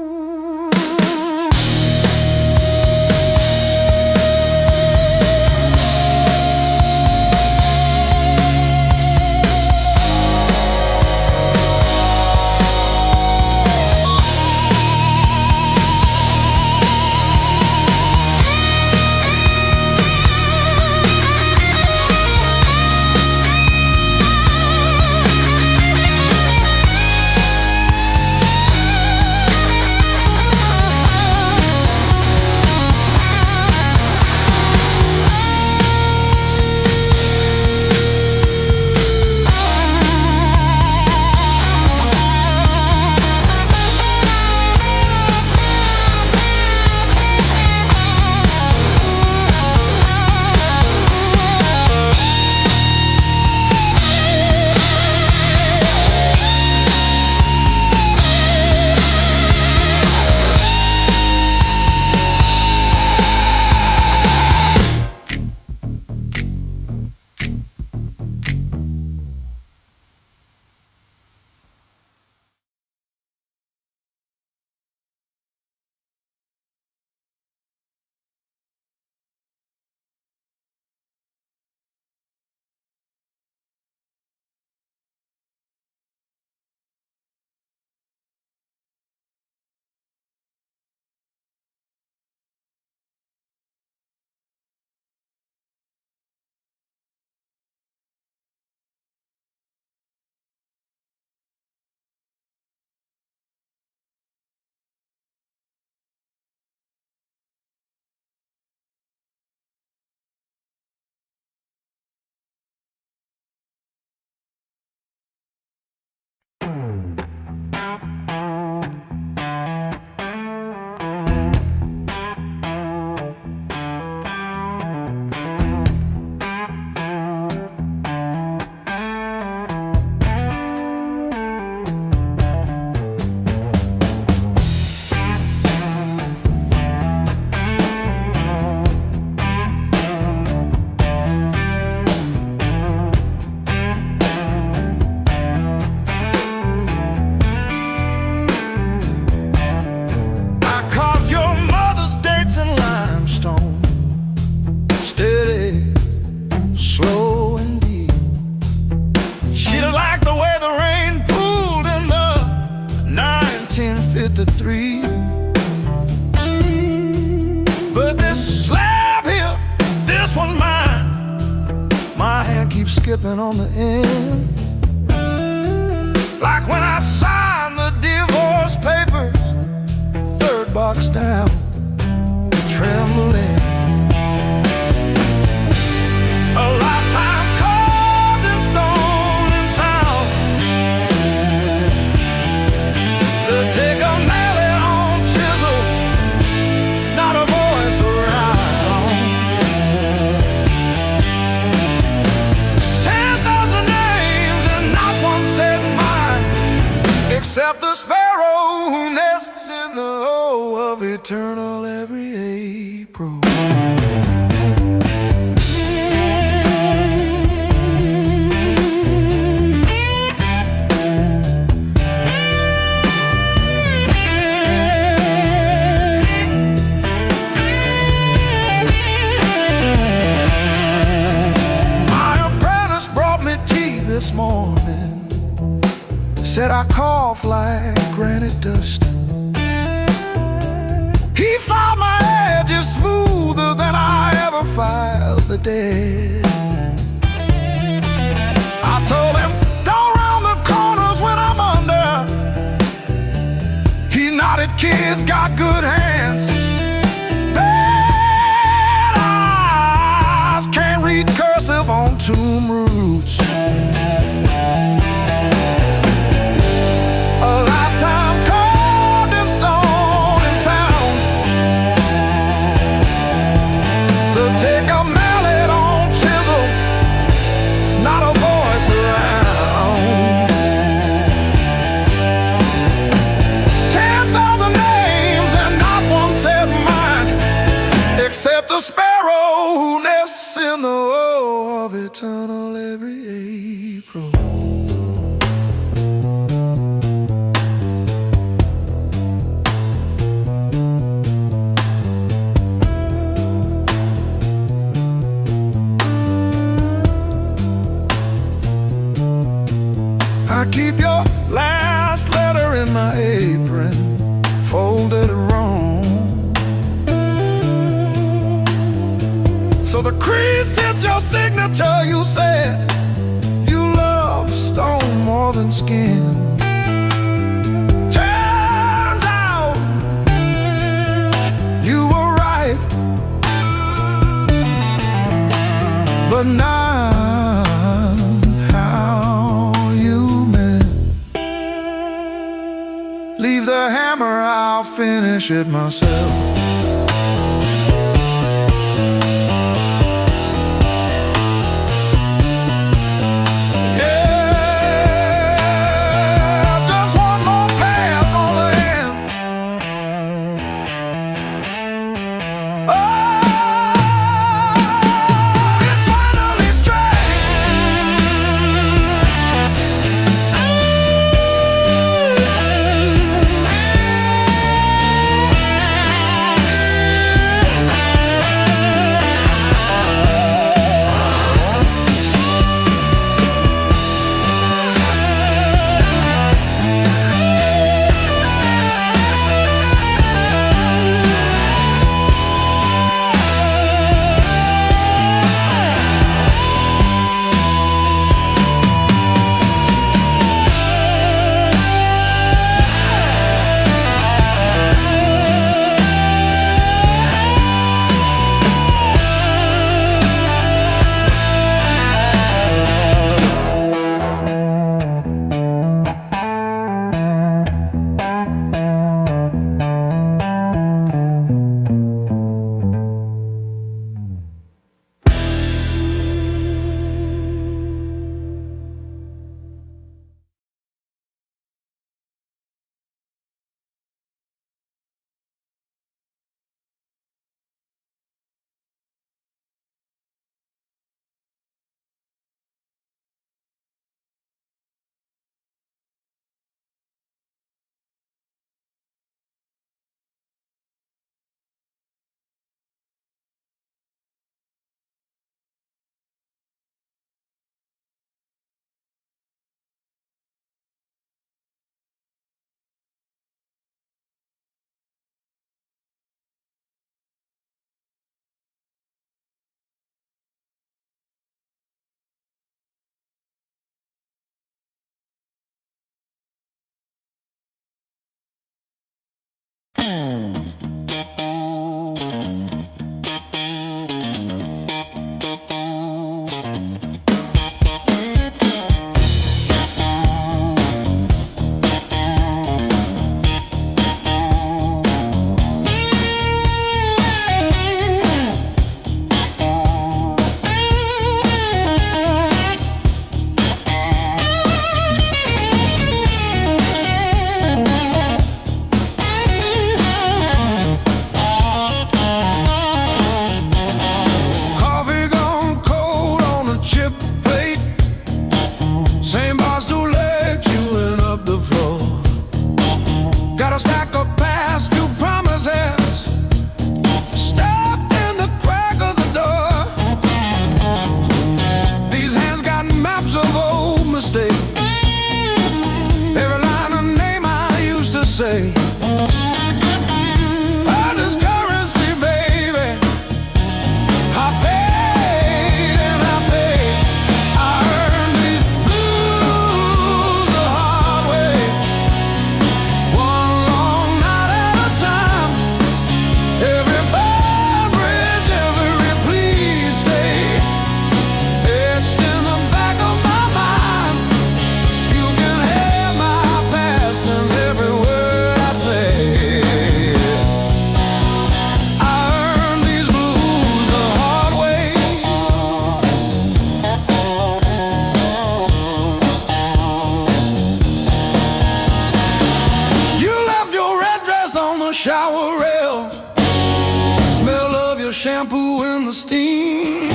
Slow and deep. She didn't like the way the rain pooled in the 1953. But this slab here, this one's mine. My hand keeps skipping on the end, like when I signed the divorce papers, third box down, trembling. A lifetime carved in stone and sound. They'll take a mallet on chisel, not a voice around. 10,000 names and not one said mine, except the sparrow who nests in the O of eternal every April. This morning said I cough like granite dust. He filed my edges smoother than I ever filed the dead. I told him, don't round the corners when I'm under. He nodded, kids got good hands, bad eyes, can't read cursive on tomb roots. I keep your last letter in my apron, folded wrong. So the crease hits your signature. You said you love stone more than skin. Turns out you were right, but not how you meant. Leave the hammer, I'll finish it myself. Say I just currency, baby. I paid and I paid. I earned these blues the hard way, one long night at a time. Every bad bridge, every please stay, etched in the back of my mind. You can have my past and every word shower rail, smell of your shampoo in the steam.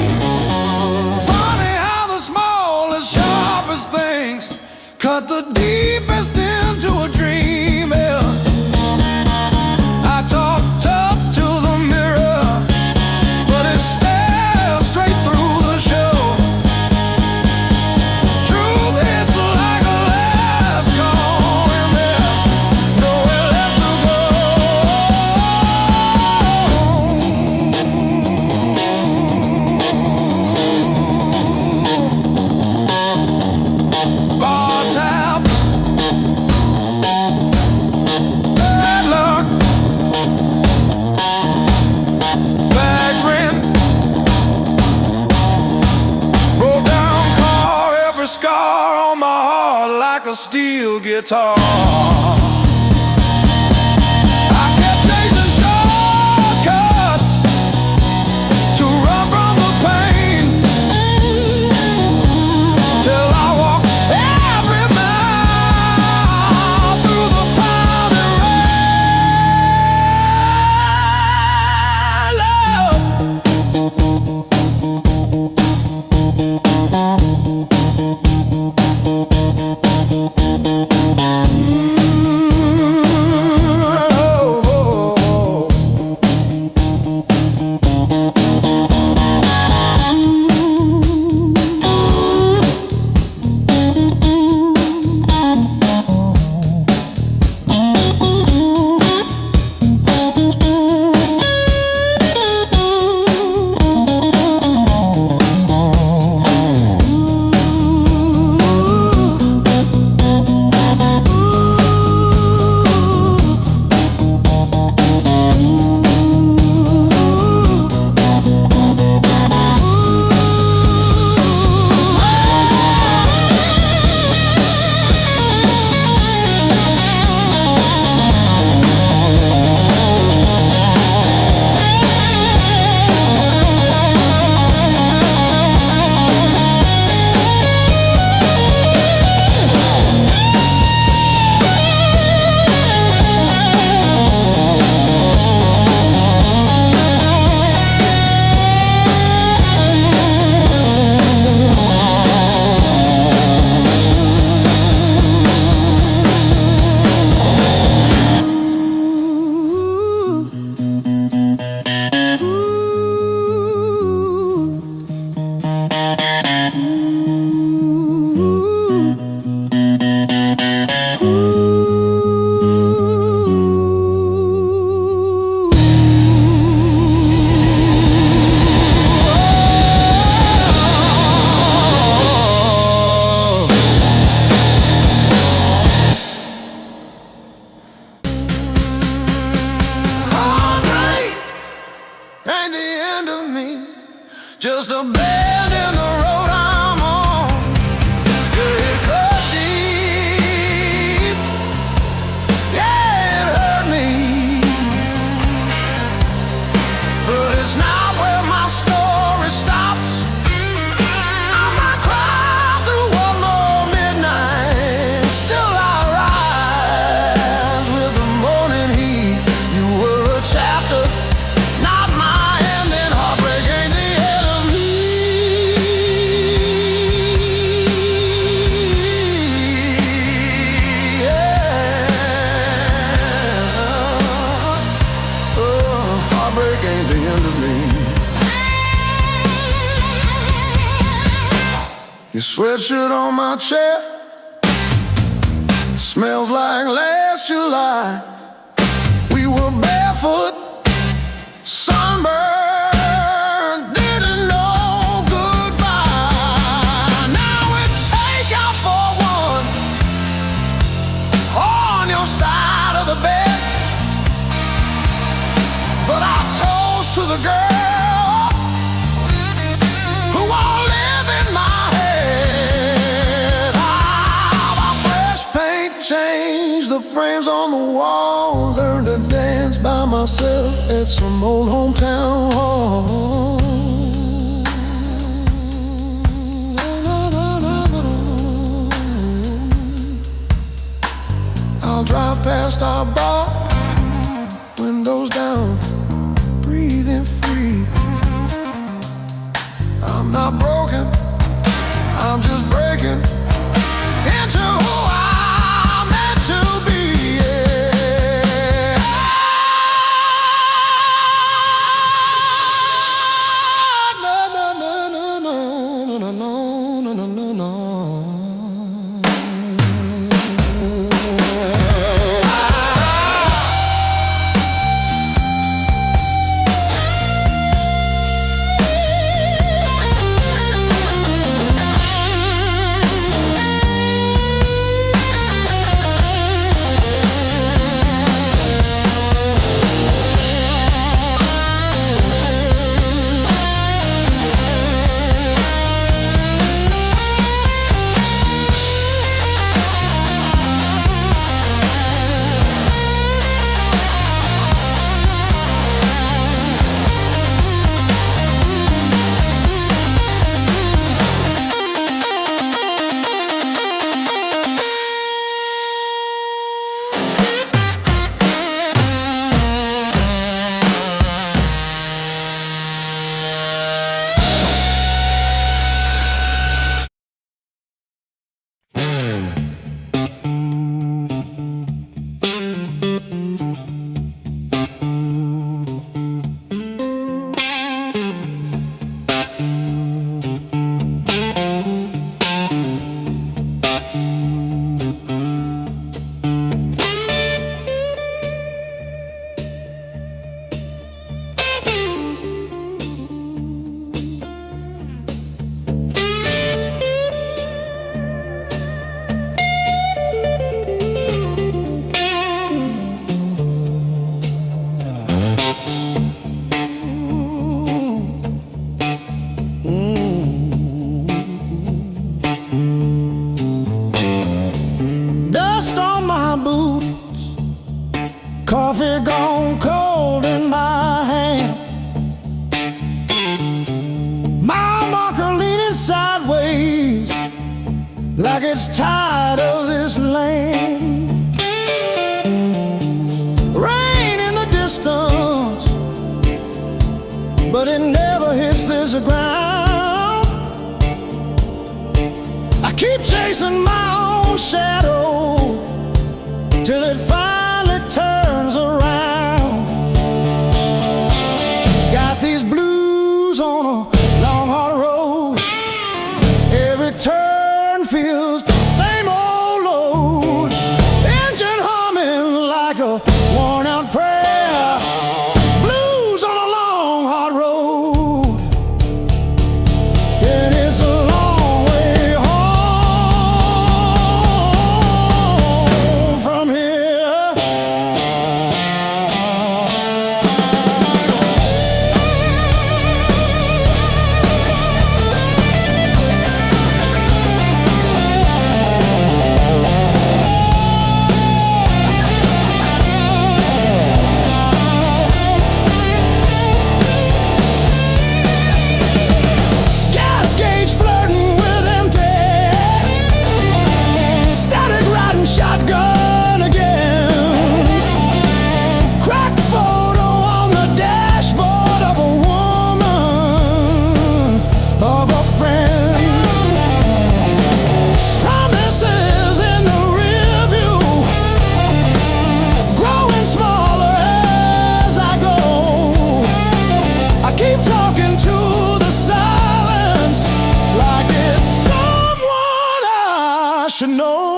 Funny how the smallest, sharpest things cut the deepest into a dream. Yeah. I talk tough to the mirror, but it stares straight through the show. Truth hits like a every scar on my heart like a steel guitar. I kept chasing shortcuts to run from the pain, till I walked every mile through the pounding ain't the end of me, just a bend in the road I'm on. Yeah, it cut deep, yeah, it hurt me, but it's not where my story stops. I might cry through one more midnight, still I rise with the morning heat. You were a chapter, not my ending. Heartbreak ain't the end of me. Yeah. Oh, heartbreak ain't the end of me. Your sweatshirt on my chair smells like last July. We were barefoot, sunburned, didn't know goodbye. Now it's takeout for one on your side of the bed. But I toast to the girl who won't live in my head. How fresh paint changed the frames on the wall. Learned to dance by myself at some old hometown hall. I'll drive past our bar, windows down, breathing free. I'm not broken, I'm just breaking into who I'm meant to be. Yeah. No, no, no, no, no, no, no, no, no, no, no. Coffee gone cold in my hand. My marker leaning sideways like it's tired of this land. Rain in the distance, but it never hits this ground. I keep chasing my own shadow till it finally turns around. Got these blues on a long hard road. Every turn feels the same old load. Engine humming like a worn out prayer. Blues on a long hard road. And it's a long way home from here. Gas gauge flirting with empty. Static riding shotgun again. Cracked photo on the dashboard of a woman, of a friend. Promises in the rear view, growing smaller as I go. I keep talking to the silence like it's someone I should know.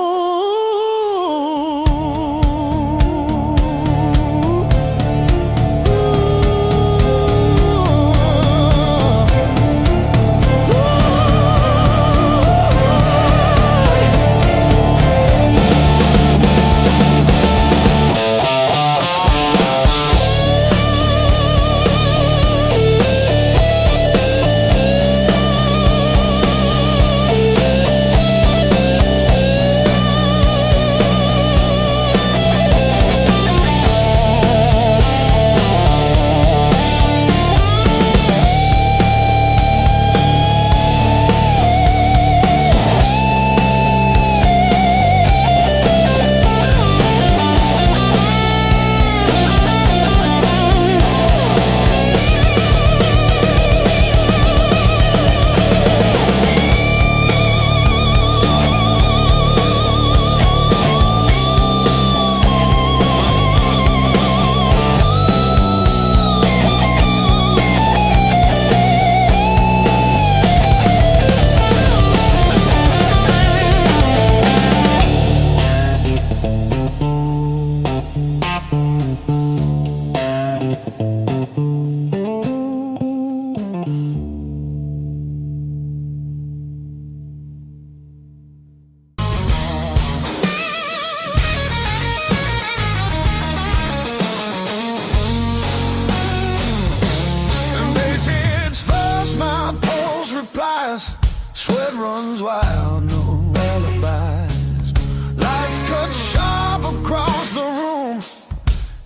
And bass hits first, my pulse replies. Sweat runs wild, no alibis. Lights cut sharp across the room.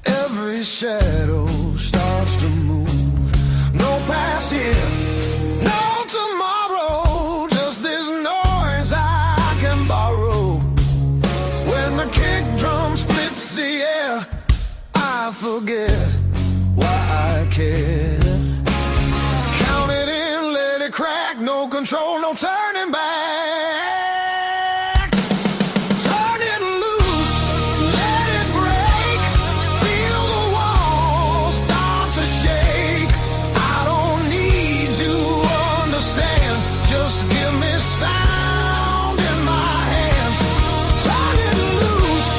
Every shadow starts to move. No past here, no tomorrow. Just this noise I can borrow. When the kick drum splits the air, I forget why I care. Count it in, let it crack. No control, no turning back. Turn it loose, let it break. Feel the walls start to shake. I don't need to understand. Just give me sound in my hands. Turn it loose,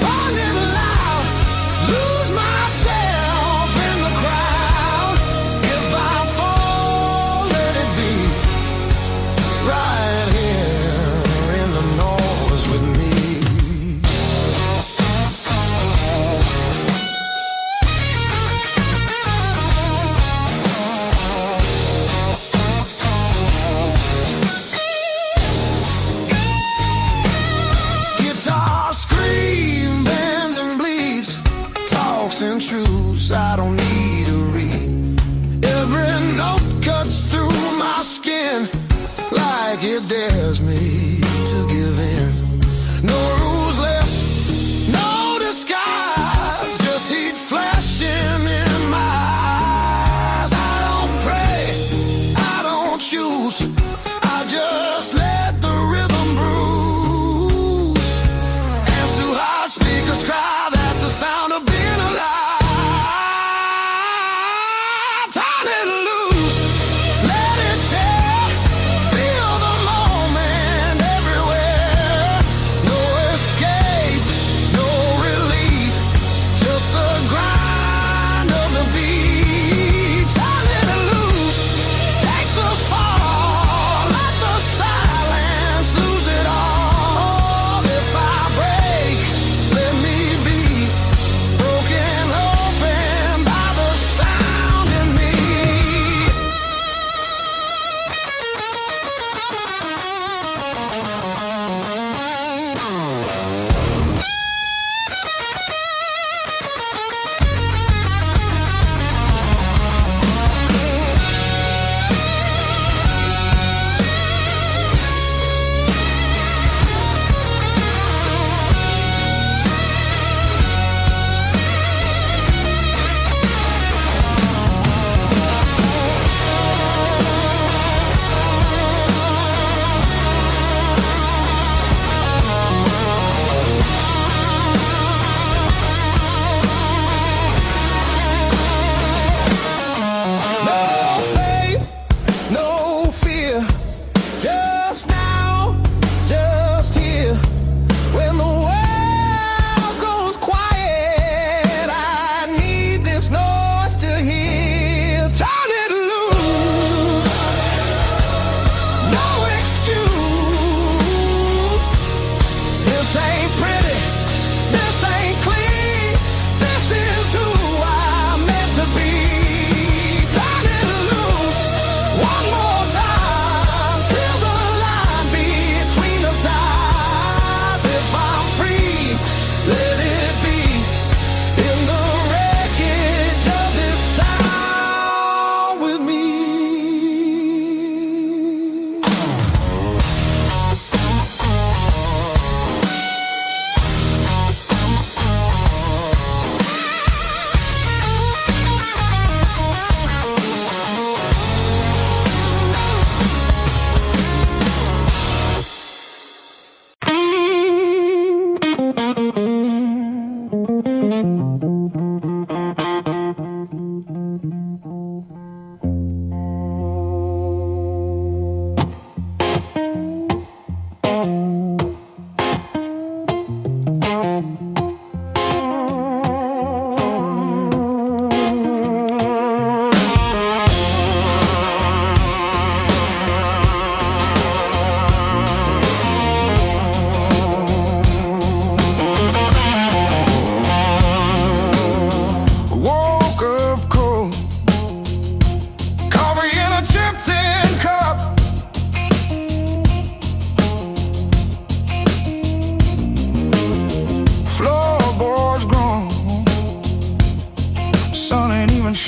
burn it loud. Lose myself in the crowd. If I fall, let it be.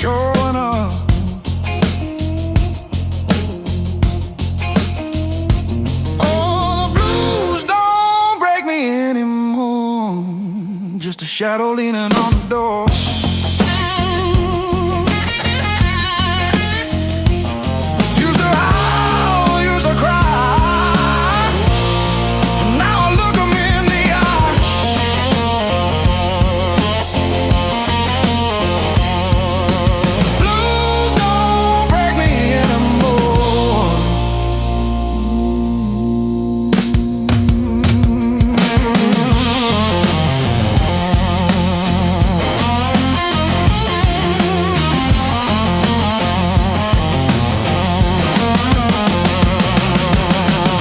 showing up. Oh, the blues don't break me anymore. Just a shadow leaning on the door. Used to howl, used to cry. Now I look 'em in the eye. Blues don't break me anymore.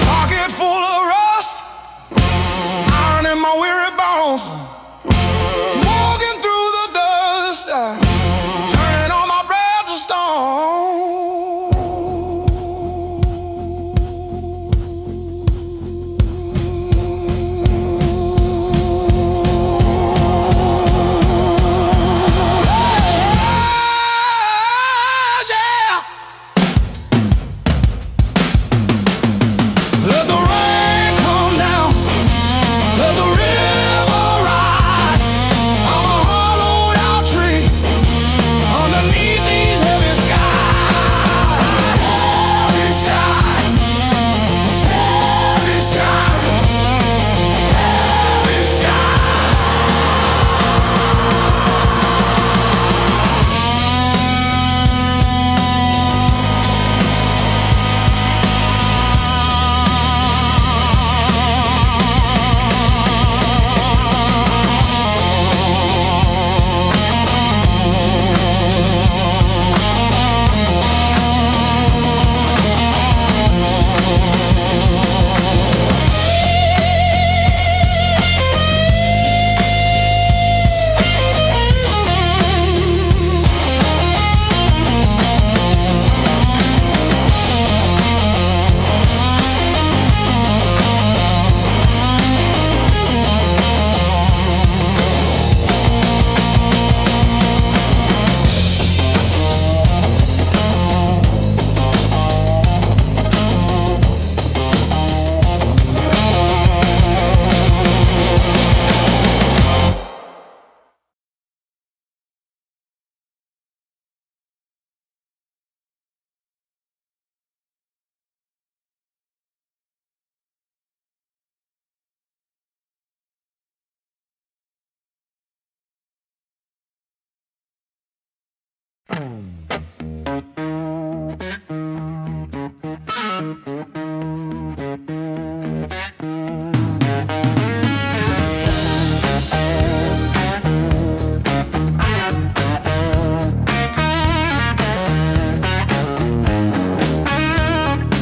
Pocket full of rust, iron in my weary bones. Walking through the dust, turning all my breath to stone. Yeah. Let the rain come down, let the river ride. I'm a hollowed out tree underneath these heavy skies. Heavy sky, heavy sky, heavy sky.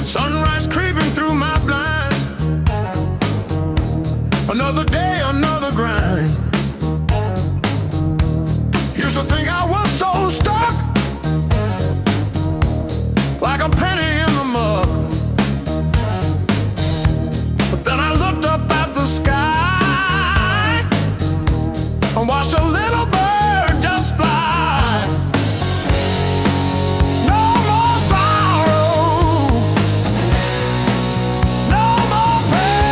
Sunrise creeping through my blind. Another day, another grind. Used to think I was so stuck, like a penny in the mug. But then I looked up at the sky and watched a little bird just fly. No more sorrow, no more pain.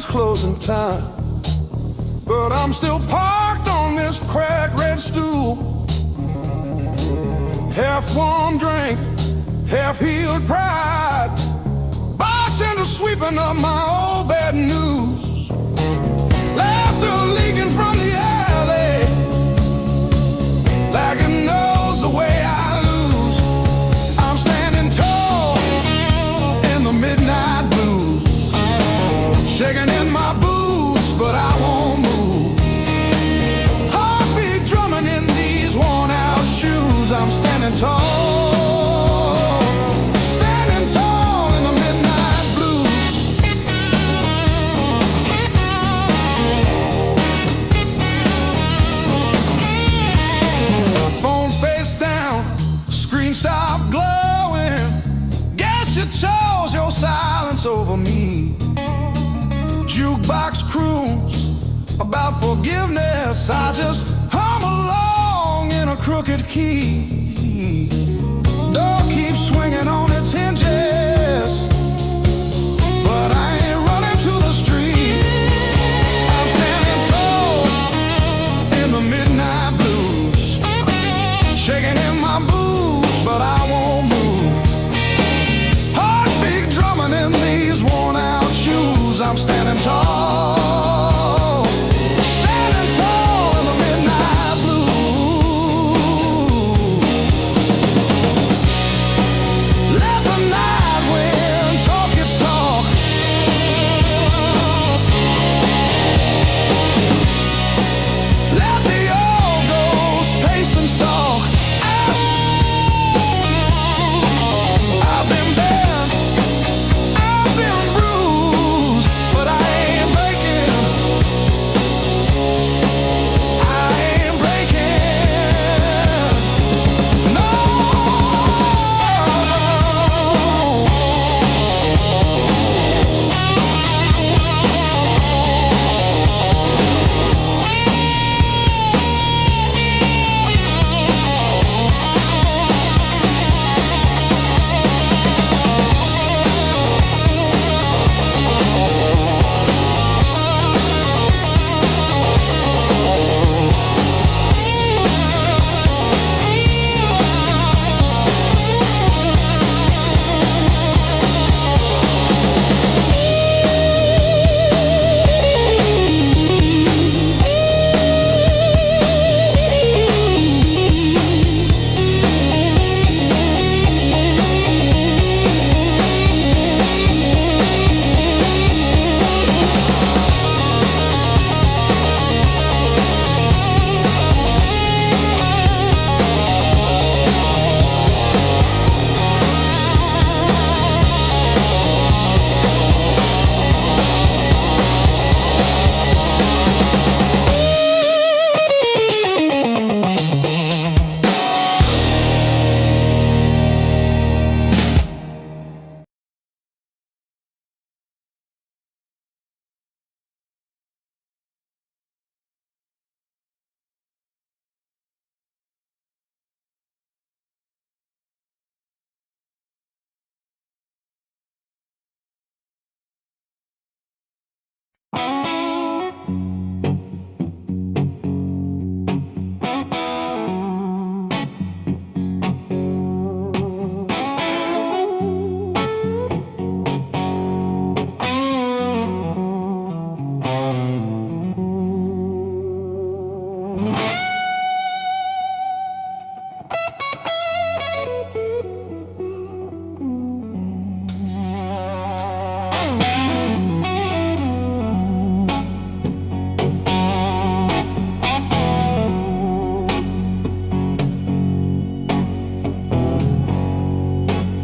is closing time, but I'm still parked on this cracked red stool. Half-warm drink, half-healed pride, bartender sweeping up my old bad news. Laughter leaking from the alley, like it knows the way I lose. I'm standing tall in the midnight blues, shaking in my boots, but I won't move. Heartbeat drumming in these worn-out shoes. I'm standing tall, standing tall in the midnight blues. Phone face down, screen stopped glowing. Guess you chose your silence over me. Jukebox croons about forgiveness, I just hum along in a crooked key. Door keeps swinging on its hinges, but I ain't running to the street. I'm standing tall in the midnight blues, shaking in my boots, but I won't move. Heartbeat drumming in these worn-out shoes. I'm standing tall, standing tall in the midnight blue. Let the night wind talk its talk. Let the old ghost pace and stalk. I've been bent, I've been bruised, but I ain't breaking. I ain't breaking. No.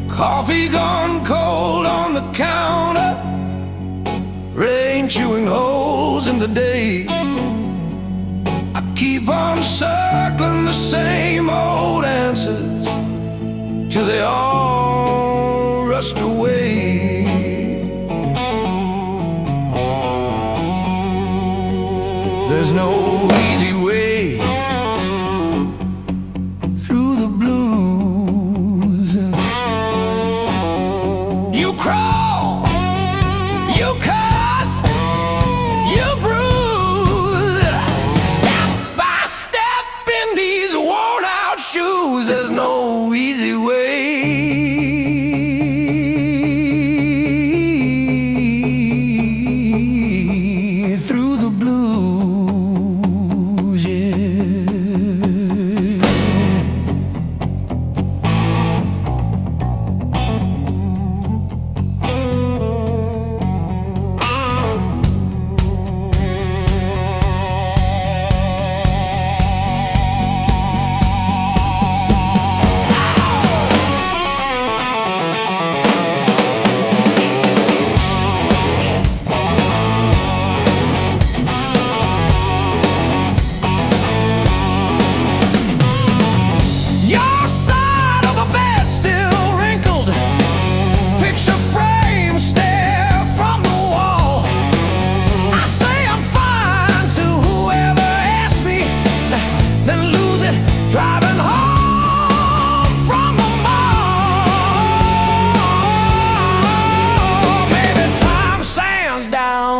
Coffee gone cold on the counter, rain chewing holes in the day. I keep on circling the same old answers till they all rust away. There's no easy way through the blues. You crawl, you cuss,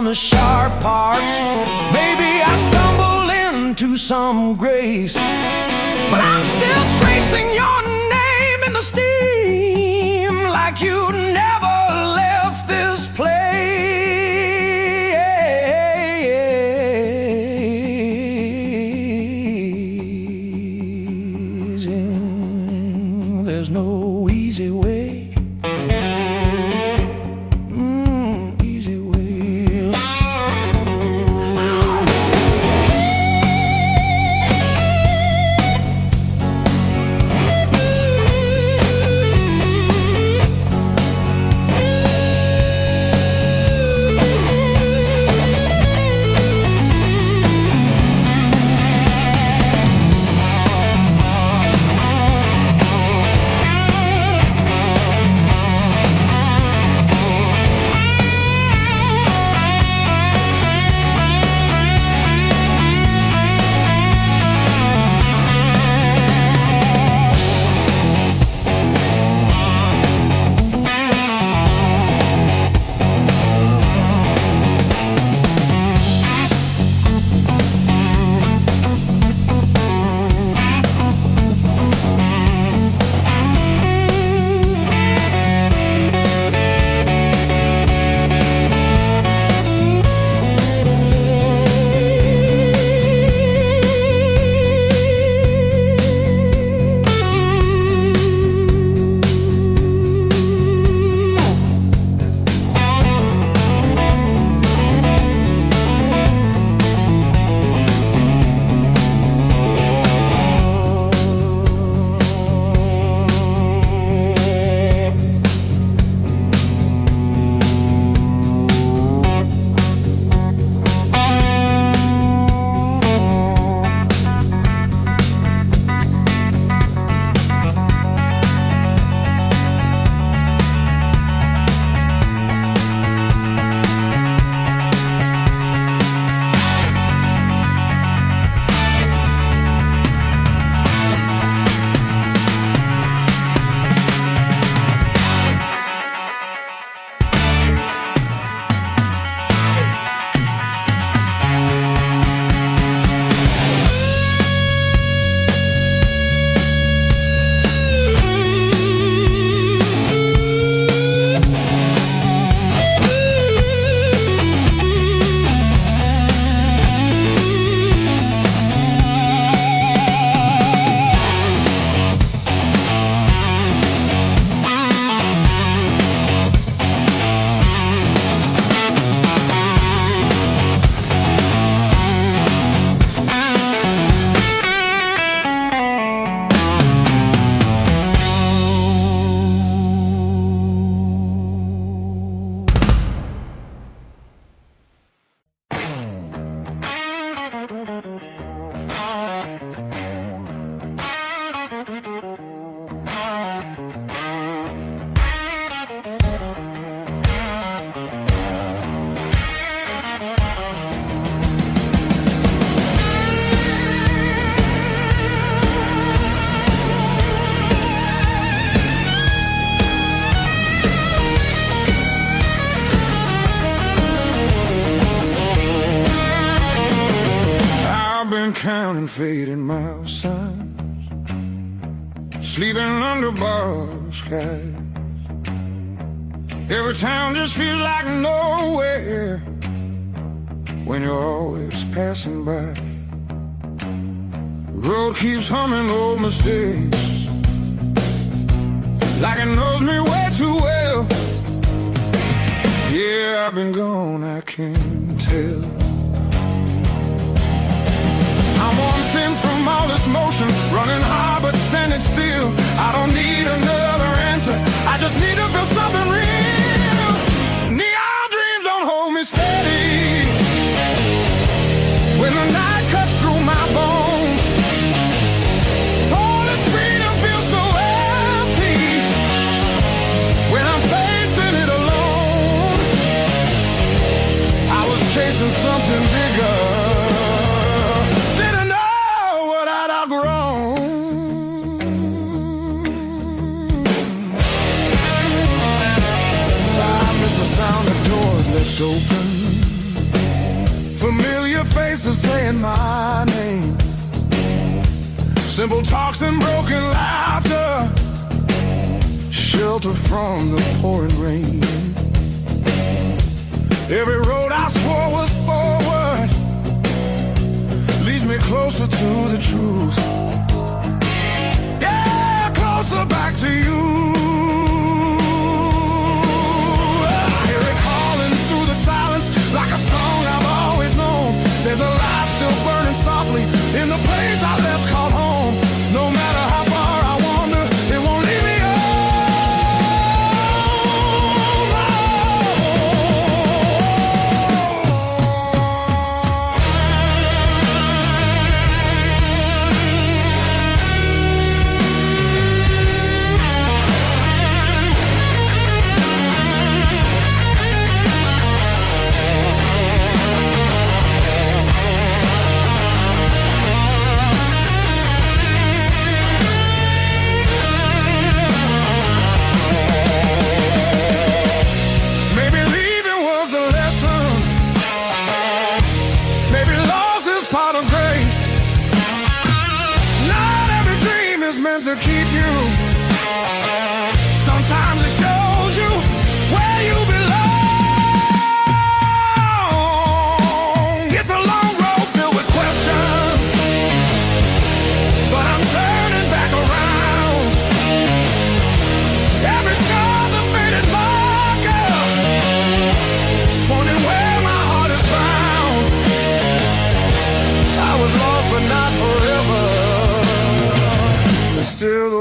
the sharp parts. Maybe I stumble into some grace, but I'm still tracing your name in the steam, like you never left this place. And there's no easy way. Easy way. Counting fading mile signs, sleeping under borrowed skies. Every town just feels like nowhere when you're always passing by. The road keeps humming old mistakes, like it knows me way too well. Yeah, I've been gone, I can't tell. I'm one thing from all this motion, running hard but standing still. I don't need another answer, I just need to feel something real. Neon dreams don't hold me steady when the night cuts through my bones. All this freedom feels so empty when I'm facing it alone. I was chasing something bigger, left open, saying my name. Simple talks and broken laughter, shelter from the pouring rain. Every road I swore was forward leads me closer to the truth. Yeah, closer back to you. I hear it calling through the silence like a song I've always known. There's a light still burning softly in the place I left called home. No matter how far I wander, it won't leave me to keep you. Sometimes it shows you where you belong. It's a long road filled with questions, but I'm turning back around. Every scar's a faded marker, pointing where my heart is found. I was lost but not forever. Still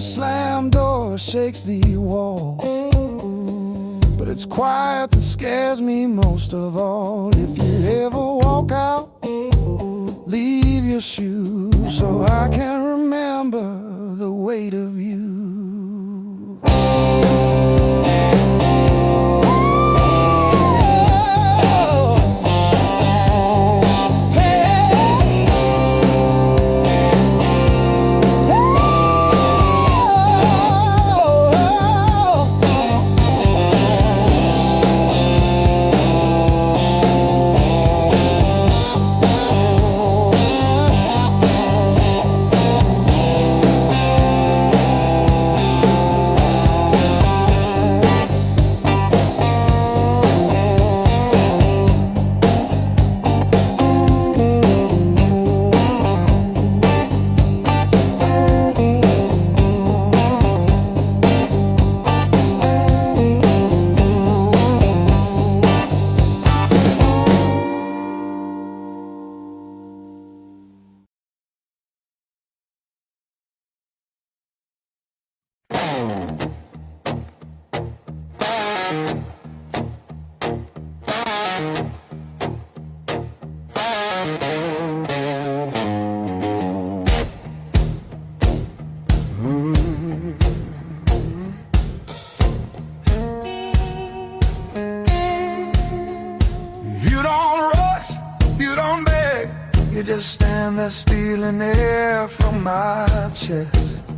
a slam door shakes the walls, but it's quiet that scares me most of all. If you ever walk out, leave your shoes so I can remember the weight of you. You just stand there stealing air from my chest.